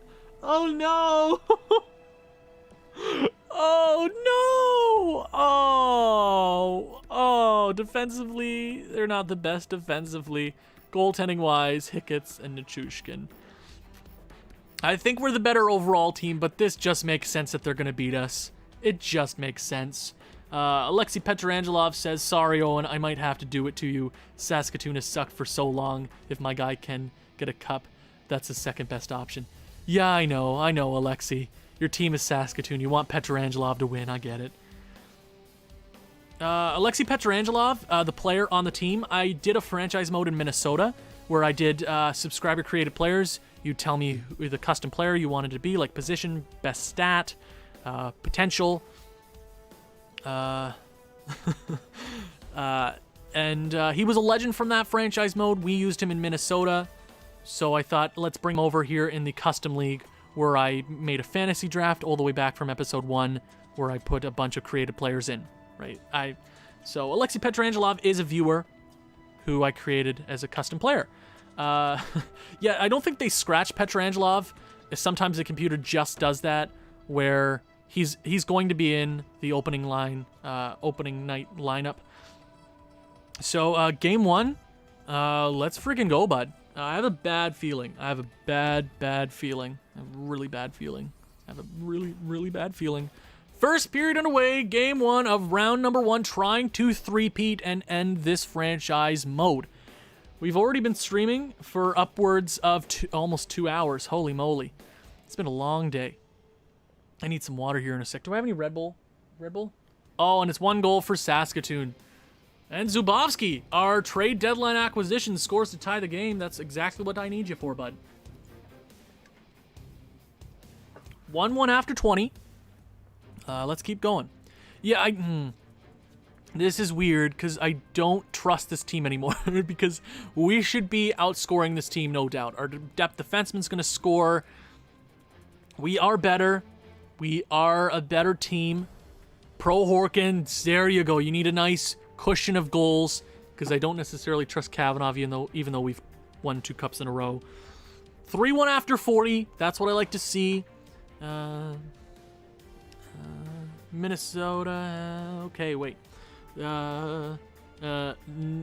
Oh, no. Oh, no! Oh, defensively, they're not the best defensively. Goaltending-wise, Hicketts and Nichushkin. I think we're the better overall team, but this just makes sense that they're going to beat us. It just makes sense. Alexei Petrangelov says, sorry, Owen, I might have to do it to you. Saskatoon has sucked for so long. If my guy can get a cup, that's the second best option. Yeah, I know, Alexei. Your team is Saskatoon. You want Petrangelov to win. I get it. Alexei Petrangelov, the player on the team, I did a franchise mode in Minnesota where I did subscriber-created players. You tell me who the custom player you wanted to be, like position, best stat, potential. And he was a legend from that franchise mode. We used him in Minnesota. So I thought, let's bring him over here in the custom league where I made a fantasy draft all the way back from episode 1 where I put a bunch of creative players in, right? So Alexei Petrangelov is a viewer who I created as a custom player. Yeah, I don't think they scratch Petrangelov. Sometimes the computer just does that, where he's going to be in the opening night lineup. So game 1, let's freaking go, bud. I have a bad feeling. I have a bad feeling. I have a really bad feeling. I have a really bad feeling. First period underway, game 1 of round number 1, trying to three-peat and end this franchise mode. We've already been streaming for upwards of almost 2 hours. Holy moly. It's been a long day. I need some water here in a sec. Do I have any Red Bull? Red Bull? Oh, and it's 1 goal for Saskatoon. And Zubovsky, our trade deadline acquisition, scores to tie the game. That's exactly what I need you for, bud. 1-1 after 20. Let's keep going. Yeah, this is weird because I don't trust this team anymore because we should be outscoring this team, no doubt. Our depth defenseman's going to score. We are better. We are a better team. Pro Horkin, there you go. You need a nice cushion of goals because I don't necessarily trust Kavanagh even though we've won 2 cups in a row. 3-1 after 40. That's what I like to see. Minnesota. Okay, wait.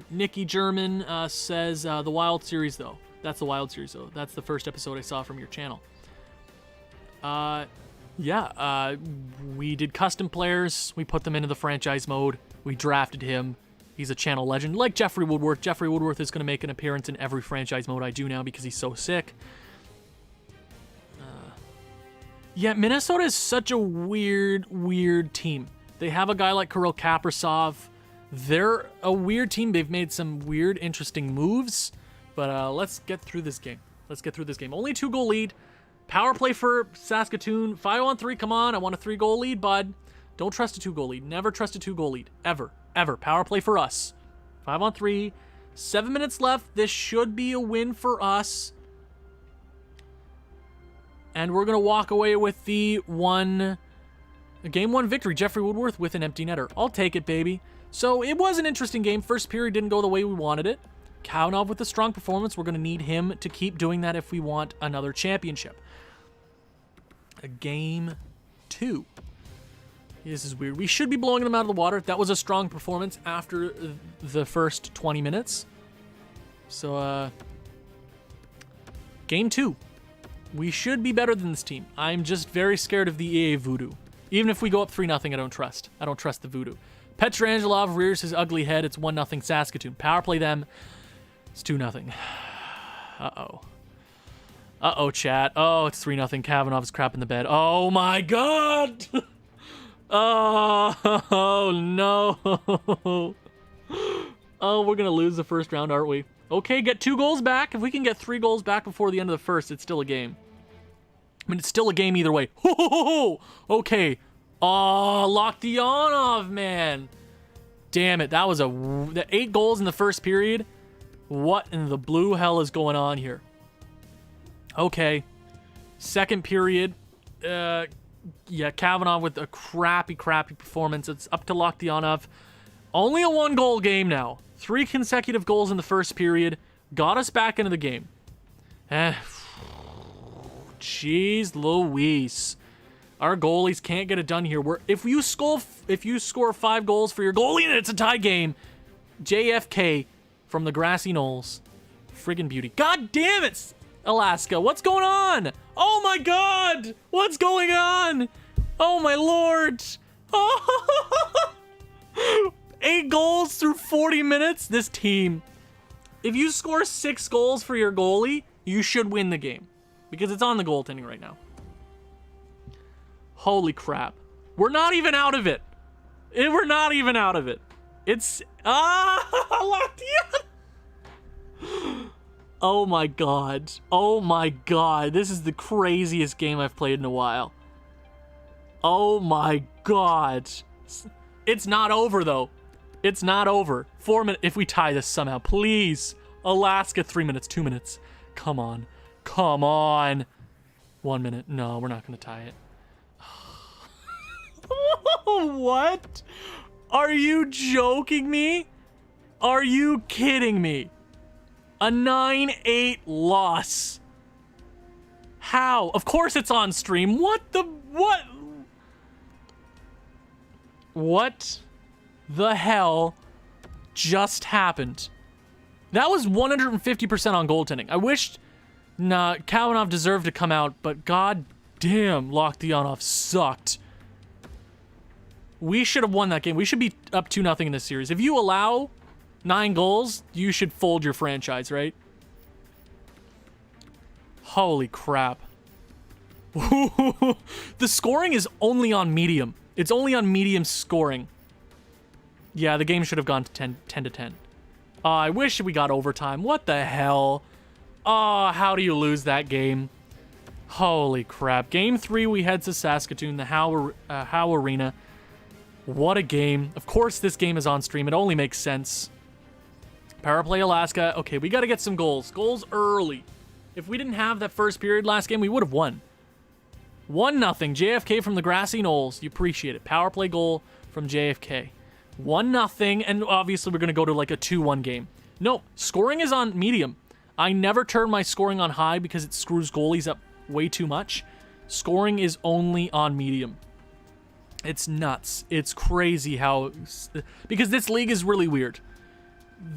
Nikki German says the Wild Series, though. That's the Wild Series, though. That's the first episode I saw from your channel. Yeah, we did custom players. We put them into the franchise mode. We drafted him. He's a channel legend. Like Jeffrey Woodworth. Jeffrey Woodworth is going to make an appearance in every franchise mode I do now because he's so sick. Yeah, Minnesota is such a weird team. They have a guy like Kirill Kaprizov. They're a weird team. They've made some weird, interesting moves. But let's get through this game. Only 2-goal lead. Power play for Saskatoon. 5-on-3, come on. I want a 3-goal lead, bud. Don't trust a 2-goal lead. Never trust a 2-goal lead. Ever. Power play for us. 5-on-3. 7 minutes left. This should be a win for us. And we're going to walk away with the game 1 victory. Jeffrey Woodworth with an empty netter. I'll take it, baby. So it was an interesting game. First period didn't go the way we wanted it. Kavanagh with a strong performance. We're going to need him to keep doing that if we want another championship. Game 2. This is weird. We should be blowing them out of the water. That was a strong performance after the first 20 minutes. So, game 2. We should be better than this team. I'm just very scared of the EA voodoo. Even if we go up 3-0, I don't trust. I don't trust the voodoo. Petrangelov rears his ugly head. It's 1-0 Saskatoon. Power play them. It's 2-0. Uh-oh, chat. Oh, it's 3-0. Kavanagh's crap in the bed. Oh, my God! Oh, no. Oh, we're going to lose the first round, aren't we? Okay, get 2 goals back. If we can get 3 goals back before the end of the first, it's still a game. I mean, it's still a game either way. Okay. Oh, Loktionov, man. Damn it. That was the 8 goals in the first period. What in the blue hell is going on here? Okay. Second period. Yeah, Kavanagh with a crappy performance. It's up to Loktionov. Only a 1-goal game now. 3 consecutive goals in the first period. Got us back into the game. Jeez Louise. Our goalies can't get it done here. If you score 5 goals for your goalie and it's a tie game, JFK from the grassy knolls. Friggin' beauty. God damn it, Alaska. What's going on? Oh my God. What's going on? Oh my Lord. Oh. 8 goals through 40 minutes. This team. If you score 6 goals for your goalie, you should win the game. Because it's on the goaltending right now. Holy crap. We're not even out of it. We're not even out of it. It's... Oh my God. Oh my God. This is the craziest game I've played in a while. Oh my God. It's not over though. It's not over. 4 minutes. If we tie this somehow, please. Alaska, 3 minutes, 2 minutes. come on. Come on. 1 minute. No, we're not going to tie it. What? Are you joking me? Are you kidding me? A 9-8 loss. How? Of course it's on stream. What the... What? What the hell just happened? That was 150% on goaltending. I wished... Nah, Kavanagh deserved to come out, but god damn, Loktionov sucked. We should have won that game. We should be up 2-0 in this series. If you allow 9 goals, you should fold your franchise, right? Holy crap. The scoring is only on medium. It's only on medium scoring. Yeah, the game should have gone to 10 to 10. I wish we got overtime. What the hell? Oh, how do you lose that game? Holy crap. Game 3, we head to Saskatoon, the Howe Arena. What a game. Of course this game is on stream. It only makes sense. Power play Alaska. Okay, we got to get some goals. Goals early. If we didn't have that first period last game, we would have won. 1-0. JFK from the grassy knolls. You appreciate it. Power play goal from JFK. 1-0. And obviously we're going to go to like a 2-1 game. No, scoring is on medium. I never turn my scoring on high because it screws goalies up way too much. Scoring is only on medium. It's nuts. It's crazy how... Because this league is really weird.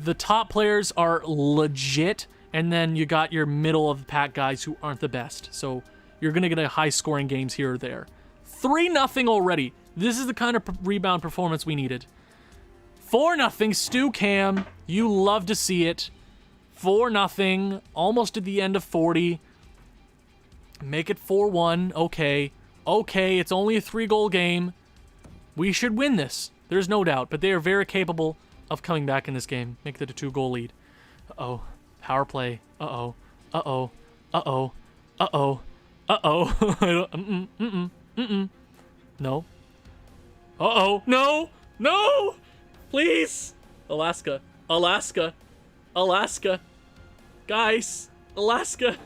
The top players are legit, and then you got your middle of the pack guys who aren't the best. So you're going to get a high-scoring games here or there. 3-0 already. This is the kind of rebound performance we needed. 4-0, Stu Cam. You love to see it. 4-0, almost at the end of 40. Make it 4-1. Okay. Okay, it's only a 3-goal game. We should win this. There's no doubt. But they are very capable of coming back in this game. Make it a 2-goal lead. Uh-oh. Power play. Uh-oh. Uh-oh. Uh-oh. Uh-oh. Uh-oh. No. Uh-oh. No. No! Please! Alaska. Alaska. Alaska. Guys. Alaska.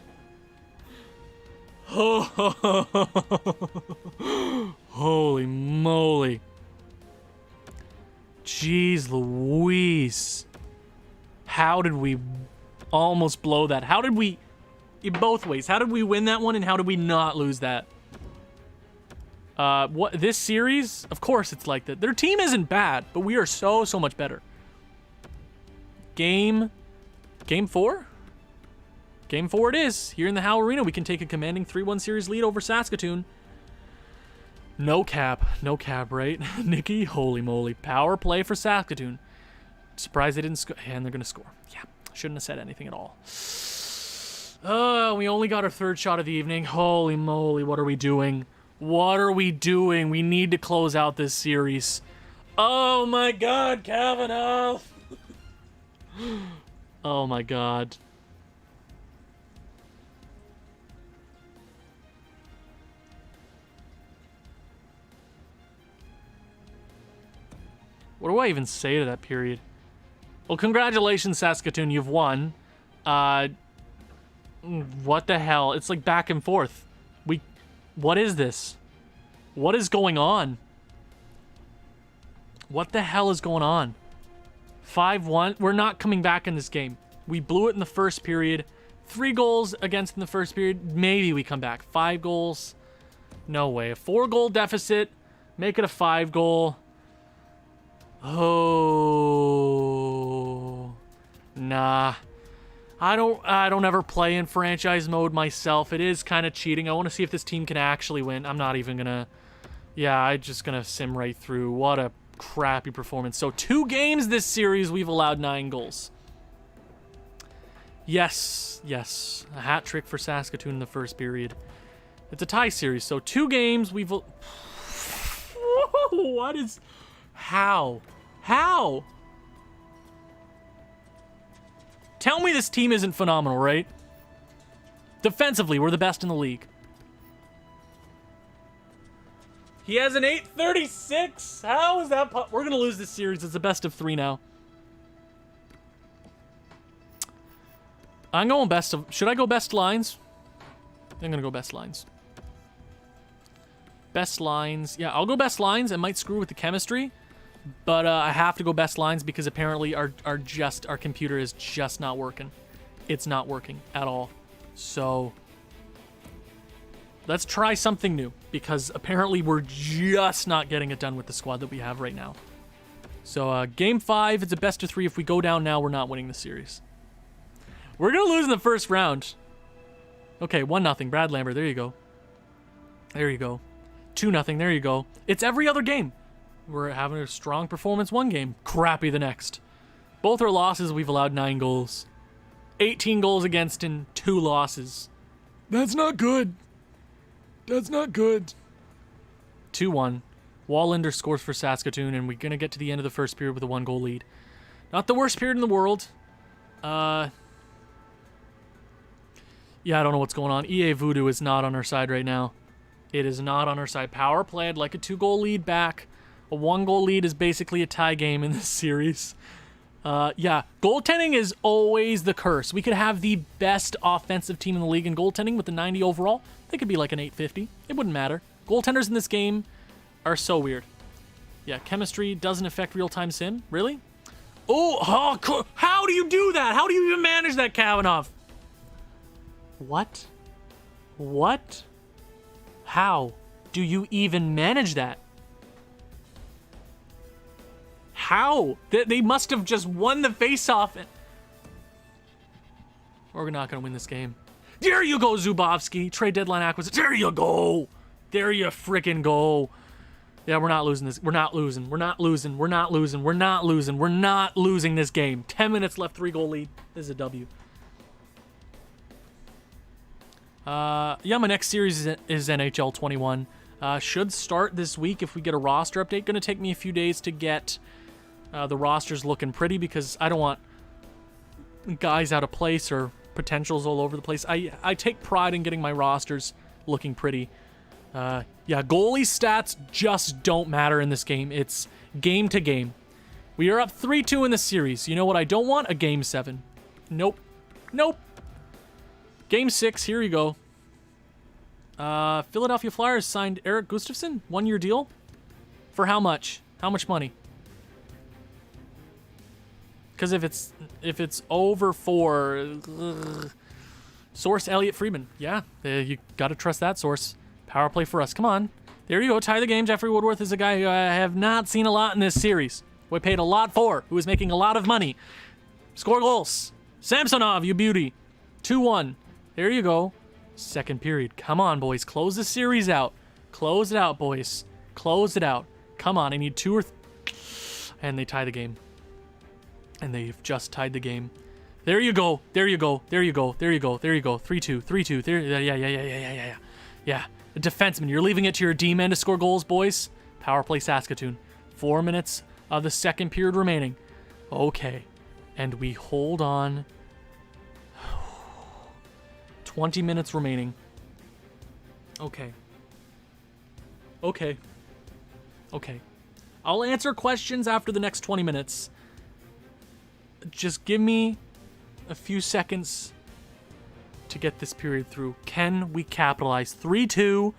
Holy moly. Jeez Louise. How did we almost blow that? How did we... Both ways. How did we win that one and how did we not lose that? What this series? Of course it's like that. Their team isn't bad, but we are so much better. Game 4? Game 4 it is. Here in the Howe Arena, we can take a commanding 3-1 series lead over Saskatoon. No cap. No cap, right? Nikki, holy moly. Power play for Saskatoon. Surprised they didn't score. And they're going to score. Yeah, shouldn't have said anything at all. We only got our 3rd shot of the evening. Holy moly, what are we doing? What are we doing? We need to close out this series. Oh my god, Kavanagh! Oh my god. What do I even say to that period? Well, congratulations, Saskatoon. You've won. What the hell? It's like back and forth. What is this? What is going on? What the hell is going on? 5-1. We're not coming back in this game. We blew it in the first period. 3 goals against in the first period. Maybe we come back. 5 goals. No way. A 4-goal deficit. Make it a 5-goal. Oh. Nah. I don't ever play in franchise mode myself. It is kind of cheating. I want to see if this team can actually win. I'm not even gonna... Yeah, I'm just gonna sim right through. What a crappy performance. So 2 games this series, we've allowed 9 goals. Yes. Yes. A hat trick for Saskatoon in the first period. It's a tie series, so 2 games, we've... What is... How? How? Tell me this team isn't phenomenal, right? Defensively, we're the best in the league. He has an 836. How is that? We're going to lose this series. It's a best of 3 now. I'm going best of... Should I go best lines? I'm going to go best lines. Best lines. Yeah, I'll go best lines. It might screw with the chemistry. But I have to go best lines because apparently our computer is just not working. It's not working at all. So let's try something new because apparently we're just not getting it done with the squad that we have right now. So game 5, it's a best of 3. If we go down now, we're not winning the series. We're going to lose in the first round. Okay, 1-0. Brad Lambert, there you go. There you go. 2-0, there you go. It's every other game. We're having a strong performance one game, crappy the next. Both our losses, we've allowed 9 goals. 18 goals against and 2 losses. That's not good. That's not good. 2-1. Wallander scores for Saskatoon, and we're going to get to the end of the first period with a 1-goal lead. Not the worst period in the world. Yeah, I don't know what's going on. EA Voodoo is not on our side right now. It is not on our side. Power play, I'd like a 2-goal lead back. A 1-goal lead is basically a tie game in this series. Yeah, goaltending is always the curse. We could have the best offensive team in the league in goaltending with a 90 overall. They could be like an 850. It wouldn't matter. Goaltenders in this game are so weird. Yeah, chemistry doesn't affect real-time sim. Really? Oh, how do you do that? How do you even manage that, Kavanaugh? What? What? How do you even manage that? How? They must have just won the face-off. We're not going to win this game. There you go, Zubovsky. Trade deadline acquisition. There you go. There you frickin' go. Yeah, we're not losing this. We're not losing. We're not losing. We're not losing. We're not losing. We're not losing this game. 10 minutes left, 3-goal lead. This is a W. Yeah, my next series is NHL 21. Should start this week if we get a roster update. Going to take me a few days to get the rosters looking pretty because I don't want guys out of place or potentials all over the place. I take pride in getting my rosters looking pretty. Yeah, goalie stats just don't matter in this game. It's game to game. We are up 3-2 in the series. You know what I don't want? A game 7. Nope. Nope. Game 6, here you go. Philadelphia Flyers signed Eric Gustafsson, 1-year deal. For how much? How much money? Because if it's over 4, source Elliot Friedman. Yeah, you got to trust that source. Power play for us. Come on. There you go. Tie the game. Jeffrey Woodworth is a guy who I have not seen a lot in this series. We paid a lot for, who is making a lot of money. Score goals. Samsonov, you beauty. 2-1. There you go. Second period. Come on, boys. Close the series out. Close it out, boys. Close it out. Come on. I need 2 or... And they tie the game. And they've just tied the game. There you go. There you go. There you go. There you go. There you go. 3-2. 3-2. There. Yeah. Yeah. A defenseman. You're leaving it to your D-man to score goals, boys. Power play Saskatoon. 4 minutes of the second period remaining. Okay. And we hold on. 20 minutes remaining. Okay. I'll answer questions after the next 20 minutes. Just give me a few seconds to get this period through. Can we capitalize? 3-2,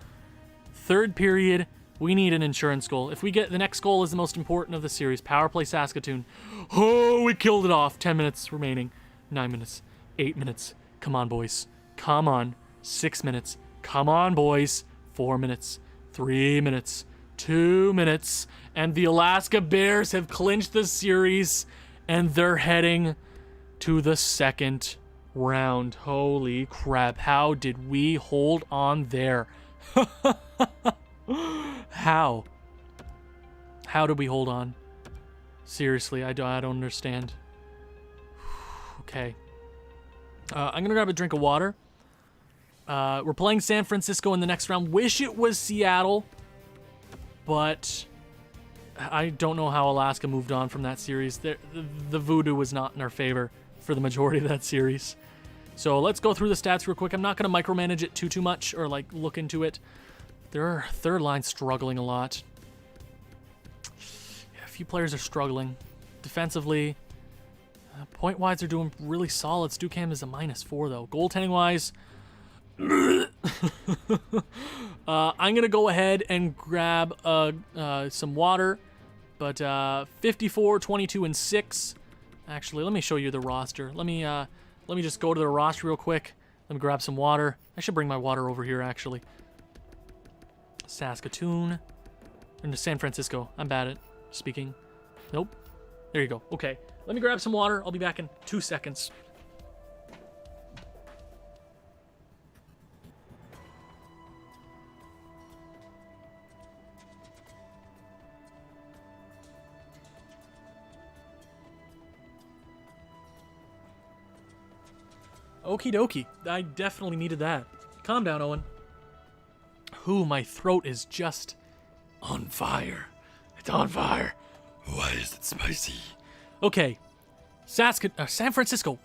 third period. We need an insurance goal. If we get the next goal is the most important of the series. Power play Saskatoon. Oh, we killed it off. 10 minutes remaining. 9 minutes. 8 minutes. Come on, boys. Come on. 6 minutes. Come on, boys. 4 minutes. 3 minutes. 2 minutes. And the Alaska Bears have clinched the series. And they're heading to the second round. Holy crap. How did we hold on there? How? How did we hold on? Seriously, I don't understand. Okay. I'm going to grab a drink of water. We're playing San Francisco in the next round. Wish it was Seattle, but I don't know how Alaska moved on from that series. The voodoo was not in our favor for the majority of that series. So let's go through the stats real quick. I'm not going to micromanage it too much or like look into it. Their third line struggling a lot. Yeah, a few players are struggling. Defensively, Point-wise, they're doing really solid. Stucam is a -4, though. Goaltending-wise, I'm going to go ahead and grab some water. But 54, 22, and 6. Actually, let me show you the roster. Let me just go to the roster real quick. Let me grab some water. I should bring my water over here, actually. Saskatoon. Into San Francisco. I'm bad at speaking. Nope. There you go. Okay. Let me grab some water. I'll be back in 2 seconds. Okie dokie. I definitely needed that. Calm down, Owen. Ooh, my throat is just on fire. It's on fire. Why is it spicy? Okay. San Francisco.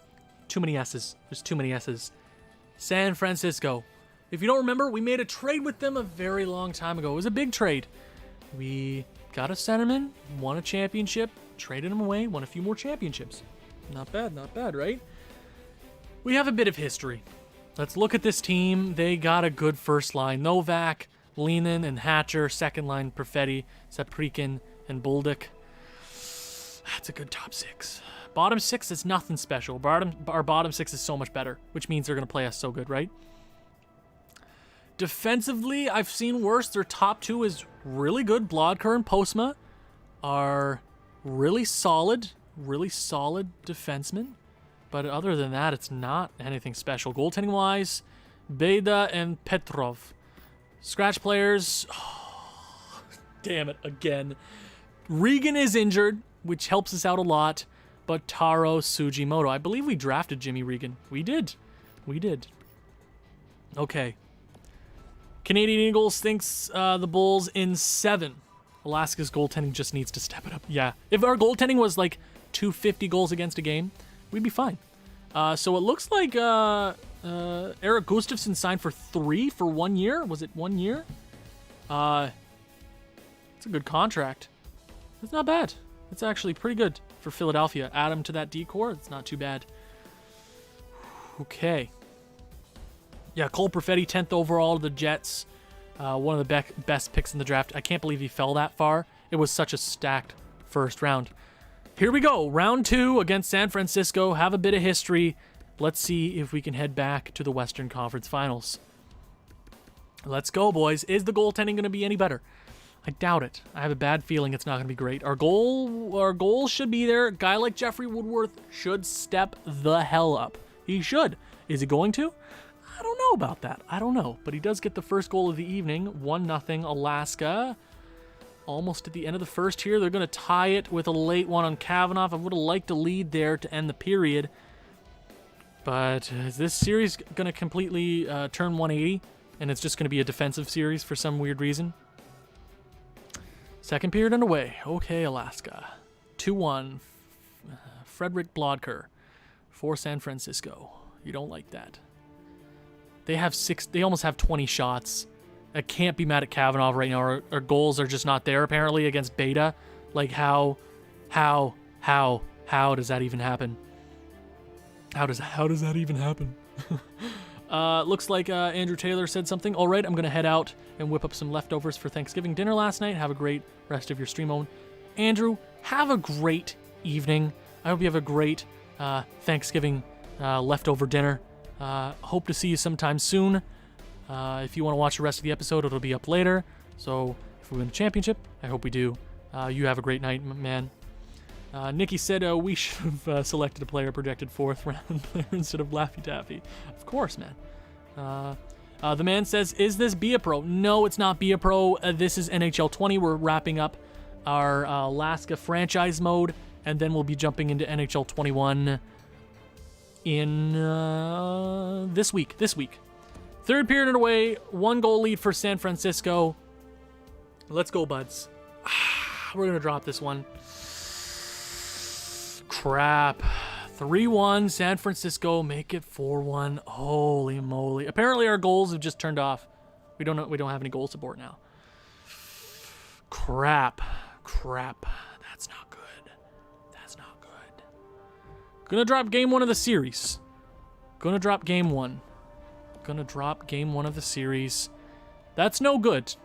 Too many S's. There's too many S's. San Francisco. If you don't remember, we made a trade with them a very long time ago. It was a big trade. We got a centerman, won a championship, traded him away, won a few more championships. Not bad, right? We have a bit of history. Let's look at this team. They got a good first line. Novak, Leanin, and Hatcher. Second line, Perfetti, Saprikin, and Buldik. That's a good top 6. Bottom 6 is nothing special. Our bottom 6 is so much better, which means they're going to play us so good, right? Defensively, I've seen worse. Their top 2 is really good. Blodker and Postma are really solid defensemen. But other than that, it's not anything special. Goaltending-wise, Beda and Petrov. Scratch players, damn it, again. Regan is injured, which helps us out a lot, but Taro Sugimoto. I believe we drafted Jimmy Regan. We did. Okay. Canadian Eagles thinks the Bulls in 7. Alaska's goaltending just needs to step it up. Yeah, if our goaltending was like 250 goals against a game, we'd be fine. So it looks like Eric Gustafsson signed for 3 for 1 year. Was it 1 year? It's a good contract. It's not bad. It's actually pretty good for Philadelphia. Add him to that D-core. It's not too bad. Okay. Yeah, Cole Perfetti, 10th overall to the Jets. One of the best picks in the draft. I can't believe he fell that far. It was such a stacked first round. Here we go. Round 2 against San Francisco. Have a bit of history. Let's see if we can head back to the Western Conference Finals. Let's go, boys. Is the goaltending going to be any better? I doubt it. I have a bad feeling it's not going to be great. Our goal should be there. A guy like Jeffrey Woodworth should step the hell up. He should. Is he going to? I don't know about that. I don't know. But he does get the first goal of the evening. 1-0 Alaska. Almost at the end of the first here. They're going to tie it with a late one on Kavanaugh. I would have liked a lead there to end the period. But is this series going to completely turn 180? And it's just going to be a defensive series for some weird reason? Second period underway. Okay, Alaska. 2-1. Frederick Blodker for San Francisco. You don't like that. They have 6. They almost have 20 shots. I can't be mad at Kavanaugh right now. Our goals are just not there, apparently, against Beta. Like, how does that even happen? How does that even happen? Looks like Andrew Taylor said something. All right, I'm going to head out and whip up some leftovers for Thanksgiving dinner last night. Have a great rest of your stream, Owen. Andrew, have a great evening. I hope you have a great Thanksgiving leftover dinner. Hope to see you sometime soon. If you want to watch the rest of the episode, it'll be up later. So if we win the championship, I hope we do. You have a great night, man. Nikki said we should have selected a player projected 4th round player instead of Laffy Taffy. Of course, man. The man says, is this Be A Pro? No, it's not Be A Pro. This is NHL 20. We're wrapping up our Alaska franchise mode, and then we'll be jumping into NHL 21 in this week. Third period underway. 1-goal lead for San Francisco. Let's go, buds. We're going to drop this one. Crap. 3-1, San Francisco, make it 4-1. Holy moly. Apparently our goals have just turned off. We don't have any goal support now. Crap. That's not good. Gonna drop game 1 of the series. Gonna drop game 1. Gonna drop game 1 of the series. That's no good.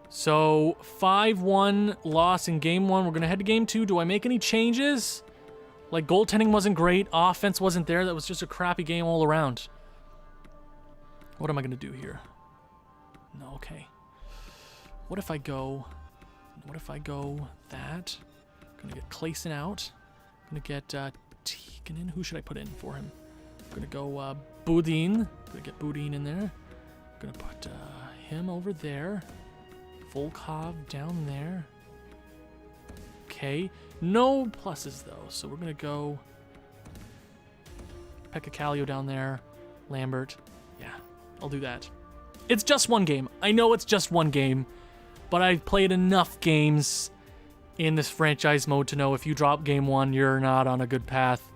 So, 5-1 loss in game 1. We're gonna head to game 2. Do I make any changes? Like, goaltending wasn't great. Offense wasn't there. That was just a crappy game all around. What am I gonna do here? No, okay. What if I go that? Gonna get Clayson out. Gonna get Tegan in. Who should I put in for him? Gonna go Boudin. Gonna get Boudin in there. Gonna put him over there. Volkov down there. Okay. No pluses though, so we're gonna go Pekka Kallio down there. Lambert. Yeah, I'll do that. It's just one game. I know it's just one game, but I've played enough games in this franchise mode to know if you drop game 1, you're not on a good path.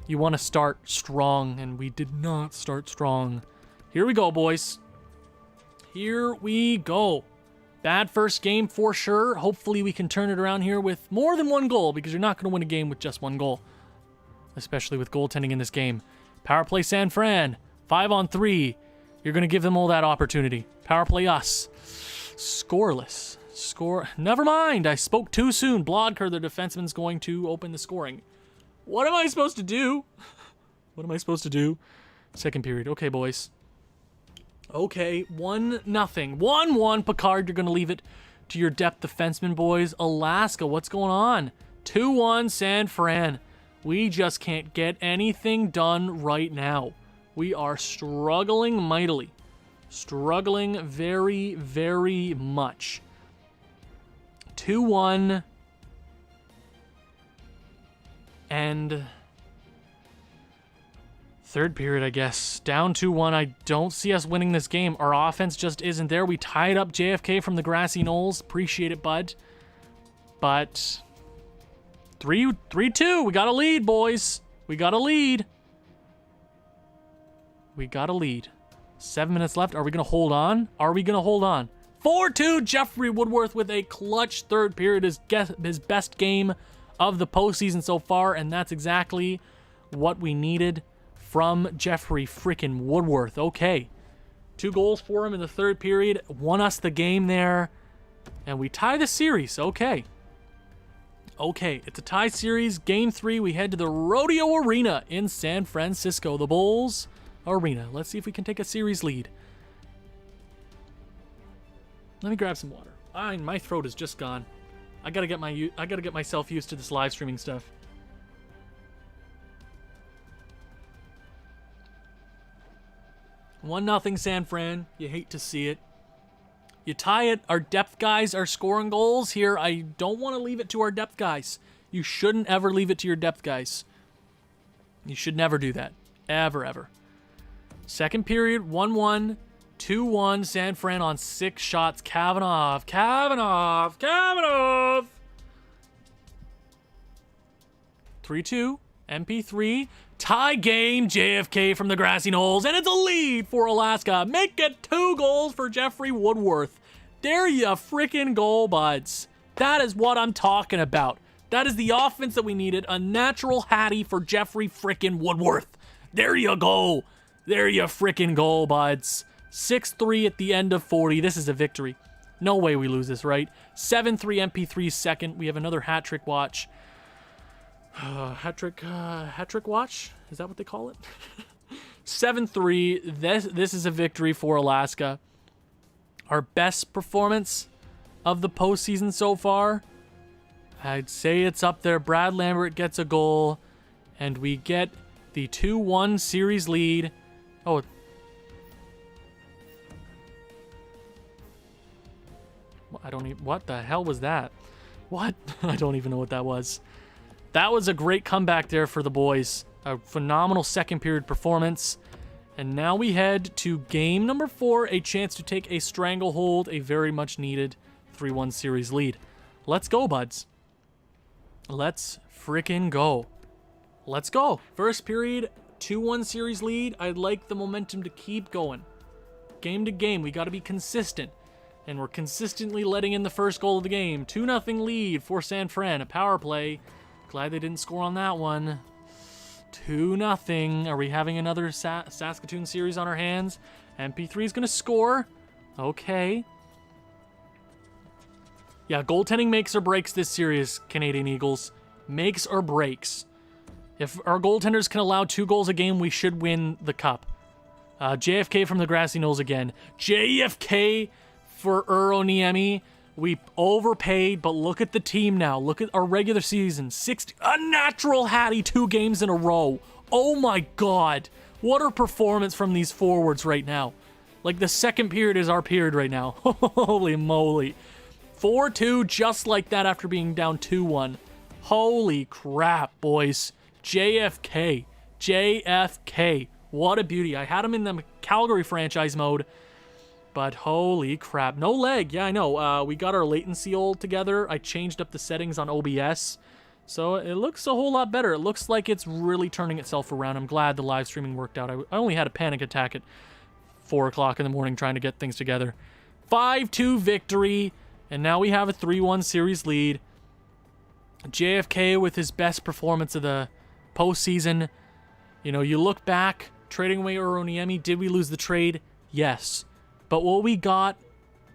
You want to start strong, and we did not start strong. Here we go, boys. Here we go. Bad first game for sure. Hopefully we can turn it around here with more than one goal, because you're not going to win a game with just one goal, especially with goaltending in this game. Power play San Fran. 5-on-3. You're going to give them all that opportunity. Power play us. Scoreless. Never mind. I spoke too soon. Blodker, the defenseman's going to open the scoring. What am I supposed to do? What am I supposed to do? Second period. Okay, boys. Okay, 1-0. 1-1. Picard, you're going to leave it to your depth defenseman, boys. Alaska, what's going on? 2-1 San Fran. We just can't get anything done right now. We are struggling mightily. Struggling very, very much. 2-1. And third period, I guess. Down 2-1. I don't see us winning this game. Our offense just isn't there. We tied up JFK from the grassy knolls. Appreciate it, bud. But 3-2. We got a lead, boys. We got a lead. We got a lead. 7 minutes left. Are we going to hold on? Are we going to hold on? 4-2. Jeffrey Woodworth with a clutch third period. His best game of the postseason so far, and that's exactly what we needed from Jeffrey freaking Woodworth. Okay. 2 goals for him in the third period. Won us the game there. And we tie the series. Okay. Okay, it's a tie series. Game 3, we head to the Rodeo Arena in San Francisco. The Bulls Arena. Let's see if we can take a series lead. Let me grab some water. My throat is just gone. I gotta get myself used to this live streaming stuff. One nothing San Fran. You hate to see it. You tie it. Our depth guys are scoring goals here. I don't want to leave it to our depth guys. You shouldn't ever leave it to your depth guys. You should never do that. Ever, ever. Second period, 1-1. 2-1, San Fran on 6 shots. Kavanagh. 3-2, MP3. Tie game, JFK from the grassy knolls. And it's a lead for Alaska. Make it 2 goals for Jeffrey Woodworth. There you frickin' go, buds. That is what I'm talking about. That is the offense that we needed. A natural Hattie for Jeffrey frickin' Woodworth. There you go. There you frickin' go, buds. 6-3 at the end of 40. This is a victory. No way we lose this, right? 7-3 MP3 second. We have another hat trick watch. Hat trick watch? Is that what they call it? 7-3. This is a victory for Alaska. Our best performance of the postseason so far. I'd say it's up there. Brad Lambert gets a goal, and we get the 2-1 series lead. Oh, I don't even... What the hell was that? What? I don't even know what that was. That was a great comeback there for the boys. A phenomenal second period performance. And now we head to game number 4. A chance to take a stranglehold. A very much needed 3-1 series lead. Let's go, buds. Let's freaking go. Let's go. First period, 2-1 series lead. I'd like the momentum to keep going. Game to game, we got to be consistent. And we're consistently letting in the first goal of the game. 2-0 lead for San Fran. A power play. Glad they didn't score on that one. 2-0. Are we having another Saskatoon series on our hands? MP3 is going to score. Okay. Yeah, goaltending makes or breaks this series, Canadian Eagles. Makes or breaks. If our goaltenders can allow 2 goals a game, we should win the cup. JFK from the Grassy Knolls again. JFK for Niemi. We overpaid, but look at the team now. Look at our regular season. 60, a natural Hattie 2 games in a row. Oh my God. What a performance from these forwards right now. Like the second period is our period right now. Holy moly. 4-2 just like that after being down 2-1. Holy crap, boys. JFK. JFK. What a beauty. I had him in the Calgary franchise mode. But holy crap. No leg. Yeah, I know. We got our latency all together. I changed up the settings on OBS. So it looks a whole lot better. It looks like it's really turning itself around. I'm glad the live streaming worked out. I only had a panic attack at 4 o'clock in the morning trying to get things together. 5-2 victory. And now we have a 3-1 series lead. JFK with his best performance of the postseason. You know, you look back, trading away Niemi, did we lose the trade? Yes. But what we got,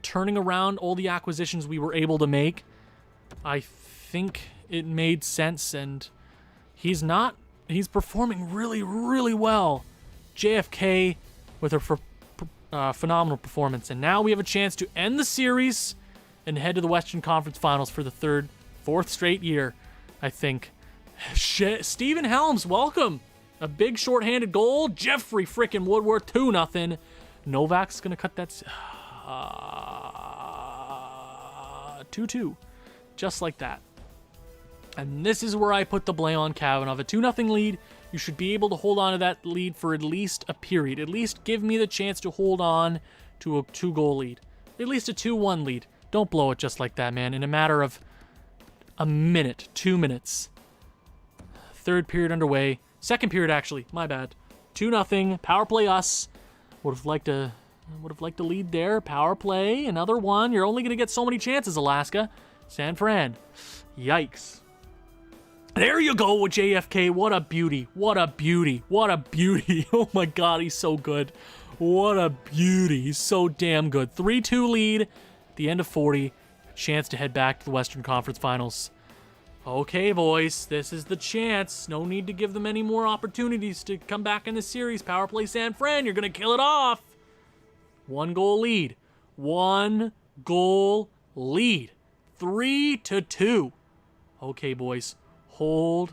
turning around all the acquisitions we were able to make, I think it made sense, and he's performing really, really well. JFK with a phenomenal performance. And now we have a chance to end the series and head to the Western Conference Finals for the fourth straight year, I think. Stephen Helms, welcome. A big shorthanded goal. Jeffrey frickin' Woodworth, 2-0. Novak's going to cut that 2-2. Just like that. And this is where I put the blame on Kavanaugh. A 2-0 lead, you should be able to hold on to that lead for at least a period. At least give me the chance to hold on to a 2-goal lead. At least a 2-1 lead. Don't blow it just like that, man. In a matter of a minute, 2 minutes. Third period underway. Second period, actually. My bad. 2-0. Power play us. Would have liked to lead there. Power play. Another one. You're only going to get so many chances, Alaska. San Fran. Yikes. There you go with JFK. What a beauty. What a beauty. What a beauty. Oh my God, he's so good. What a beauty. He's so damn good. 3-2 lead at the end of 40. Chance to head back to the Western Conference Finals. Okay, boys, this is the chance. No need to give them any more opportunities to come back in the series. Power play San Fran, you're going to kill it off. 1-goal lead. 1-goal lead. 3-2. Okay, boys, hold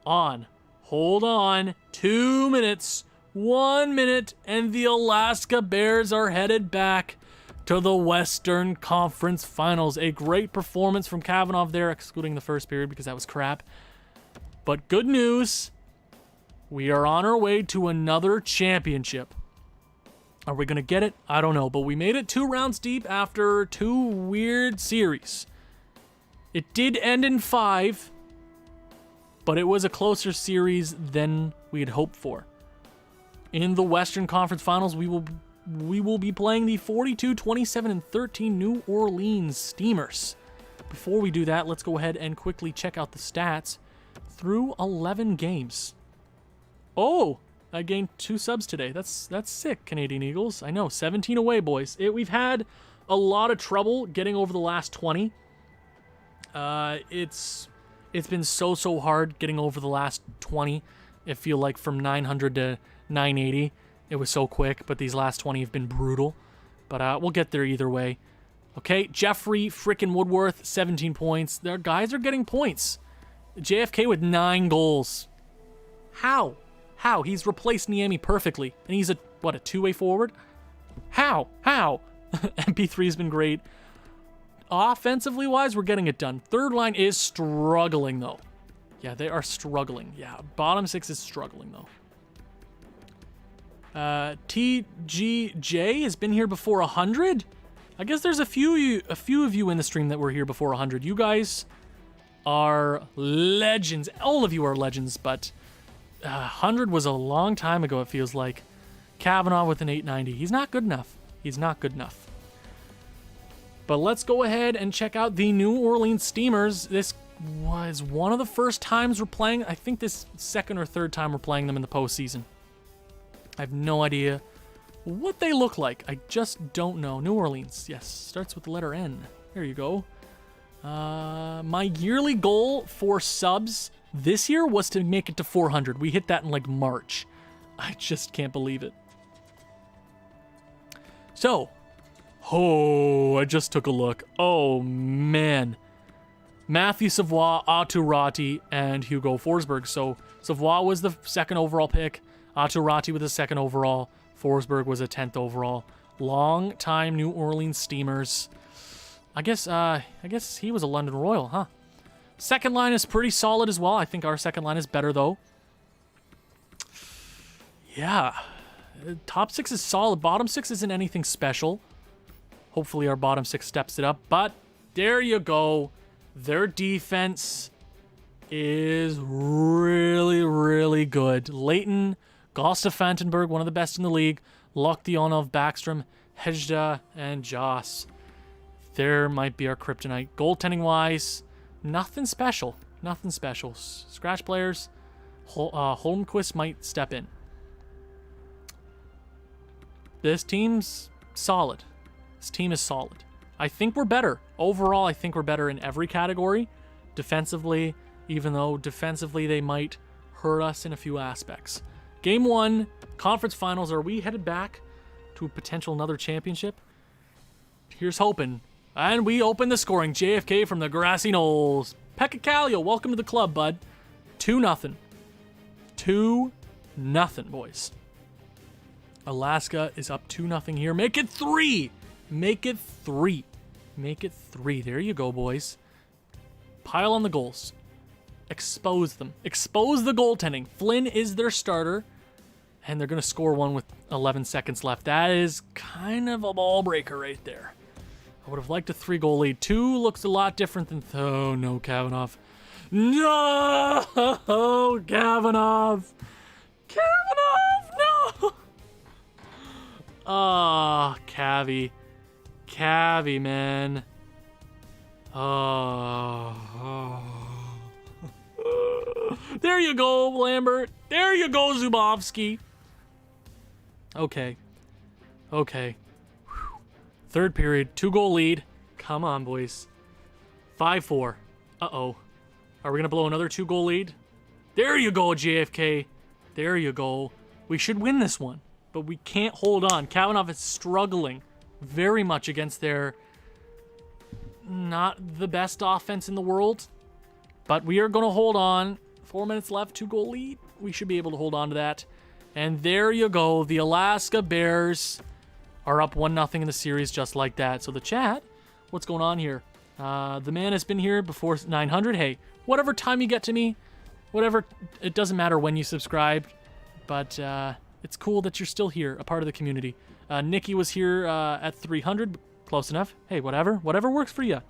on. Hold on. 2 minutes. 1 minute, and the Alaska Bears are headed back to the Western Conference Finals. A great performance from Kavanaugh there, excluding the first period because that was crap. But good news, we are on our way to another championship. Are we going to get it? I don't know, but we made it 2 rounds deep after 2 weird series. It did end in 5, but it was a closer series than we had hoped for. In the Western Conference Finals, we will be playing the 42, 27, and 13 New Orleans Steamers. Before we do that, let's go ahead and quickly check out the stats. Through 11 games. Oh, I gained 2 subs today. That's sick, Canadian Eagles. I know, 17 away, boys. We've had a lot of trouble getting over the last 20. It's been so hard getting over the last 20. I feel like from 900 to 980. It was so quick, but these last 20 have been brutal. But we'll get there either way. Okay, Jeffrey frickin' Woodworth, 17 points. Their guys are getting points. JFK with 9 goals. How? He's replaced Niemi perfectly. And he's a 2-way forward? How? MP3's been great. Offensively wise, we're getting it done. Third line is struggling, though. Yeah, they are struggling. Yeah, bottom 6 is struggling, though. TGJ has been here before 100. I guess there's a few of you in the stream that were here before 100. You guys are legends. All of you are legends, but 100 was a long time ago, it feels like. Kavanaugh with an 890. He's not good enough. But let's go ahead and check out the New Orleans Steamers. This was one of the first times we're playing. I think this second or third time we're playing them in the postseason. I have no idea what they look like. I just don't know. New Orleans, yes, starts with the letter N. There you go. My yearly goal for subs this year was to make it to 400. We hit that in like March. I just can't believe it. So, I just took a look. Oh, man. Matthew Savoie, Aatu Ratti, and Hugo Forsberg. So, Savoie was the second overall pick. Aatu Ratti was the second overall. Forsberg was a 10th overall. Long time New Orleans Steamers. I guess he was a London Royal, huh? Second line is pretty solid as well. I think our second line is better, though. Yeah. Top six is solid. Bottom six isn't anything special. Hopefully our bottom six steps it up. But there you go. Their defense is really, really good. Leighton, Gosta Fantenberg, one of the best in the league. Loktionov, Backstrom, Hejda, and Joss. There might be our kryptonite. Goaltending-wise, nothing special. Nothing special. Scratch players, Holmquist might step in. This team's solid. This team is solid. I think we're better. Overall, I think we're better in every category. Defensively, even though defensively they might hurt us in a few aspects. Game 1, conference finals. Are we headed back to potential another championship? Here's hoping. And we open the scoring. JFK from the grassy knolls. Pekka Kallio, welcome to the club, bud. 2-0. 2-0, boys. Alaska is up 2-0 here. Make it 3. Make it 3. Make it 3. There you go, boys. Pile on the goals. Expose them. Expose the goaltending. Flynn is their starter. And they're going to score one with 11 seconds left. That is kind of a ball breaker right there. I would have liked a 3-goal lead. 2 looks a lot different than... Oh, no, Kavanagh. No! Kavanagh! Kavanagh! No! Ah, Cavi. Cavi, man. Oh. There you go, Lambert. There you go, Zubovsky. Okay. Okay. Whew. Third period, 2-goal lead. Come on, boys. 5-4. Uh-oh. Are we going to blow another 2-goal lead? There you go, JFK. There you go. We should win this one, but we can't hold on. Kavanagh is struggling very much against their not the best offense in the world, but we are going to hold on. 4 minutes left, 2-goal lead. We should be able to hold on to that. And there you go. The Alaska Bears are up 1-0 in the series just like that. So the chat, what's going on here? The man has been here before 900. Hey, whatever time you get to me, whatever, it doesn't matter when you subscribe, but it's cool that you're still here, a part of the community. Nikki was here at 300. Close enough. Hey, whatever works for you.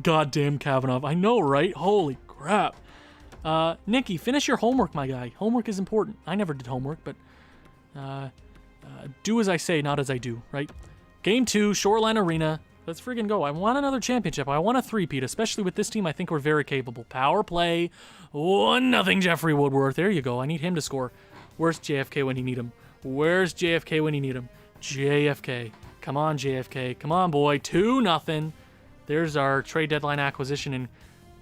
Goddamn Kavanagh. I know, right? Holy crap. Nikki, finish your homework, my guy. Homework is important. I never did homework, but do as I say, not as I do, right? Game 2, Shoreline Arena. Let's friggin' go. I want another championship. I want a three-peat, especially with this team. I think we're very capable. Power play. 1-0 Jeffrey Woodworth. There you go. I need him to score. Where's JFK when you need him? Where's JFK when you need him? JFK. Come on, JFK. Come on, boy. 2-0. There's our trade deadline acquisition in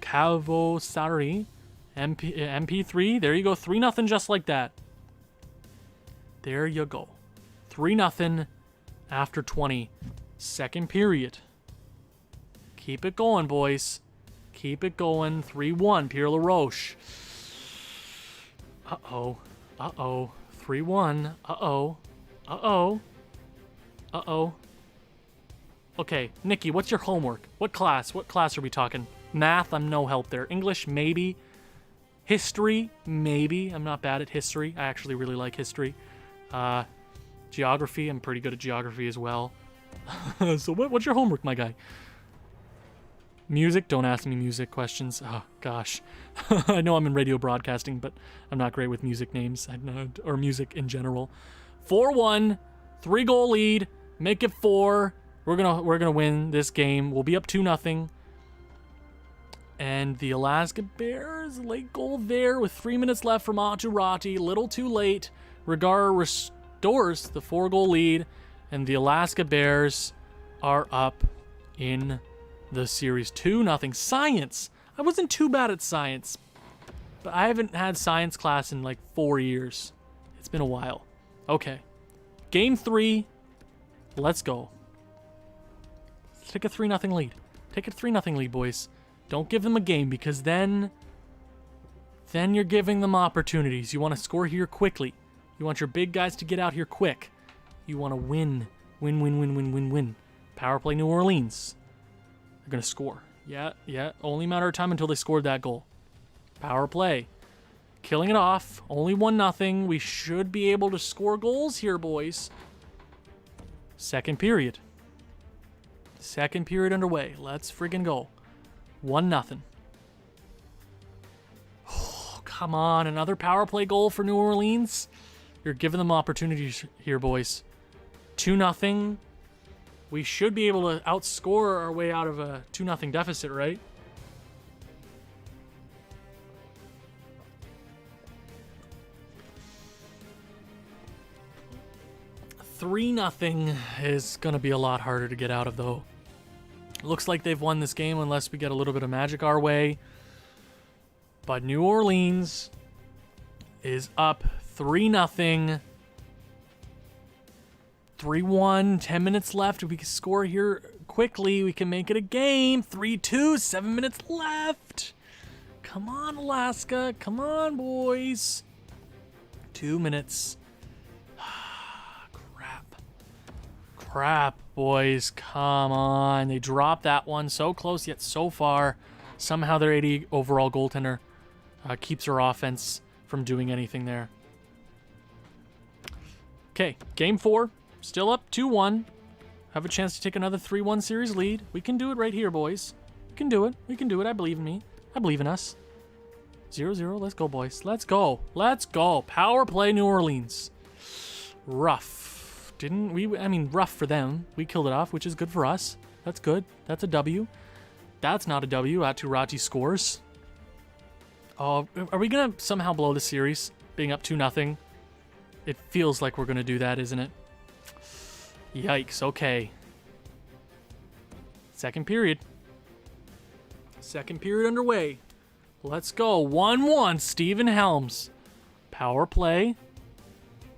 Kavosari. MP3. There you go. 3-0 just like that. There you go. 3-0 after 20. Second period. Keep it going, boys. Keep it going. 3-1. Pierre LaRoche. Uh-oh. Uh-oh. 3-1. Uh-oh. Uh-oh. Uh-oh. Okay, Nikki, what's your homework? What class? What class are we talking? Math, I'm no help there. English, maybe. History, maybe. I'm not bad at history. I actually really like history. Geography, I'm pretty good at geography as well. So what's your homework, my guy? Music, don't ask me music questions. Oh, gosh. I know I'm in radio broadcasting, but I'm not great with music names or music in general. 4-1, 3-goal lead, make it 4. We're gonna win this game. We'll be up 2-0. And the Alaska Bears, late goal there with 3 minutes left from Aturati. Little too late. Regar restores the 4-goal lead. And the Alaska Bears are up in the series 2-0. Science. I wasn't too bad at science. But I haven't had science class in like 4 years. It's been a while. Okay. Game 3. Let's go. Let's take a 3-0 lead. Take a 3-0 lead, boys. Don't give them a game because then you're giving them opportunities. You want to score here quickly. You want your big guys to get out here quick. You want to win. Win. Power play New Orleans. They're going to score. Yeah. Only matter of time until they scored that goal. Power play. Killing it off. Only 1-0. We should be able to score goals here, boys. Second period. Second period underway. Let's friggin' go. 1-0. Oh, come on. Another power play goal for New Orleans. You're giving them opportunities here, boys. 2-0. We should be able to outscore our way out of a 2-0 deficit, right? $3-0 is going to be a lot harder to get out of, though. Looks like they've won this game unless we get a little bit of magic our way. But New Orleans is up 3-0. 3-1, 10 minutes left. If we can score here quickly, we can make it a game. 3-2, 7 minutes left. Come on, Alaska. Come on, boys. 2 minutes. Crap, boys. Come on. They dropped that one. So close, yet so far. Somehow their 80 overall goaltender keeps our offense from doing anything there. Okay, game 4. Still up 2-1. Have a chance to take another 3-1 series lead. We can do it right here, boys. We can do it. We can do it. I believe in me. I believe in us. 0-0. Let's go, boys. Let's go. Let's go. Power play New Orleans. Rough. Didn't we? I mean, rough for them. We killed it off, which is good for us. That's good. That's a W. That's not a W. Aturati scores. Oh, are we going to somehow blow the series, being up 2-0? It feels like we're going to do that, isn't it? Yikes. Okay. Second period. Second period underway. Let's go. 1-1. Steven Helms. Power play.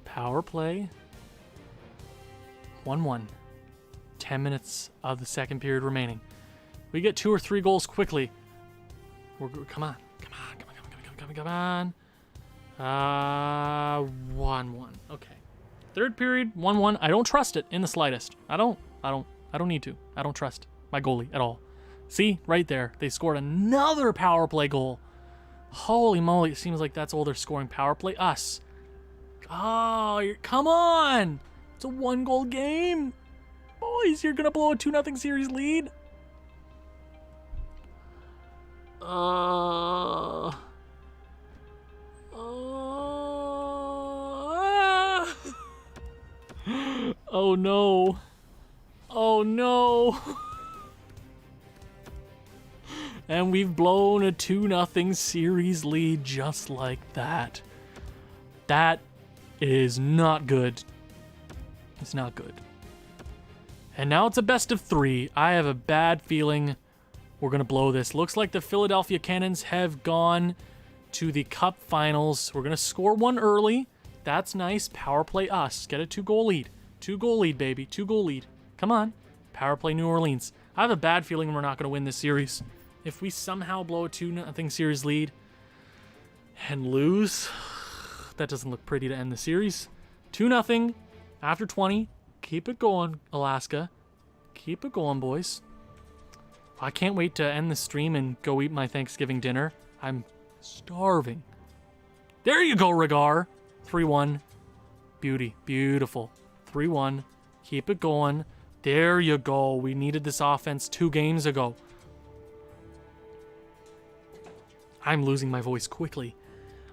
Power play. 1-1. 10 minutes of the second period remaining. We get 2 or 3 goals quickly. Come on. 1-1. Okay. Third period, 1-1. I don't trust it in the slightest. I don't need to. I don't trust my goalie at all. See? Right there. They scored another power play goal. Holy moly. It seems like that's all they're scoring. Power play. Us. Oh, come on. It's a 1-goal game. Boys, you're going to blow a 2-0 series lead. Oh no. Oh no. And we've blown a 2-0 series lead just like that. That is not good. It's not good. And now it's a best of 3. I have a bad feeling we're going to blow this. Looks like the Philadelphia Cannons have gone to the Cup Finals. We're going to score one early. That's nice. Power play us. Get a 2-goal lead. 2-goal lead, baby. 2-goal lead. Come on. Power play New Orleans. I have a bad feeling we're not going to win this series. If we somehow blow a 2-0 series lead and lose, that doesn't look pretty to end the series. 2-0 after 20. Keep it going, Alaska. Keep it going, boys. I can't wait to end the stream and go eat my Thanksgiving dinner. I'm starving. There you go, Regar. 3-1. Beauty. Beautiful. 3-1. Keep it going. There you go. We needed this offense 2 games ago. I'm losing my voice quickly.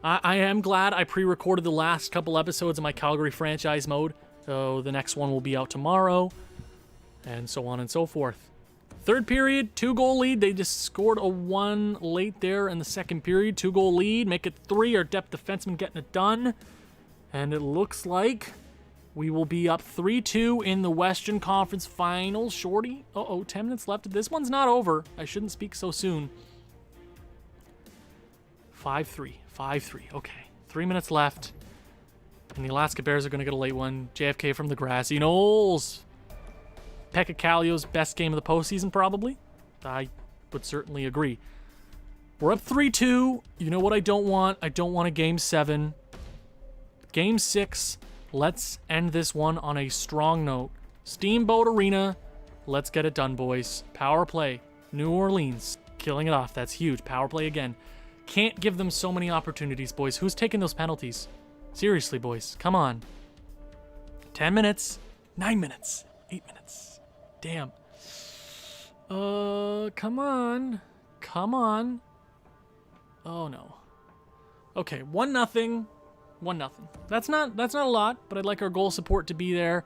I am glad I pre-recorded the last couple episodes of my Calgary franchise mode. So the next one will be out tomorrow. and so on and so forth. Third period, 2-goal lead. They just scored a 1 late there in the second period. 2-goal lead, make it 3. Our depth defenseman getting it done. And it looks like we will be up 3-2 in the Western Conference Finals. Shorty, 10 minutes left. This one's not over. I shouldn't speak so soon. 5-3, okay. 3 minutes left. And the Alaska Bears are going to get a late one. JFK from the grassy knolls. Pekka Kallio's best game of the postseason, probably. I would certainly agree. We're up 3-2. You know what I don't want? I don't want a Game 7. Game 6. Let's end this one on a strong note. Steamboat Arena. Let's get it done, boys. Power play. New Orleans. Killing it off. That's huge. Power play again. Can't give them so many opportunities, boys. Who's taking those penalties? Seriously, boys. Come on. 10 minutes. 9 minutes. 8 minutes. Damn. Come on. Come on. Oh, no. Okay, 1-0. 1-0. That's not a lot, but I'd like our goal support to be there.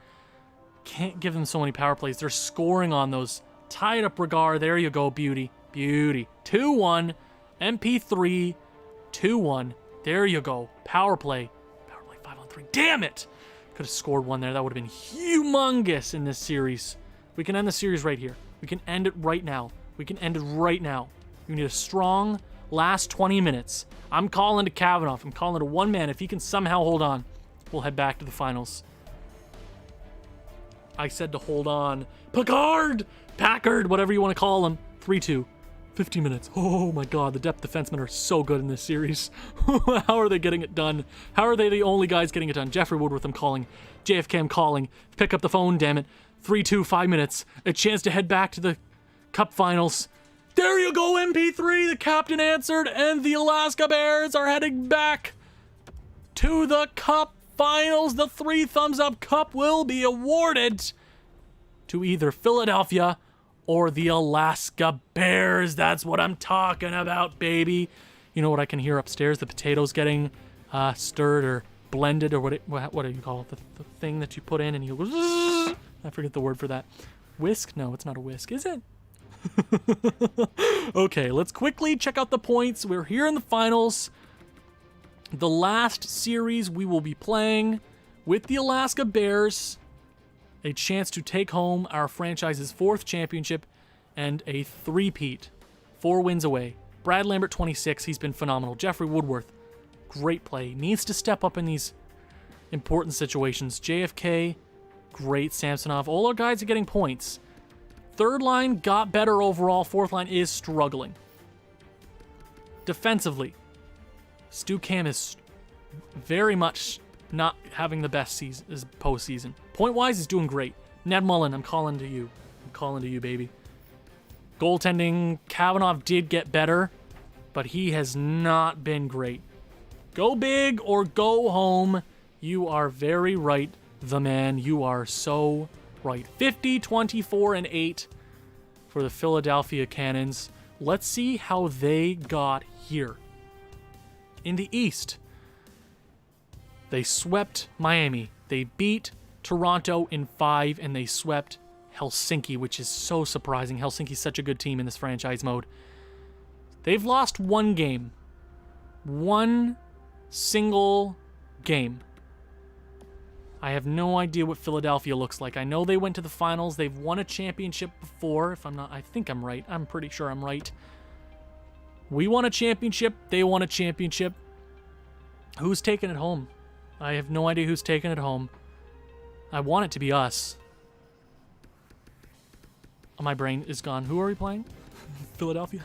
Can't give them so many power plays. They're scoring on those. Tie it up, Regard. There you go, beauty. Beauty. 2-1. MP3. 2-1. There you go. Power play. Power play 5-on-3. Damn it! Could have scored one there. That would have been humongous in this series. We can end the series right here. We can end it right now. We can end it right now. We need a strong last 20 minutes. I'm calling to Kavanaugh. I'm calling to one man. If he can somehow hold on, we'll head back to the finals. I said to hold on. Packard, whatever you want to call him. 3-2. 50 minutes. Oh my god, the depth defensemen are so good in this series. How are they getting it done? How are they the only guys getting it done? Jeffrey Woodworth, I'm calling. JFK, I'm calling. Pick up the phone, damn it. 3-2, 5 minutes. A chance to head back to the Cup Finals. There you go, MP3. The captain answered, and the Alaska Bears are heading back to the Cup Finals. The 3 thumbs up cup will be awarded to either Philadelphia or the Alaska Bears. That's what I'm talking about, baby. You know what I can hear upstairs? The potatoes getting stirred or blended, or what do you call it? The thing that you put in and you go... I forget the word for that. Whisk? No, it's not a whisk, is it? Okay, let's quickly check out the points. We're here in the finals. The last series we will be playing with the Alaska Bears. A chance to take home our franchise's 4th championship and a 3-peat. 4 wins away. Brad Lambert, 26. He's been phenomenal. Jeffrey Woodworth, great play. Needs to step up in these important situations. JFK, great. Samsonov. All our guys are getting points. Third line got better overall. Fourth line is struggling. Defensively, Stu Cam is very much not having the best season, postseason. Point-wise, is doing great. Ned Mullen, I'm calling to you. I'm calling to you, baby. Goaltending, Kavanaugh did get better, but he has not been great. Go big or go home. You are very right, the man. You are so right. 50, 24, and 8 for the Philadelphia Cannons. Let's see how they got here. In the East, they swept Miami. They beat Toronto in 5, and they swept Helsinki, which is so surprising. Helsinki's such a good team in this franchise mode. They've lost one game. One single game. I have no idea what Philadelphia looks like. I know they went to the finals. They've won a championship before. If I'm not, I think I'm right. I'm pretty sure I'm right. We won a championship. They won a championship. Who's taking it home? I have no idea who's taking it home. I want it to be us. My brain is gone. Who are we playing? Philadelphia?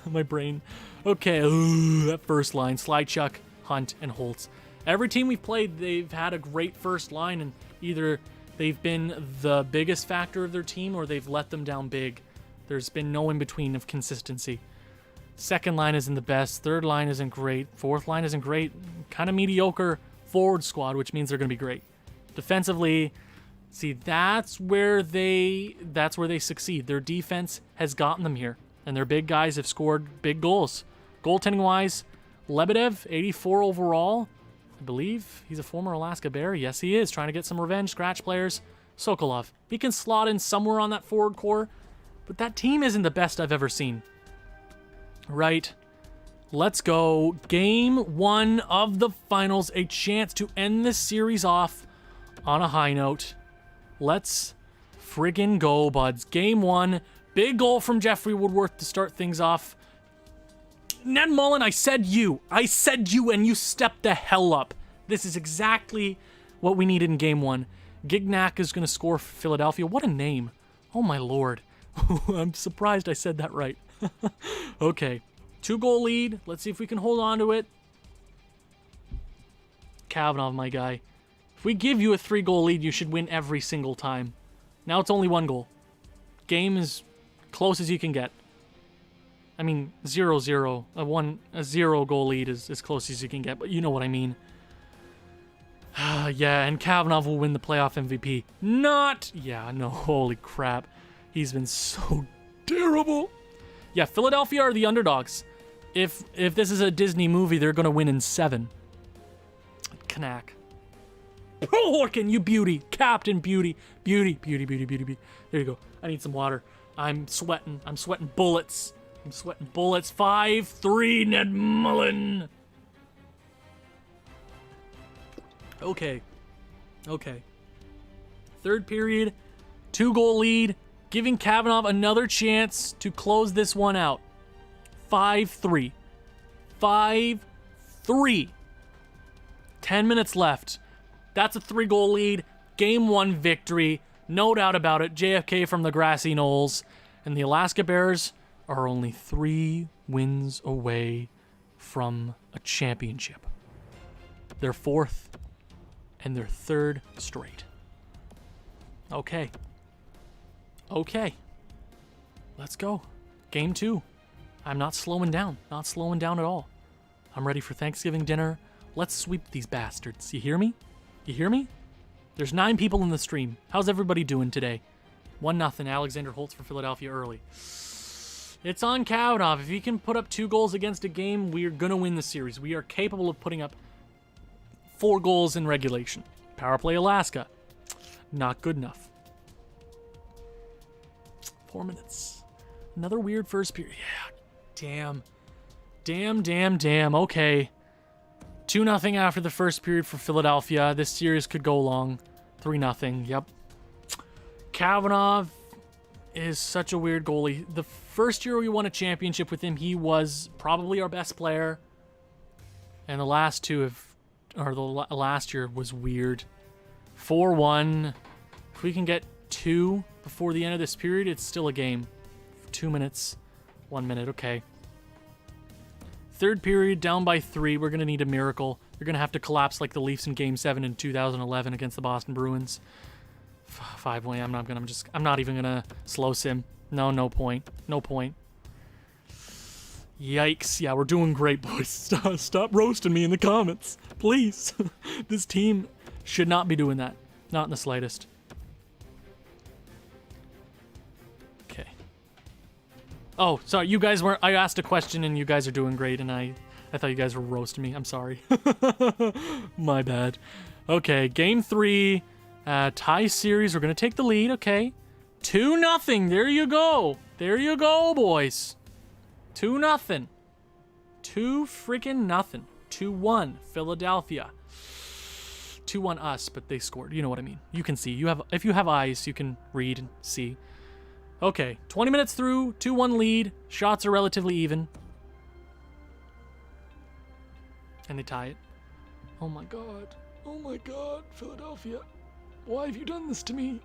My brain. Okay, that first line. Slychuk, Hunt, and Holtz. Every team we've played, they've had a great first line, and either they've been the biggest factor of their team or they've let them down big. There's been no in-between of consistency. Second line isn't the best. Third line isn't great. Fourth line isn't great. Kind of mediocre forward squad, which means they're going to be great. Defensively, see, that's where they succeed. Their defense has gotten them here, and their big guys have scored big goals. Goaltending-wise, Lebedev, 84 overall. I believe he's a former Alaska Bear. Yes, he is. Trying to get some revenge. Scratch players. Sokolov. He can slot in somewhere on that forward core, but that team isn't the best I've ever seen. Right. Let's go. Game 1 of the finals. A chance to end this series off on a high note. Let's friggin' go, buds. Game 1. Big goal from Jeffrey Woodworth to start things off. Ned Mullen, I said you, and you stepped the hell up. This is exactly what we needed in Game 1. Gignac is going to score for Philadelphia. What a name. Oh, my lord. I'm surprised I said that right. Okay. 2-goal lead. Let's see if we can hold on to it. Kavanagh, my guy. If we give you a 3-goal lead, you should win every single time. Now it's only 1 goal. Game is close as you can get. I mean, 0-0. A 0-goal lead is as close as you can get, but you know what I mean. Yeah, and Kavanagh will win the playoff MVP. Not! Yeah, no, holy crap. He's been so terrible. Yeah, Philadelphia are the underdogs. If this is a Disney movie, they're going to win in 7. Knack. Oh, Horkin, you beauty. Captain Beauty. Beauty. There you go. I need some water. I'm sweating. I'm sweating bullets. 5-3, Ned Mullen. Okay. Third period, 2-goal lead, giving Kavanagh another chance to close this one out. 5-3. 5-3. 10 minutes left. That's a 3-goal lead. Game 1 victory. No doubt about it. JFK from the grassy knolls. And the Alaska Bears are only 3 wins away from a championship. Their 4th and their 3rd straight. Okay. Let's go. Game 2. I'm not slowing down. Not slowing down at all. I'm ready for Thanksgiving dinner. Let's sweep these bastards. You hear me? There's 9 people in the stream. How's everybody doing today? 1-0. Alexander Holtz for Philadelphia early. It's on Kavanagh. If he can put up 2 goals against a game, we're going to win the series. We are capable of putting up 4 goals in regulation. Power play Alaska. Not good enough. 4 minutes. Another weird first period. Yeah. Damn. Okay. 2-0 after the first period for Philadelphia. This series could go long. 3-0. Yep. Kavanagh is such a weird goalie. The first year we won a championship with him, he was probably our best player. And the last two last year was weird. 4-1. If we can get 2 before the end of this period, it's still a game. 2 minutes. 1 minute. Okay. Third period, down by 3. We're going to need a miracle. You're going to have to collapse like the Leafs in Game 7 in 2011 against the Boston Bruins. 5-1. I'm not even gonna slow sim. No point. Yikes. Yeah, we're doing great, boys. Stop roasting me in the comments, please. This team should not be doing that. Not in the slightest. Okay. Oh, sorry. You guys weren't. I asked a question and you guys are doing great, and I thought you guys were roasting me. I'm sorry. My bad. Okay, Game 3. Tie series. We're going to take the lead. Okay. 2-0. There you go. There you go, boys. 2-0. 2-0. 2-1. Philadelphia. 2-1 us, but they scored. You know what I mean. You can see. If you have eyes, you can read and see. Okay. 20 minutes through. 2-1 lead. Shots are relatively even. And they tie it. Oh my god. Philadelphia. Why have you done this to me?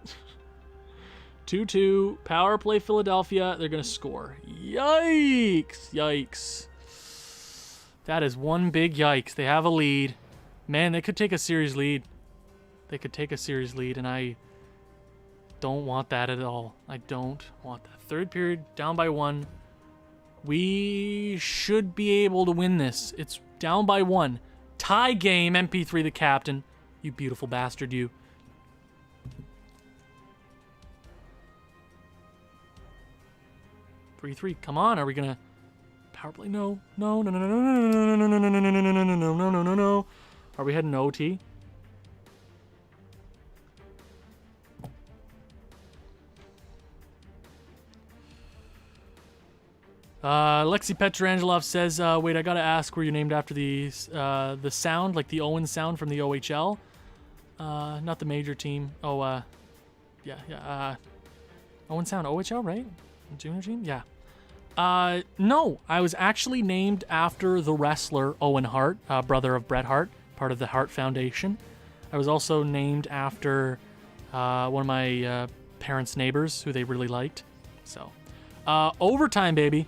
2-2. Power play Philadelphia. They're going to score. Yikes. That is one big yikes. They have a lead. Man, they could take a series lead. And I don't want that at all. I don't want that. Third period, down by 1. We should be able to win this. It's down by 1. Tie game, MP3 the captain. You beautiful bastard, you. 3-3. Come on, are we gonna power play? No. Are we heading to OT? Lexi Petrangelov says, wait, I gotta ask, were you named after the sound, like the Owen sound from the OHL? Not the major team. Oh, yeah. Owen Sound, OHL, right? Junior team? Yeah. No, I was actually named after the wrestler Owen Hart, brother of Bret Hart, part of the Hart Foundation. I was also named after one of my parents' neighbors who they really liked. So, overtime, baby.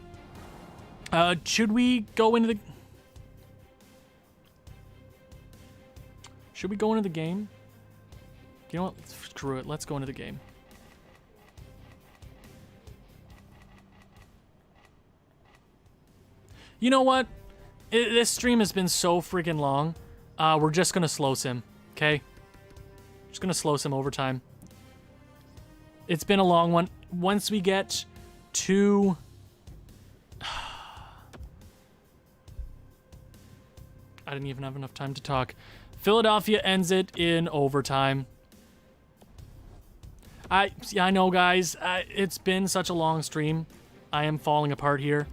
Should we go into the... Should we go into the game? You know what? Screw it. Let's go into the game. You know what? This stream has been so freaking long. We're just going to slow sim, okay? Just going to slow sim overtime. It's been a long one. Once we get to... I didn't even have enough time to talk. Philadelphia ends it in overtime. I know, guys. It's been such a long stream. I am falling apart here.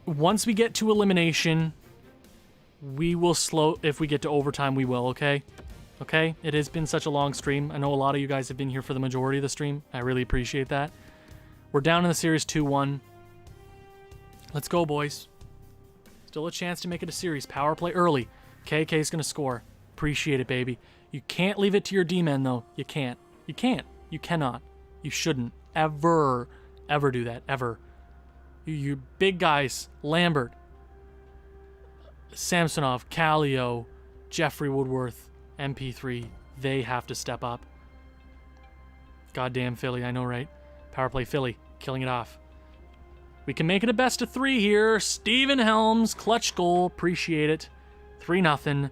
Once we get to elimination, we will slow... If we get to overtime, we will, okay? Okay? It has been such a long stream. I know a lot of you guys have been here for the majority of the stream. I really appreciate that. We're down in the series 2-1. Let's go, boys. Still a chance to make it a series. Power play early. KK's going to score. Appreciate it, baby. You can't leave it to your D-men, though. You can't. You can't. You cannot. You shouldn't. Ever do that. Ever. You big guys. Lambert. Samsonov. Kallio. Jeffrey Woodworth. MP3. They have to step up. Goddamn Philly. I know, right? Power play Philly. Killing it off. We can make it a best of 3 here. Steven Helms, clutch goal. Appreciate it. 3-0.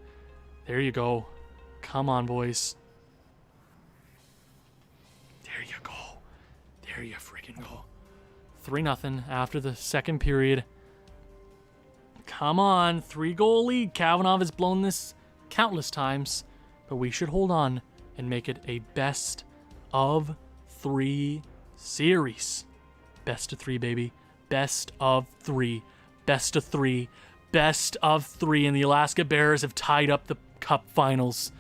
There you go. Come on, boys. There you go. There you freaking go. 3-0 after the second period. Come on. 3-goal lead. Kavanagh has blown this countless times. But we should hold on and make it a best of 3 series. Best of 3, baby. Best of 3. Best of 3. Best of 3. And the Alaska Bears have tied up the Cup Finals.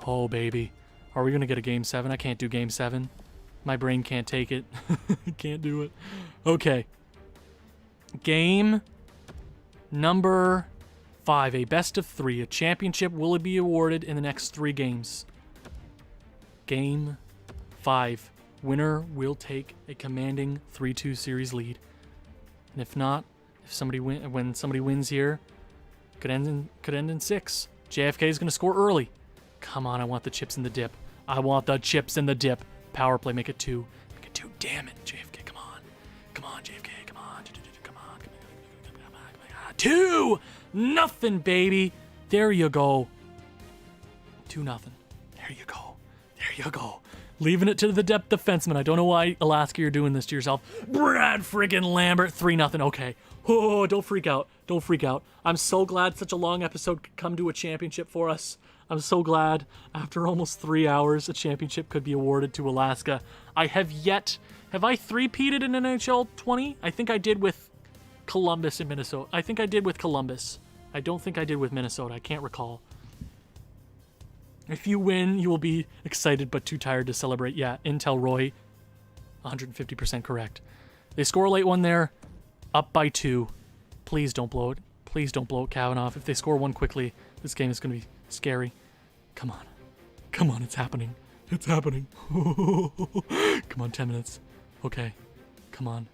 Oh, baby. Are we going to get a Game 7? I can't do Game 7. My brain can't take it. Can't do it. Okay. Game number 5. A best of 3. A championship will be awarded in the next 3 games. Game 5. Winner will take a commanding 3-2 series lead. And if not, when somebody wins here, could end in 6. JFK is going to score early. Come on, I want the chips in the dip. I want the chips in the dip. Power play, make it 2. Make it 2. Damn it, JFK, come on. Come on, JFK, come on. Come on. 2-0, baby. There you go. 2-0. There you go. There you go. Leaving it to the depth defenseman. I don't know why, Alaska, you're doing this to yourself. Brad friggin' Lambert, 3-0. Okay. Oh, don't freak out. Don't freak out. I'm so glad such a long episode could come to a championship for us. I'm so glad after almost 3 hours, a championship could be awarded to Alaska. Have I three-peated in NHL 20? I think I did with Columbus in Minnesota. I think I did with Columbus. I don't think I did with Minnesota. I can't recall. If you win, you will be excited but too tired to celebrate. Yeah, Intel Roy, 150% correct. They score a late one there, up by 2. Please don't blow it. Please don't blow it, Kavanagh. If they score 1 quickly, this game is going to be scary. Come on. Come on, it's happening. It's happening. Come on, 10 minutes. Okay. Come on.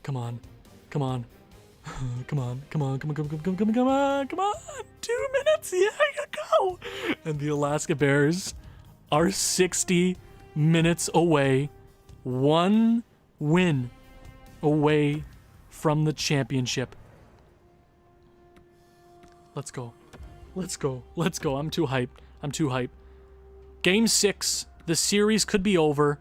Come on. Come on. Come on, come on, come on, come on, come on, come on, come on, come on. 2 minutes, yeah, you go. And the Alaska Bears are 60 minutes away, 1 win away from the championship. Let's go. Let's go. Let's go. I'm too hyped. I'm too hyped. Game 6, the series could be over.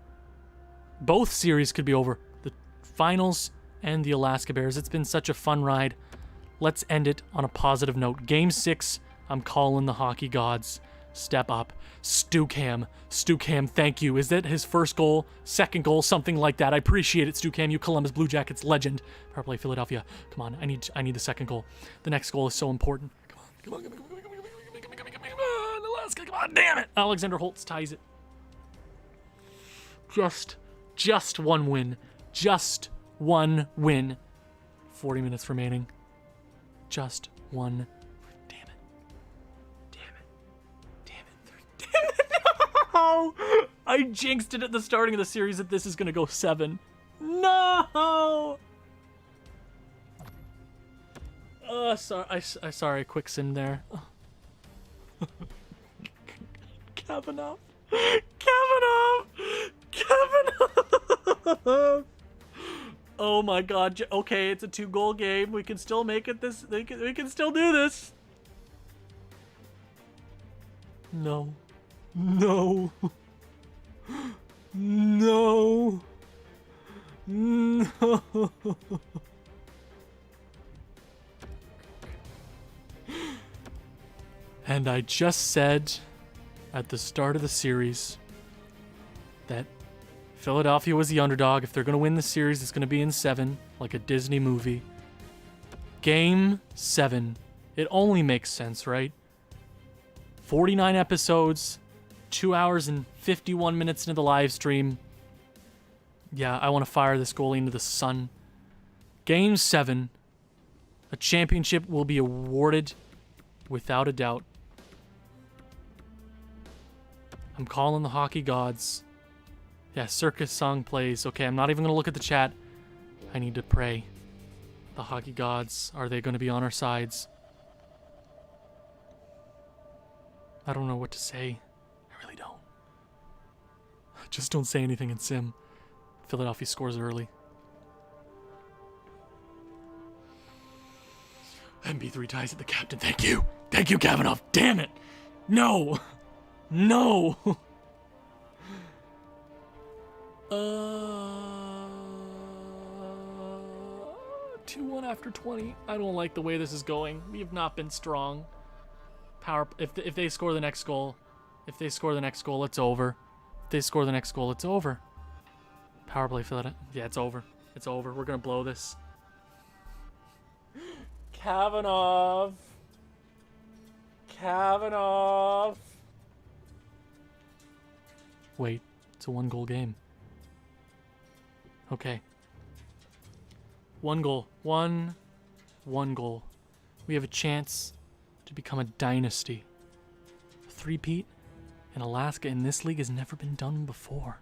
Both series could be over. The finals and the Alaska Bears. It's been such a fun ride. Let's end it on a positive note. Game 6, I'm calling the hockey gods. step up. Stucam, thank you. Is that his first goal, second goal, something like that? I appreciate it, Stucam, you Columbus Blue Jackets legend. Power play, Philadelphia. Come on, I need the second goal. The next goal is so important. Come on, Alaska, come on, damn it! Alexander Holtz ties it. Just one win. Just one win. 40 minutes remaining. Just one. Damn it. No! I jinxed it at the starting of the series that this is going to go 7. No! Sorry, quick sin there. Kavanaugh. Oh my god. Okay, it's a 2-goal game. We can still make it this. We can still do this. No. And I just said at the start of the series that Philadelphia was the underdog. If they're going to win the series, it's going to be in 7, like a Disney movie. Game 7. It only makes sense, right? 49 episodes, 2 hours and 51 minutes into the live stream. Yeah, I want to fire this goalie into the sun. Game 7. A championship will be awarded without a doubt. I'm calling the hockey gods. Yeah, circus song plays. Okay, I'm not even going to look at the chat. I need to pray. The hockey gods, are they going to be on our sides? I don't know what to say. I really don't. Just don't say anything in Sim. Philadelphia scores early. MB3 ties at the captain. Thank you. Thank you, Kavanaugh. Damn it. No. 2-1 after 20. I don't like the way this is going. We have not been strong. If they score the next goal, it's over. If they score the next goal, it's over. Power play, Philadelphia. Yeah, it's over. It's over. We're gonna blow this. Kavanaugh. Wait, it's a 1-goal game. Okay. 1 goal. One goal. We have a chance to become a dynasty. A 3-peat in Alaska in this league has never been done before.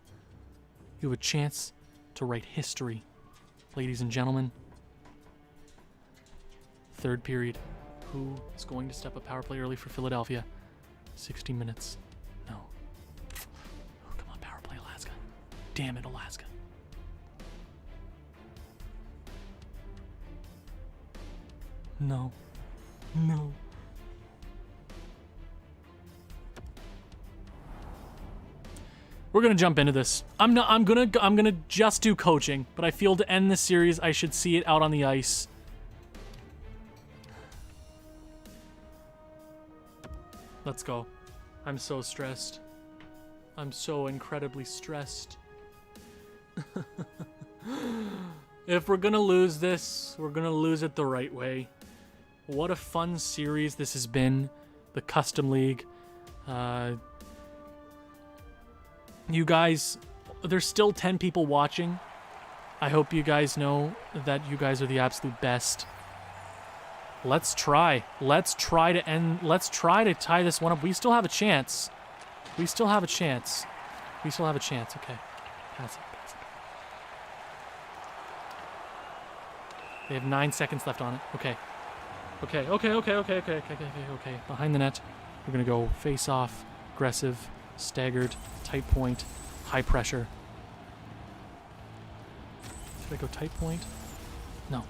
You have a chance to write history. Ladies and gentlemen. 3rd period. Who is going to step up power play early for Philadelphia? 60 minutes. No. Oh, come on, power play, Alaska. Damn it, Alaska. No. We're gonna jump into this. I'm gonna just do coaching, but I feel to end this series, I should see it out on the ice. Let's go. I'm so stressed. I'm so incredibly stressed. If we're gonna lose this, we're gonna lose it the right way. What a fun series this has been. The Custom League. You guys, there's still 10 people watching. I hope you guys know that you guys are the absolute best. Let's try to tie this one up. We still have a chance. Okay. Pass it. They have 9 seconds left on it. Okay. Behind the net. We're going to go face off, aggressive, staggered, tight point, high pressure. Should I go tight point? No.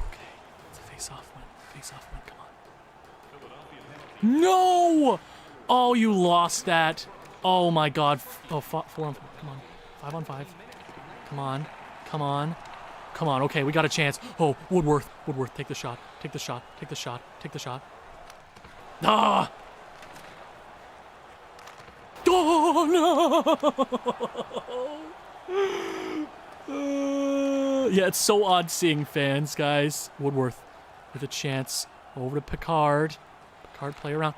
Okay. It's a face-off win. Come on. No! Oh, you lost that. Oh my god. Oh, 4 on 4. Come on. 5 on 5. Come on. Come on. Okay, we got a chance. Oh, Woodworth. Woodworth, take the shot. Take the shot. Take the shot. Take the shot. Ah! Oh, no! Yeah, it's so odd seeing fans, guys. Woodworth with a chance. Over to Picard. Picard, play around.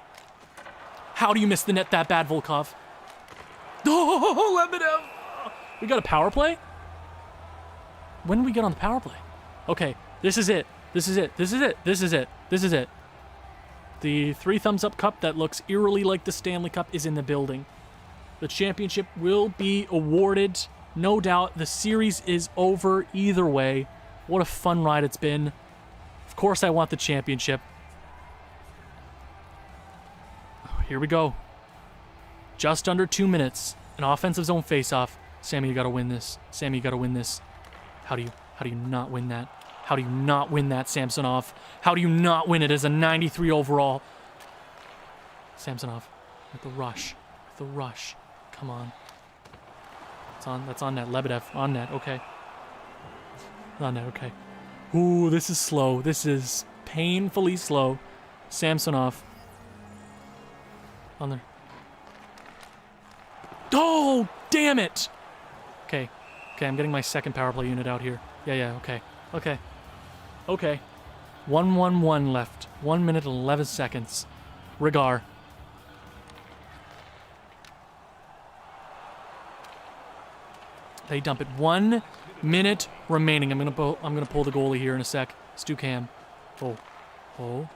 How do you miss the net that bad, Volkov? Oh, Lebedev! We got a power play? When do we get on the power play? Okay, this is it. This is it. This is it. This is it. This is it. The 3 thumbs up cup that looks eerily like the Stanley Cup is in the building. The championship will be awarded. No doubt. The series is over either way. What a fun ride it's been. Of course I want the championship. Here we go. Just under 2 minutes. An offensive zone face-off. Sammy, you gotta win this. Sammy, you gotta win this. How do you not win that? How do you not win that, Samsonov? How do you not win it as a 93 overall? Samsonov with the rush. With the rush. Come on. That's on net. Lebedev on net. Okay. On net. Okay. Ooh, this is slow. This is painfully slow. Samsonov. On there. Oh, damn it! Okay. Okay, I'm getting my second power play unit out here. Yeah, okay. Okay. Okay. 1-1-1 left. 1 minute and 11 seconds. Rigar. They dump it. 1 minute remaining. I'm gonna pull the goalie here in a sec. Stu Cam. Oh. Oh.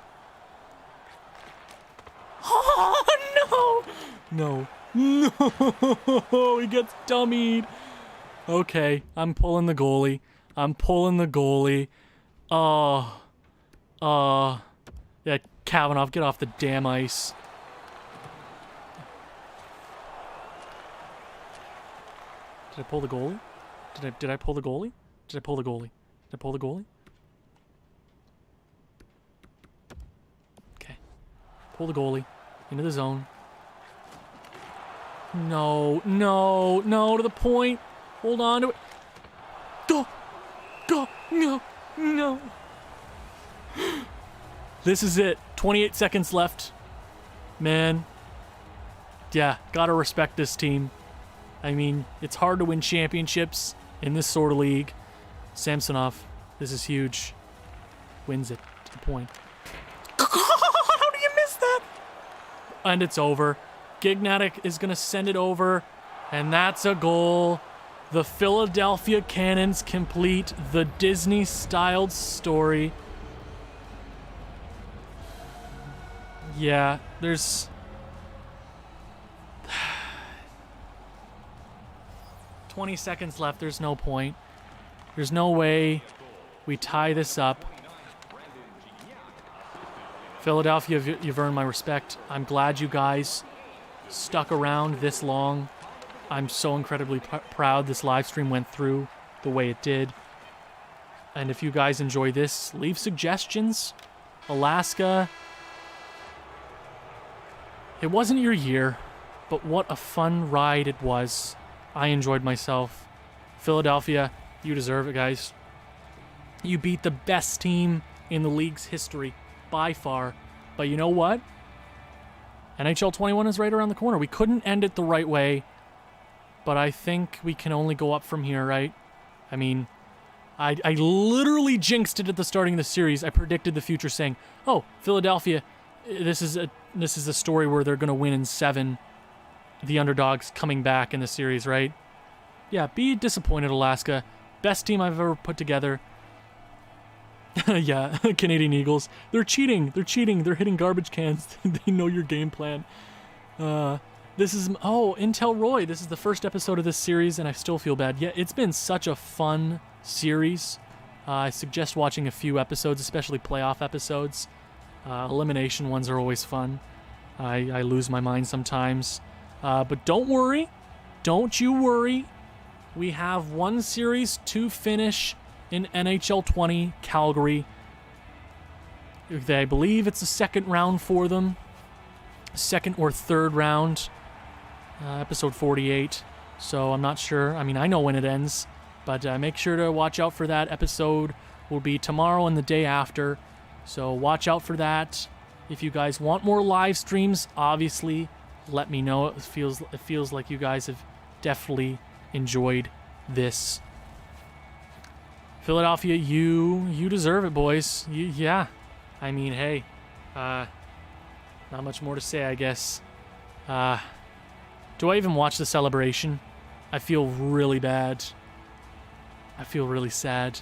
Oh no! No. No! He gets dummied. Okay, I'm pulling the goalie. I'm pulling the goalie. Yeah, Kavanagh, get off the damn ice. Did I pull the goalie? Did I pull the goalie? Did I pull the goalie? Did I pull the goalie? Okay. Pull the goalie. Into the zone. No, no, no, to the point. Hold on to it. Go! Go! No! No! This is it. 28 seconds left. Man. Yeah, gotta respect this team. I mean, it's hard to win championships in this sort of league. Samsonov, this is huge. Wins it to the point. How do you miss that? And it's over. Gignatic is going to send it over, and that's a goal. The Philadelphia Cannons complete the Disney-styled story. Yeah, there's... 20 seconds left. There's no point. There's no way we tie this up. Philadelphia, you've earned my respect. I'm glad you guys stuck around this long. I'm so incredibly proud this live stream went through the way it did. And if you guys enjoy this, leave suggestions. Alaska, it wasn't your year, but what a fun ride it was. I enjoyed myself. Philadelphia, you deserve it, guys. You beat the best team in the league's history by far. But you know what? NHL 21 is right around the corner. We couldn't end it the right way, but I think we can only go up from here, right? I mean, I literally jinxed it at the starting of the series. I predicted the future saying, oh, Philadelphia, this is a story where they're going to win in 7. The underdogs coming back in the series, right? Yeah, be disappointed, Alaska. Best team I've ever put together. Yeah, Canadian Eagles. They're cheating. They're cheating. They're hitting garbage cans. They know your game plan. This is... Oh, Intel Roy. This is the first episode of this series, and I still feel bad. Yeah, it's been such a fun series. I suggest watching a few episodes, especially playoff episodes. Elimination ones are always fun. I lose my mind sometimes. But don't worry. Don't you worry. We have one series to finish in NHL 20, Calgary. I believe it's the second round for them. Second or third round. Episode 48. So I'm not sure. I mean, I know when it ends. But make sure to watch out for that. Episode will be tomorrow and the day after. So watch out for that. If you guys want more live streams, obviously, let me know. It feels like you guys have definitely enjoyed this. Philadelphia, you deserve it, boys. Yeah. I mean, hey, not much more to say, I guess. Do I even watch the celebration? I feel really bad. I feel really sad.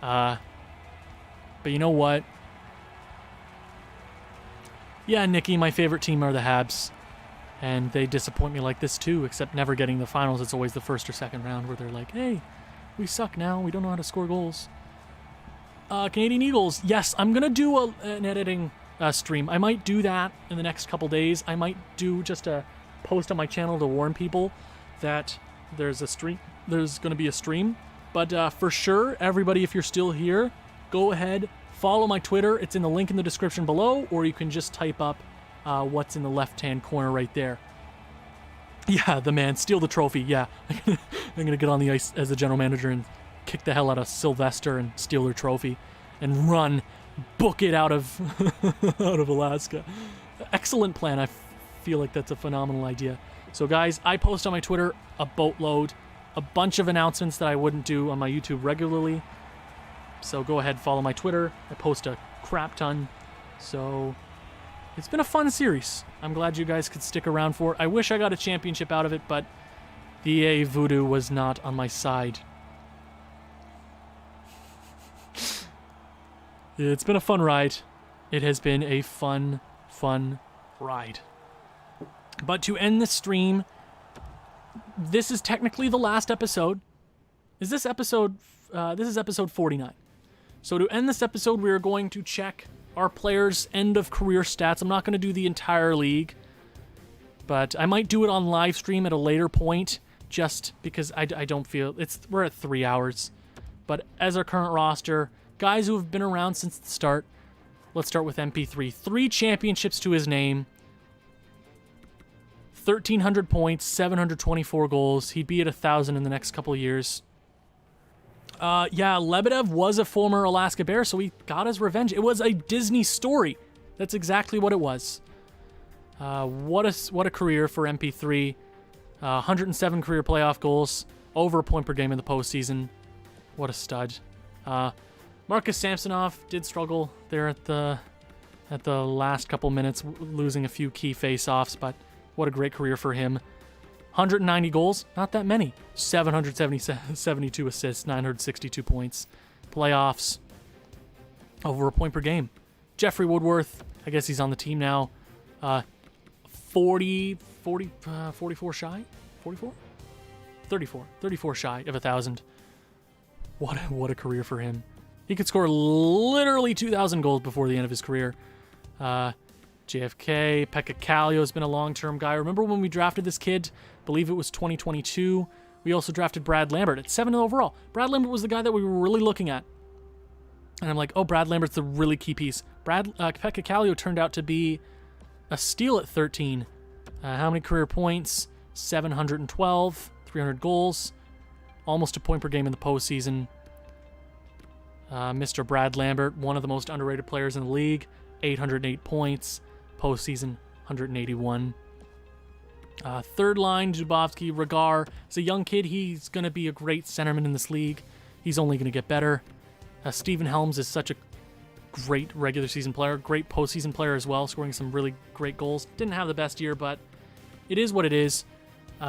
But you know what? Yeah, Nikki, my favorite team are the Habs. And they disappoint me like this too, except never getting the finals. It's always the first or second round where they're like, hey, we suck now. We don't know how to score goals. Canadian Eagles. Yes, I'm going to do an editing stream. I might do that in the next couple days. I might do just a post on my channel to warn people that there's a stream. There's going to be a stream. But for sure, everybody, if you're still here, go ahead, follow my Twitter. It's in the link in the description below, or you can just type up what's in the left-hand corner right there. Yeah, the man, steal the trophy. Yeah, I'm going to get on the ice as the general manager and kick the hell out of Sylvester and steal their trophy and run, book it out of out of Alaska. Excellent plan. I feel like that's a phenomenal idea. So guys, I post on my Twitter a boatload, a bunch of announcements that I wouldn't do on my YouTube regularly. So go ahead, follow my Twitter. I post a crap ton. So it's been a fun series. I'm glad you guys could stick around for it. I wish I got a championship out of it, but the EA voodoo was not on my side. It's been a fun ride. It has been a fun ride. But to end the stream, this is technically the last episode. This is episode 49. So to end this episode, we are going to check our players' end of career stats. I'm not going to do the entire league, but I might do it on live stream at a later point, just because I don't feel we're at 3 hours. But as our current roster, guys who have been around since the start. Let's start with MP3. 3 championships to his name. 1,300 points, 724 goals. He'd be at 1,000 in the next couple of years. Yeah, Lebedev was a former Alaska Bear, so he got his revenge. It was a Disney story. That's exactly what it was. What a career for MP3. 107 career playoff goals, over a point per game in the postseason. What a stud. Marcus Samsonov did struggle there at the last couple minutes, losing a few key face-offs, but what a great career for him. 190 goals, not that many. 772 assists, 962 points. Playoffs, over a point per game. Jeffrey Woodworth, I guess he's on the team now. 44 shy? 44? 34 shy of 1,000. What a career for him. He could score literally 2,000 goals before the end of his career. JFK, Pekka Kallio has been a long-term guy. Remember when we drafted this kid? I believe it was 2022. We also drafted Brad Lambert at 7 overall. Brad Lambert was the guy that we were really looking at. And I'm like, oh, Brad Lambert's the really key piece. Pekka Kallio turned out to be a steal at 13. How many career points? 712, 300 goals. Almost a point per game in the postseason. Mr. Brad Lambert, one of the most underrated players in the league. 808 points. Postseason, 181. Third line, Dubovsky. Regar is a young kid. He's going to be a great centerman in this league. He's only going to get better. Steven Helms is such a great regular season player. Great postseason player as well, scoring some really great goals. Didn't have the best year, but it is what it is.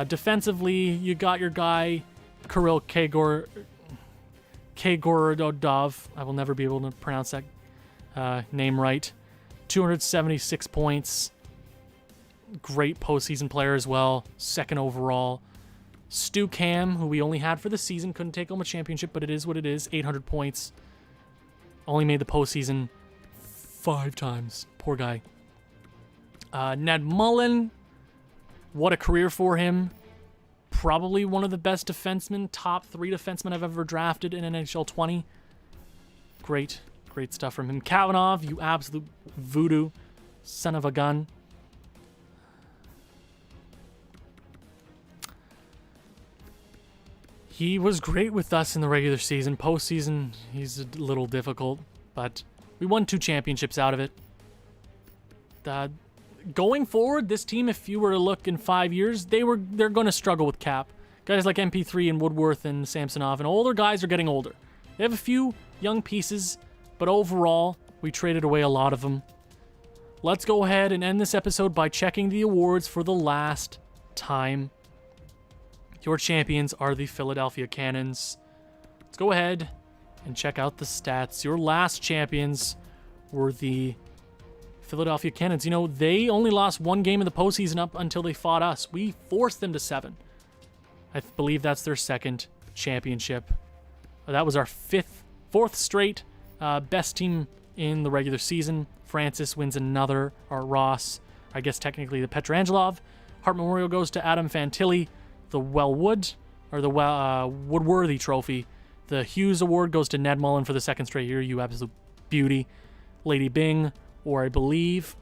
Defensively, you got your guy, Kirill Kgorodov. I will never be able to pronounce that name right. 276 points. Great postseason player as well. Second overall. Stu Cam, who we only had for the season, couldn't take home a championship, but it is what it is. 800 points. Only made the postseason 5 times. Poor guy. Ned Mullen. What a career for him. Probably one of the best defensemen, top 3 defensemen I've ever drafted in NHL 20. Great stuff from him. Kavanagh, you absolute voodoo son of a gun. He was great with us in the regular season. Postseason, he's a little difficult, but we won 2 championships out of it. Going forward, this team, if you were to look in 5 years, they're going to struggle with cap. Guys like MP3 and Woodworth and Samsonov and older guys are getting older. They have a few young pieces, but overall, we traded away a lot of them. Let's go ahead and end this episode by checking the awards for the last time. Your champions are the Philadelphia Cannons. Let's go ahead and check out the stats. Your last champions were the Philadelphia Cannons. You know, they only lost 1 game in the postseason up until they fought us. We forced them to 7. I believe that's their 2nd championship. That was our 4th straight best team in the regular season. Francis wins another, or Ross, I guess technically the Petrangelov. Hart Memorial goes to Adam Fantilli. The Woodworthy Trophy. The Hughes Award goes to Ned Mullen for the 2nd straight year. You absolute beauty. Lady Bing, or I believe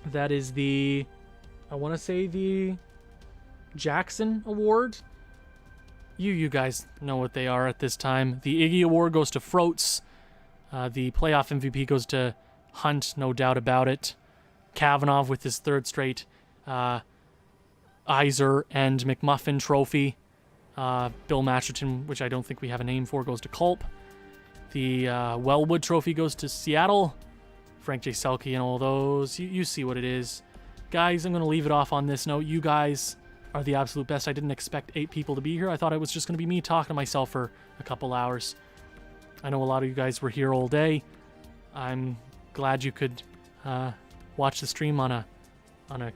that is the Jackson Award. You guys know what they are at this time. The Iggy Award goes to Froats. The playoff MVP goes to Hunt, no doubt about it. Kavanagh with his 3rd straight Iser and McMuffin trophy. Bill Masterton, which I don't think we have a name for, goes to Culp. The Wellwood trophy goes to Seattle. Frank J. Selke and all those. You see what it is. Guys, I'm going to leave it off on this note. You guys are the absolute best. I didn't expect 8 people to be here. I thought it was just going to be me talking to myself for a couple hours. I know a lot of you guys were here all day. I'm glad you could watch the stream on a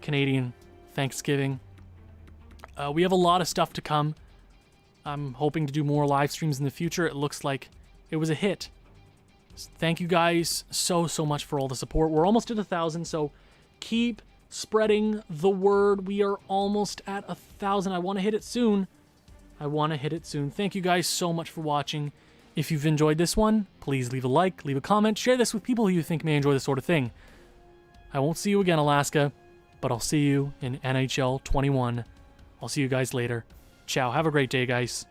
Canadian Thanksgiving. We have a lot of stuff to come. I'm hoping to do more live streams in the future. It looks like it was a hit. Thank you guys so much for all the support. We're almost at 1,000, so keep spreading the word. We are almost at 1,000. I want to hit it soon. Thank you guys so much for watching. If you've enjoyed this one, please leave a like, leave a comment, share this with people who you think may enjoy this sort of thing. I won't see you again, Alaska, but I'll see you in NHL 21. I'll see you guys later. Ciao. Have a great day, guys.